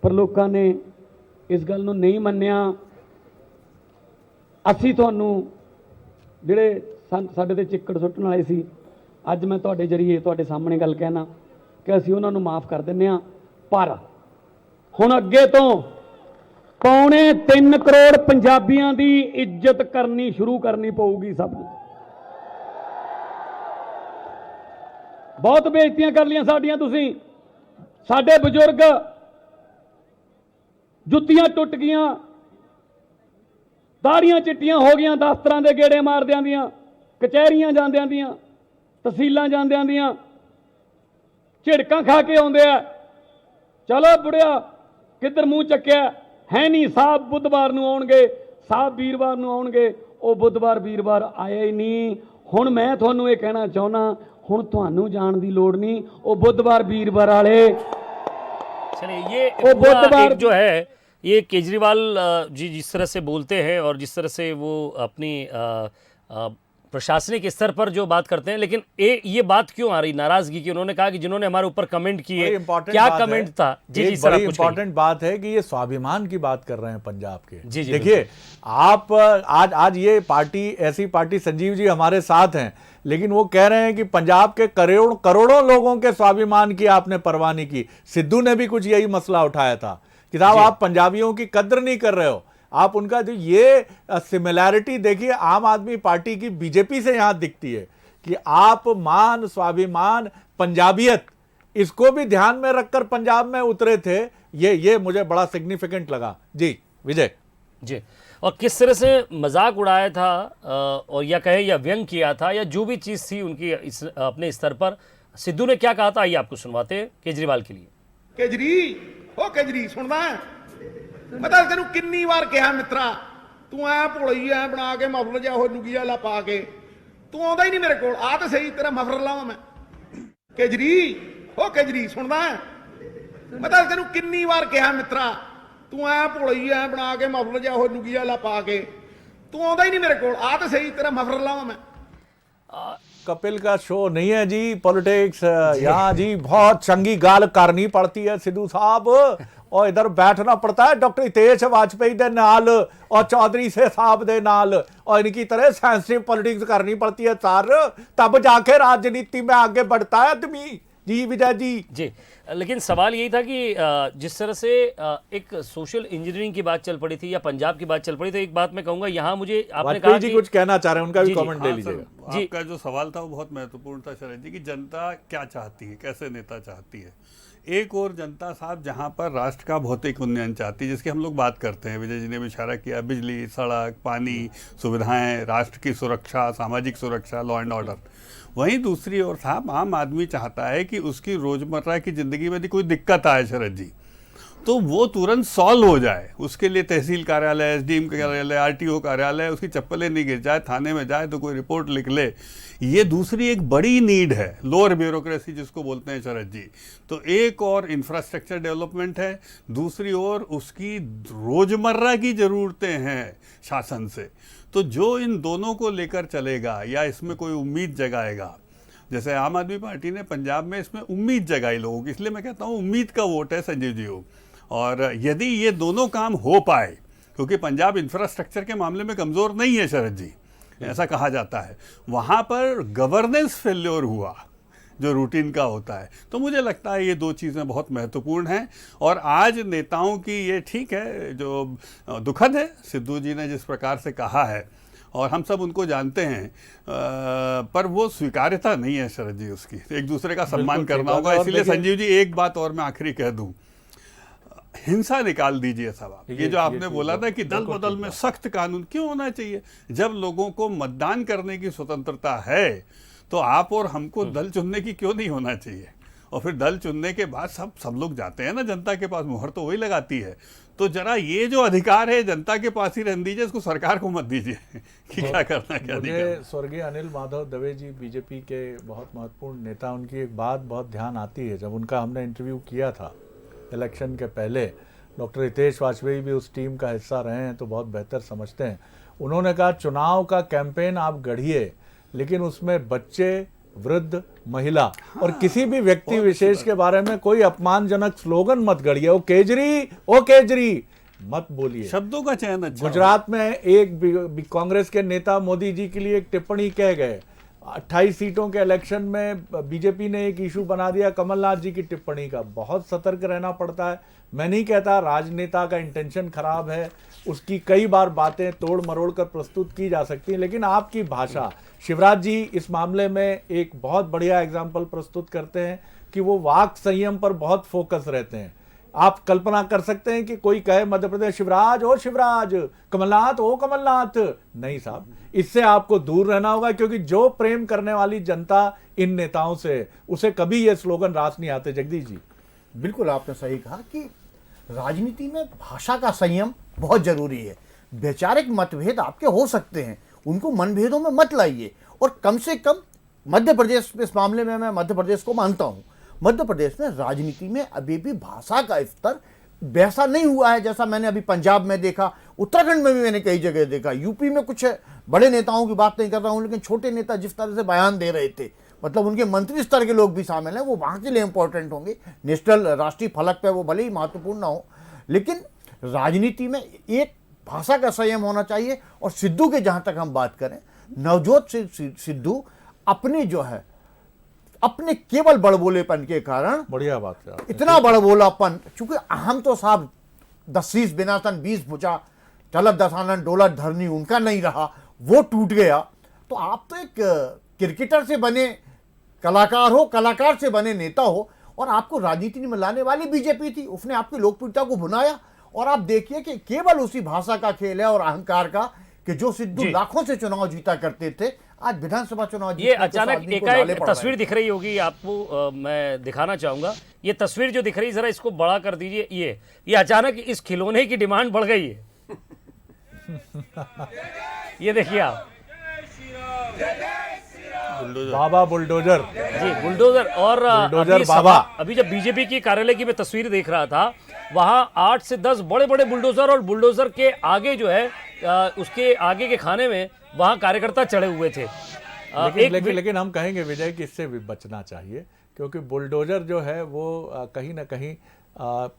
ਪਰ ਲੋਕਾਂ ਨੇ ਇਸ ਗੱਲ ਨੂੰ ਨਹੀਂ ਮੰਨਿਆ। ਅਸੀਂ ਤੁਹਾਨੂੰ ਜਿਹੜੇ ਸਾਡੇ ਤੇ ਚਿੱਕੜ ਸੁੱਟਣ ਵਾਲੇ ਸੀ, ਅੱਜ ਮੈਂ ਤੁਹਾਡੇ ਜਰੀਏ ਤੁਹਾਡੇ ਸਾਹਮਣੇ ਗੱਲ ਕਹਿਣਾ ਕਿ ਅਸੀਂ ਉਹਨਾਂ ਨੂੰ ਮਾਫ ਕਰ ਦਿੰਦੇ ਹਾਂ। ਪਰ ਹੁਣ ਅੱਗੇ ਤੋਂ 3.25 ਕਰੋੜ ਪੰਜਾਬੀਆਂ ਦੀ ਇੱਜ਼ਤ ਕਰਨੀ ਸ਼ੁਰੂ ਕਰਨੀ ਪਊਗੀ ਸਭ ਨੂੰ। ਬਹੁਤ ਬੇਇੱਜ਼ਤੀਆਂ ਕਰ ਲੀਆਂ ਸਾਡੀਆਂ ਤੁਸੀਂ, ਸਾਡੇ ਬਜ਼ੁਰਗ, ਜੁੱਤੀਆਂ ਟੁੱਟ ਗਈਆਂ, ਦਾੜੀਆਂ ਚਿੱਟੀਆਂ ਹੋ ਗਈਆਂ, ਦਫ਼ਤਰਾਂ ਦੇ ਗੇੜੇ ਮਾਰਦਿਆਂ ਦੀਆਂ, ਕਚਹਿਰੀਆਂ ਜਾਂਦਿਆਂ ਦੀਆਂ, ਤਹਿਸੀਲਾਂ ਜਾਂਦਿਆਂ ਦੀਆਂ, ਝਿੜਕਾਂ ਖਾ ਕੇ ਆਉਂਦੇ ਆ। ਚਲੋ ਬੁੜਿਆ, ਕਿੱਧਰ ਮੂੰਹ ਚੱਕਿਆ ਹੈ ਨਹੀਂ। ਸਾਹਿਬ ਬੁੱਧਵਾਰ ਨੂੰ ਆਉਣਗੇ, ਸਾਹਿਬ ਵੀਰਵਾਰ ਨੂੰ ਆਉਣਗੇ, ਉਹ ਬੁੱਧਵਾਰ ਵੀਰਵਾਰ ਆਏ ਹੀ ਨਹੀਂ। ਹੁਣ ਮੈਂ ਤੁਹਾਨੂੰ ਇਹ ਕਹਿਣਾ ਚਾਹੁੰਦਾ, ਹੁਣ ਤੁਹਾਨੂੰ ਜਾਣ ਦੀ ਲੋੜ नहीं, वो बुधवार वीरवार वाले। चलिए, ये बुधवार जो है, ये केजरीवाल जी जिस तरह से बोलते हैं और जिस तरह से वो अपनी प्रशासनिक स्तर पर जो बात करते हैं, लेकिन ये बात क्यों आ रही नाराजगी की? उन्होंने कहा कि जिन्होंने हमारे ऊपर कमेंट किए, क्या कमेंट था? जी जी सर, बड़ी इंपॉर्टेंट बात है कि ये स्वाभिमान की बात कर रहे हैं पंजाब के। जी जी, देखिए, आप आज ये पार्टी, ऐसी पार्टी, संजीव जी हमारे साथ हैं, लेकिन वो कह रहे हैं कि पंजाब के करोड़ों लोगों के स्वाभिमान की आपने परवाह नहीं की। सिद्धू ने भी कुछ यही मसला उठाया था कि साहब आप पंजाबियों की कद्र नहीं कर रहे हो। आप उनका जो ये सिमिलैरिटी देखिए, आम आदमी पार्टी की बीजेपी से यहां दिखती है कि आप मान, स्वाभिमान, पंजाबियत, इसको भी ध्यान में रखकर पंजाब में उतरे थे। ये मुझे बड़ा सिग्निफिकेंट लगा। जी विजय जी, और किस तरह से मजाक उड़ाया था, और या कहें या व्यंग किया था, या जो भी चीज़ थी उनकी अपने स्तर पर, सिद्धू ने क्या कहा था, आइए आपको सुनवाते हैं केजरीवाल के लिए। केजरी सुनदा मैं तो तेन किन्नी बार कहा मित्रा, तू ऐ भोली ऐ बना के मफलर जा लुकी जा पा के, तू आंदा ही नहीं मेरे को, आ तो सही तेरा मफलर लावा मैं। केजरी सुनदा मैं तो तेन किन्नी बार कहा मित्रा, तू ऐ भोली ऐ बना के मफलर जा लुकी जा पा के, तू आंदा ही नहीं मेरे को, आ तो सही तेरा मफलर लावा मैं। कपिल का शो नहीं है जी पॉलिटिक्स, यहाँ जी बहुत चंगी गाल करनी पड़ती है सिद्धू साहब, और इधर बैठना पड़ता है डॉक्टर हितेश वाजपेयी दे नाल और चौधरी से साहब दे नाल, और इनकी तरह सेंसिटिव पॉलिटिक्स करनी पड़ती है सर, तब जाके राजनीति में आगे बढ़ता है आदमी। जी विजय जी। लेकिन सवाल यही था कि जिस तरह से एक सोशल इंजीनियरिंग की बात चल पड़ी थी या पंजाब की बात चल पड़ी, तो एक बात मैं कहूंगा, यहाँ मुझे आपने कहा जी कुछ कहना चाह रहे हैं, उनका भी कमेंट ले लीजिएगा। जी, आपका जो सवाल था वो बहुत महत्वपूर्ण था शरद जी, कि जनता क्या चाहती है, कैसे नेता चाहती है। एक और जनता साहब जहाँ पर राष्ट्र का भौतिक उन्नयन चाहती है, जिसकी हम लोग बात करते हैं, विजय जी ने भी इशारा किया, बिजली, सड़क, पानी, सुविधाएं, राष्ट्र की सुरक्षा, सामाजिक सुरक्षा, लॉ एंड ऑर्डर। वहीं दूसरी ओर साहब आम आदमी चाहता है कि उसकी रोजमर्रा की जिंदगी में यदि कोई दिक्कत आए शरद जी, तो वो तुरंत सॉल्व हो जाए। उसके लिए तहसील कार्यालय, एसडीएम कार्यालय, आरटीओ कार्यालय, उसकी चप्पलें नहीं गिर जाए, थाने में जाए तो कोई रिपोर्ट लिख ले। ये दूसरी एक बड़ी नीड है, लोअर ब्यूरोक्रेसी जिसको बोलते हैं शरद जी। तो एक और इंफ्रास्ट्रक्चर डेवलपमेंट है, दूसरी ओर उसकी रोजमर्रा की ज़रूरतें हैं शासन से। तो जो इन दोनों को लेकर चलेगा या इसमें कोई उम्मीद जगाएगा, जैसे आम आदमी पार्टी ने पंजाब में इसमें उम्मीद जगाई लोगों की, इसलिए मैं कहता हूँ उम्मीद का वोट है संजीव जी को। और यदि ये दोनों काम हो पाए, क्योंकि पंजाब इंफ्रास्ट्रक्चर के मामले में कमज़ोर नहीं है शरद जी, ऐसा कहा जाता है, वहाँ पर गवर्नेंस फेल्योर हुआ जो रूटीन का होता है। तो मुझे लगता है ये दो चीज़ें बहुत महत्वपूर्ण हैं। और आज नेताओं की ये ठीक है, जो दुखद है सिद्धू जी ने जिस प्रकार से कहा है, और हम सब उनको जानते हैं, पर वो स्वीकार्यता नहीं है शरद जी उसकी। एक दूसरे का सम्मान करना होगा। इसलिए संजीव जी एक बात और मैं आखिरी कह दूं, हिंसा निकाल दीजिए सब आप। ये जो आपने बोला था कि दल बदल में सख्त कानून क्यों होना चाहिए? जब लोगों को मतदान करने की स्वतंत्रता है तो आप और हमको दल चुनने की क्यों नहीं होना चाहिए? और फिर दल चुनने के बाद सब लोग जाते हैं ना जनता के पास, मुहर तो वही लगाती है। तो जरा ये जो अधिकार है जनता के पास ही रहने दीजिए, इसको सरकार को मत दीजिए कि क्या करना क्या नहीं करना। स्वर्गीय अनिल माधव दवे जी बीजेपी के बहुत महत्वपूर्ण नेता, उनकी एक बात बहुत ध्यान आती है। जब उनका हमने इंटरव्यू किया था इलेक्शन के पहले, डॉक्टर हितेश वाजपेयी भी उस टीम का हिस्सा रहे हैं तो बहुत बेहतर समझते हैं। उन्होंने कहा चुनाव का कैंपेन आप गढ़िए, लेकिन उसमें बच्चे, वृद्ध, महिला और किसी भी व्यक्ति विशेष के बारे में कोई अपमानजनक स्लोगन मत गढ़िए। ओ केजरी मत बोलिए, शब्दों का चयन अच्छा। गुजरात में एक कांग्रेस के नेता मोदी जी के लिए एक टिप्पणी कह गए। 28 सीटों के इलेक्शन में बीजेपी ने एक इशू बना दिया कमलनाथ जी की टिप्पणी का। बहुत सतर्क रहना पड़ता है। मैं नहीं कहता राजनेता का इंटेंशन खराब है, उसकी कई बार बातें तोड़ मरोड़ कर प्रस्तुत की जा सकती हैं, लेकिन आपकी भाषा, शिवराज जी इस मामले में एक बहुत बढ़िया एग्जाम्पल प्रस्तुत करते हैं कि वो वाक संयम पर बहुत फोकस रहते हैं। आप कल्पना कर सकते हैं कि कोई कहे मध्य प्रदेश शिवराज ओ शिवराज, कमलनाथ ओ कमलनाथ, नहीं साहब, इससे आपको दूर रहना होगा, क्योंकि जो प्रेम करने वाली जनता इन नेताओं से, उसे कभी ये स्लोगन रास नहीं आते। जगदीश जी, बिल्कुल आपने सही कहा कि राजनीति में भाषा का संयम बहुत जरूरी है। वैचारिक मतभेद आपके हो सकते हैं, उनको मनभेदों में मत लाइए। और कम से कम मध्य प्रदेश, इस मामले में मैं मध्य प्रदेश को मानता हूं, मध्य प्रदेश में राजनीति में अभी भी भाषा का स्तर वैसा नहीं हुआ है जैसा मैंने अभी पंजाब में देखा, उत्तराखंड में भी मैंने कई जगह देखा, यूपी में कुछ बड़े नेताओं की बात नहीं कर रहा हूं, लेकिन छोटे नेता जिस तरह से बयान दे रहे थे, मतलब उनके मंत्री स्तर के लोग भी शामिल हैं, वो वहाँ के लिए इंपॉर्टेंट होंगे। नेशनल, राष्ट्रीय फलक पे वो भले ही महत्वपूर्ण ना हो, लेकिन राजनीति में एक भाषा का संयम होना चाहिए। और सिद्धू के जहाँ तक हम बात करें, नवजोत सिद्धू अपने जो है, अपने केवल बड़बोलेपन के कारण, बढ़िया बात है, इतना बड़बोलापन, चूंकि हम तो साहब 10 बिनासन 20 भुजा चलत दसानन डोलत धरनी उनका नहीं रहा, वो टूट गया। तो आप तो एक क्रिकेटर से बने कलाकार हो, कलाकार से बने नेता हो, और आपको राजनीति में लाने वाली बीजेपी थी, उसने आपकी लोकप्रियता को भुनाया। और आप देखिए कि केवल उसी भाषा का खेल है और अहंकार का कि जो सिद्धू लाखों से चुनाव जीता करते थे, आज विधानसभा चुनाव ये अचानक एक तस्वीर दिख रही होगी आपको, मैं दिखाना चाहूंगा। ये तस्वीर जो दिख रही है, जरा इसको बड़ा कर दीजिए। ये अचानक इस खिलौने की डिमांड बढ़ गई है। ये देखिए आप, बाबा बुलडोजर जी, बुलडोजर। और बुलडोजर बाबा। अभी जब बीजेपी की कार्यालय की मैं तस्वीर देख रहा था, वहां 8 से 10 बड़े बड़े बुलडोजर, और बुलडोजर के आगे जो है उसके आगे के खाने में वहां कार्यकर्ता चढ़े हुए थे। लेकिन हम कहेंगे विजय कि इससे भी बचना चाहिए, क्योंकि बुलडोजर जो है वो कहीं ना कहीं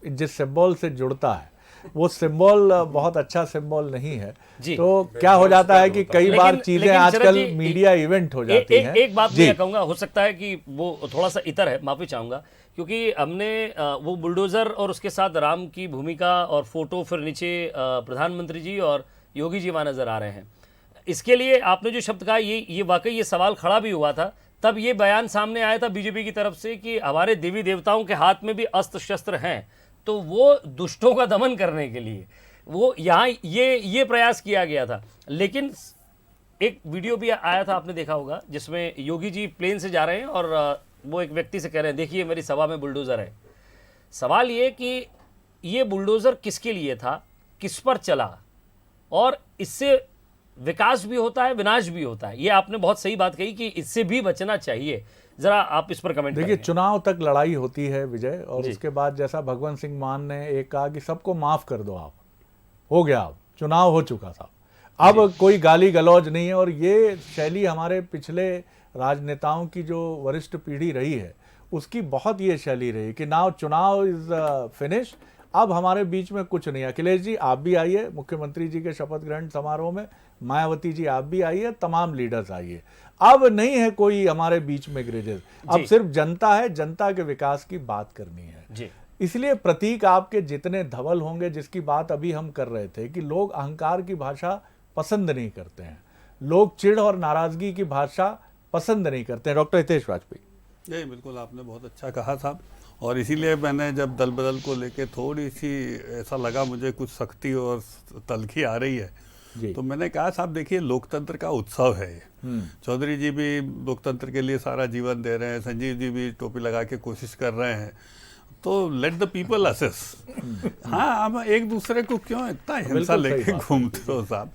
जिस सिंबल से जुड़ता है, वो सिंबल बहुत अच्छा सिंबल नहीं है। तो क्या हो जाता है कि कई बार चीजें आजकल मीडिया इवेंट हो जाती हैं। एक बात मैं कहूंगा, हो सकता है कि वो थोड़ा सा इतर है, माफी चाहूंगा, क्योंकि हमने वो बुलडोजर और उसके साथ राम की भूमिका और फोटो, फिर नीचे प्रधानमंत्री जी और योगी जी वहां नजर आ रहे हैं। इसके लिए आपने जो शब्द कहा, ये वाकई ये सवाल खड़ा भी हुआ था, तब ये बयान सामने आया था बीजेपी की तरफ से कि हमारे देवी देवताओं के हाथ में भी अस्त्र शस्त्र हैं, तो वो दुष्टों का दमन करने के लिए वो यहाँ ये प्रयास किया गया था। लेकिन एक वीडियो भी आया था, आपने देखा होगा, जिसमें योगी जी प्लेन से जा रहे हैं और वो एक व्यक्ति से कह रहे हैं, देखिए मेरी सभा में बुलडोजर है। सवाल ये कि ये बुलडोजर किसके लिए था, किस पर चला, और इससे विकास भी होता है, विनाश भी होता है। ये आपने बहुत सही बात कही कि इससे भी बचना चाहिए। जरा आप इस पर कमेंट देखिए, करेंगे। चुनाव तक लड़ाई होती है विजय, और उसके बाद जैसा भगवंत सिंह मान ने एक कहा कि सबको माफ कर दो, आप हो गया, अब चुनाव हो चुका था, अब कोई गाली गलौज नहीं है। और ये शैली हमारे पिछले राजनेताओं की जो वरिष्ठ पीढ़ी रही है उसकी बहुत ये शैली रही कि नाउ चुनाव इज फिनिश, अब हमारे बीच में कुछ नहीं। अखिलेश जी आप भी आइए मुख्यमंत्री जी के शपथ ग्रहण समारोह में, मायावती जी आप भी आइए, तमाम लीडर्स आइए, अब नहीं है कोई हमारे बीच में ग्रेजेस, अब सिर्फ जनता है, जनता के विकास की बात करनी है जी। इसलिए प्रतीक आपके जितने धवल होंगे, जिसकी बात अभी हम कर रहे थे कि लोग अहंकार की भाषा पसंद नहीं करते हैं, लोग चिढ़ और नाराजगी की भाषा पसंद नहीं करते हैं। डॉक्टर हितेश वाजपेयी। नहीं, बिल्कुल आपने बहुत अच्छा कहा साहब, और इसीलिए मैंने जब दल बदल को लेके थोड़ी सी ऐसा लगा मुझे कुछ सख्ती और तलखी आ रही है, तो मैंने कहा साहब देखिए लोकतंत्र का उत्सव है ये। चौधरी जी भी लोकतंत्र के लिए सारा जीवन दे रहे हैं, संजीव जी भी टोपी लगा के कोशिश कर रहे हैं, तो लेट द पीपल असेस। हाँ, हम एक दूसरे को क्यों इतना हिंसा लेके घूमते हो साहब,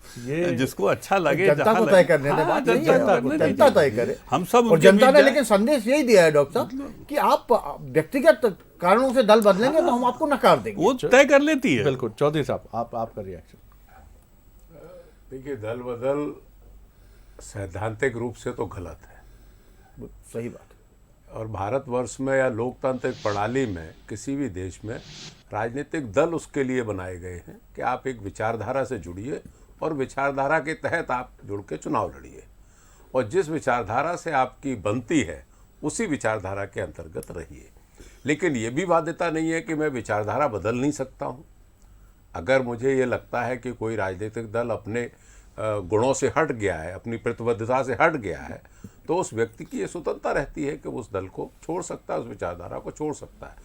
जिसको अच्छा लगे जनता को तय करने दे, बात यही है, जनता तय करे। हम सब, और जनता ने लेकिन संदेश यही दिया है डॉक्टर साहब कि आप व्यक्तिगत कारणों से दल बदलेंगे तो हम आपको नकार देंगे, वो तय कर लेती है। बिल्कुल। चौधरी साहब आपका रिएक्शन। देखिए, दल बदल सैद्धांतिक रूप से तो गलत है, सही बात, और भारतवर्ष में या लोकतांत्रिक प्रणाली में किसी भी देश में राजनीतिक दल उसके लिए बनाए गए हैं कि आप एक विचारधारा से जुड़िए और विचारधारा के तहत आप जुड़ के चुनाव लड़िए, और जिस विचारधारा से आपकी बनती है उसी विचारधारा के अंतर्गत रहिए। लेकिन ये भी बाध्यता नहीं है कि मैं विचारधारा बदल नहीं सकता हूँ। अगर मुझे ये लगता है कि कोई राजनीतिक दल अपने गुणों से हट गया है, अपनी प्रतिबद्धता से हट गया है, तो उस व्यक्ति की ये स्वतंत्रता रहती है कि वो उस दल को छोड़ सकता है, उस विचारधारा को छोड़ सकता है।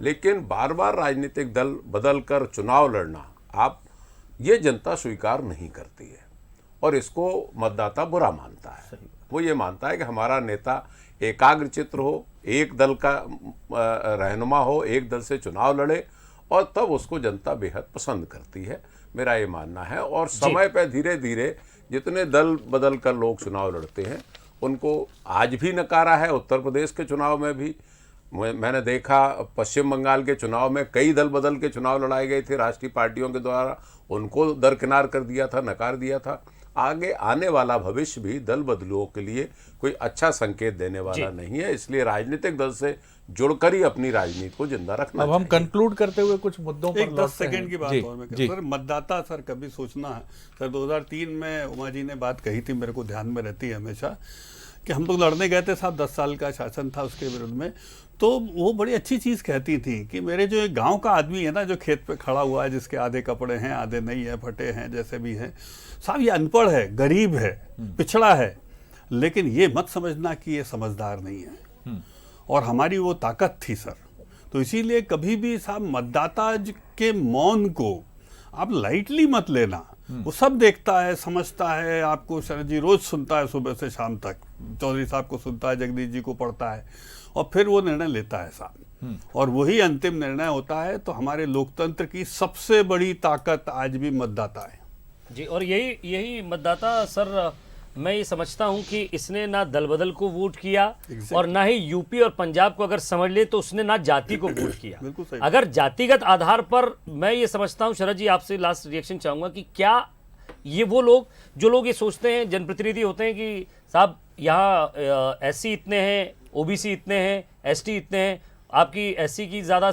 लेकिन बार बार राजनीतिक दल बदल कर चुनाव लड़ना, आप ये जनता स्वीकार नहीं करती है, और इसको मतदाता बुरा मानता है। वो ये मानता है कि हमारा नेता एकाग्र चित्र हो, एक दल का रहनुमा हो, एक दल से चुनाव लड़े, और तब उसको जनता बेहद पसंद करती है, मेरा ये मानना है। और समय पर धीरे धीरे जितने दल बदल कर लोग चुनाव लड़ते हैं उनको आज भी नकारा है। उत्तर प्रदेश के चुनाव में भी मैंने देखा, पश्चिम बंगाल के चुनाव में कई दल बदल के चुनाव लड़ाए गए थे राष्ट्रीय पार्टियों के द्वारा, उनको दरकिनार कर दिया था, नकार दिया था। आगे आने वाला भविष्य भी दल बदलुओं के लिए कोई अच्छा संकेत देने वाला नहीं है, इसलिए राजनीतिक दल से जुड़कर ही अपनी राजनीति को जिंदा रखना। अब हम कंक्लूड करते हुए कुछ मुद्दों पर 10 सेकंड की बात और मैं सर, मतदाता सर कभी सोचना है सर, 2003 में उमा जी ने बात कही थी, मेरे को ध्यान में रहती है हमेशा, कि हम लोग लड़ने गए थे साहब, 10 साल का शासन था उसके विरुद्ध में, तो वो बड़ी अच्छी चीज़ कहती थी कि मेरे जो एक गांव का आदमी है ना, जो खेत पे खड़ा हुआ है, जिसके आधे कपड़े हैं आधे नहीं है, फटे हैं, जैसे भी हैं साहब, ये अनपढ़ है, गरीब है, पिछड़ा है, लेकिन ये मत समझना कि ये समझदार नहीं है, और हमारी वो ताकत थी सर। तो इसीलिए कभी भी साहब मतदाता के मौन को आप लाइटली मत लेना, वो सब देखता है, समझता है, आपको शरद जी रोज सुनता है सुबह से शाम तक, चौधरी साहब को सुनता है, जगदीश जी को पढ़ता है, और फिर वो निर्णय लेता है साहब, और वही अंतिम निर्णय होता है। तो हमारे लोकतंत्र की सबसे बड़ी ताकत आज भी मतदाता है जी। और यही मतदाता सर, मैं ये समझता हूं कि इसने ना दल बदल को वोट किया और ना ही यूपी और पंजाब को अगर समझ ले तो उसने ना जाति को वोट किया। अगर जातिगत आधार पर, मैं ये समझता हूं, शरद जी आपसे लास्ट रिएक्शन चाहूंगा कि क्या ये वो लोग जो लोग ये सोचते हैं, जनप्रतिनिधि होते हैं कि साहब यहाँ एससी इतने हैं, ओबीसी इतने हैं, एसटी इतने हैं, आपकी एससी की ज़्यादा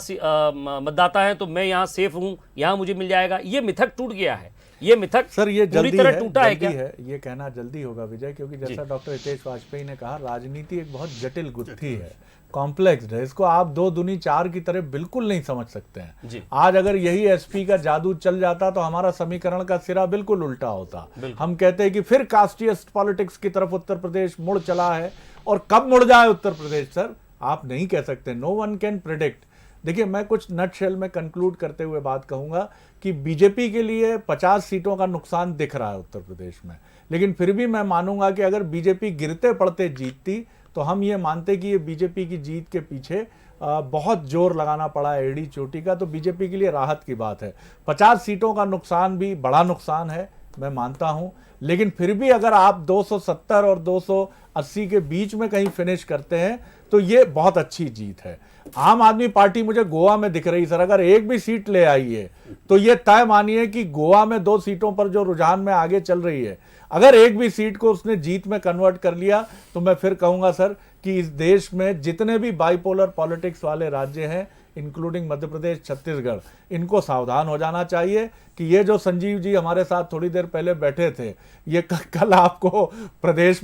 मतदाता हैं तो मैं यहाँ सेफ हूँ, यहाँ मुझे मिल जाएगा, ये मिथक टूट गया है। ये मिथक सर ये पूरी तरह टूटा है क्या? ये कहना जल्दी होगा विजय, क्योंकि जैसा डॉक्टर हितेश वाजपेयी ने कहा, राजनीति एक बहुत जटिल गुत्थी है, कॉम्प्लेक्स है, इसको आप 2 दूनी 4 की तरह बिल्कुल नहीं समझ सकते हैं। आज अगर यही एसपी का जादू चल जाता तो हमारा समीकरण का सिरा बिल्कुल उल्टा होता। हम कहते हैं कि फिर कास्टीय पॉलिटिक्स की तरफ उत्तर प्रदेश मुड़ चला है, और कब मुड़ जाए उत्तर प्रदेश सर आप नहीं कह सकते, नो वन कैन प्रिडिक्ट। देखिए, मैं कुछ नटशेल में कंक्लूड करते हुए बात कहूंगा कि बीजेपी के लिए 50 सीटों का नुकसान दिख रहा है उत्तर प्रदेश में, लेकिन फिर भी मैं मानूंगा कि अगर बीजेपी गिरते पड़ते जीतती तो हम ये मानते कि ये बीजेपी की जीत के पीछे बहुत जोर लगाना पड़ा है एड़ी चोटी का, तो बीजेपी के लिए राहत की बात है। 50 सीटों का नुकसान भी बड़ा नुकसान है, मैं मानता हूं, लेकिन फिर भी अगर आप 270 और 280 के बीच में कहीं फिनिश करते हैं तो ये बहुत अच्छी जीत है। आम आदमी पार्टी मुझे गोवा में दिख रही सर, अगर एक भी सीट ले आई है तो ये तय मानिए कि गोवा में 2 सीटों पर जो रुझान में आगे चल रही है, अगर एक भी सीट को उसने जीत में कन्वर्ट कर लिया तो मैं फिर कहूंगा सर कि इस देश में जितने भी बाइपोलर पॉलिटिक्स वाले राज्य हैं, इंक्लूडिंग मध्य प्रदेश, छत्तीसगढ़, इनको सावधान हो जाना चाहिए कि ये जो संजीव जी हमारे साथ थोड़ी देर पहले बैठे थे, ये कल आपको प्रदेश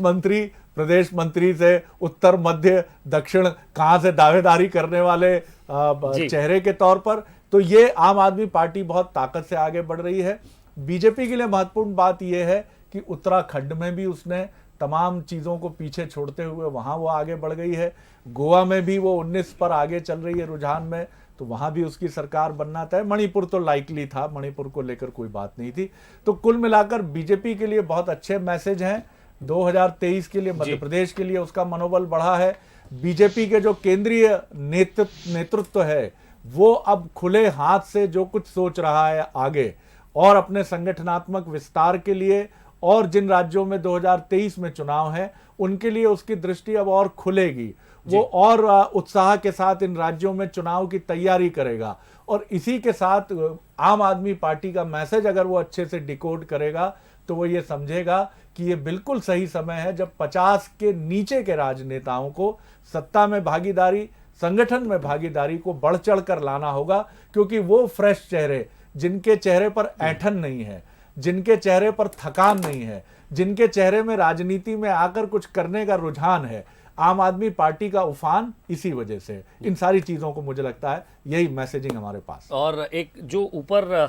मंत्री से उत्तर मध्य दक्षिण कहां से दावेदारी करने वाले चेहरे के तौर पर, तो ये आम आदमी पार्टी बहुत ताकत से आगे बढ़ रही है। बीजेपी के लिए महत्वपूर्ण बात यह है कि उत्तराखंड में भी उसने तमाम चीज़ों को पीछे छोड़ते हुए वहां वो आगे बढ़ गई है। गोवा में भी वो 19 पर आगे चल रही है रुझान में, तो वहां भी उसकी सरकार बनना तय। मणिपुर तो लाइकली था, मणिपुर को लेकर कोई बात नहीं थी। तो कुल मिलाकर बीजेपी के लिए बहुत अच्छे मैसेज हैं। 2023 के लिए मध्य प्रदेश के लिए उसका मनोबल बढ़ा है। बीजेपी के जो केंद्रीय नेतृत्व है वो अब खुले हाथ से जो कुछ सोच रहा है आगे, और अपने संगठनात्मक विस्तार के लिए, और जिन राज्यों में 2023 में चुनाव है उनके लिए उसकी दृष्टि अब और खुलेगी। वो और उत्साह के साथ इन राज्यों में चुनाव की तैयारी करेगा, और इसी के साथ आम आदमी पार्टी का मैसेज अगर वो अच्छे से डिकोड करेगा तो वो ये समझेगा कि ये बिल्कुल सही समय है जब 50 के नीचे के राजनेताओं को सत्ता में भागीदारी, संगठन में भागीदारी को बढ़ चढ़ कर लाना होगा, क्योंकि वो फ्रेश चेहरे, जिनके चेहरे पर ऐंठन नहीं है, जिनके चेहरे पर थकान नहीं है, जिनके चेहरे में राजनीति में आकर कुछ करने का रुझान है, आम आदमी पार्टी का उफान इसी वजह से। इन सारी चीजों को मुझे लगता है यही मैसेजिंग हमारे पास। और एक जो ऊपर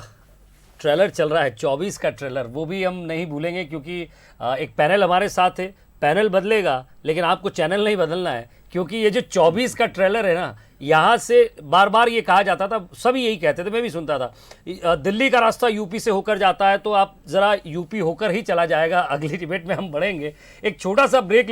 ट्रेलर चल रहा है 24 का ट्रेलर, वो भी हम नहीं भूलेंगे, क्योंकि एक पैनल हमारे साथ है। पैनल बदलेगा लेकिन आपको चैनल नहीं बदलना है, क्योंकि ये जो 24 का ट्रेलर है ना, यहाँ से बार बार ये कहा जाता था, सभी यही कहते थे, मैं भी सुनता था, दिल्ली का रास्ता यूपी से होकर जाता है, तो आप ज़रा यूपी होकर ही चला जाएगा। अगली डिबेट में हम बढ़ेंगे, एक छोटा सा ब्रेक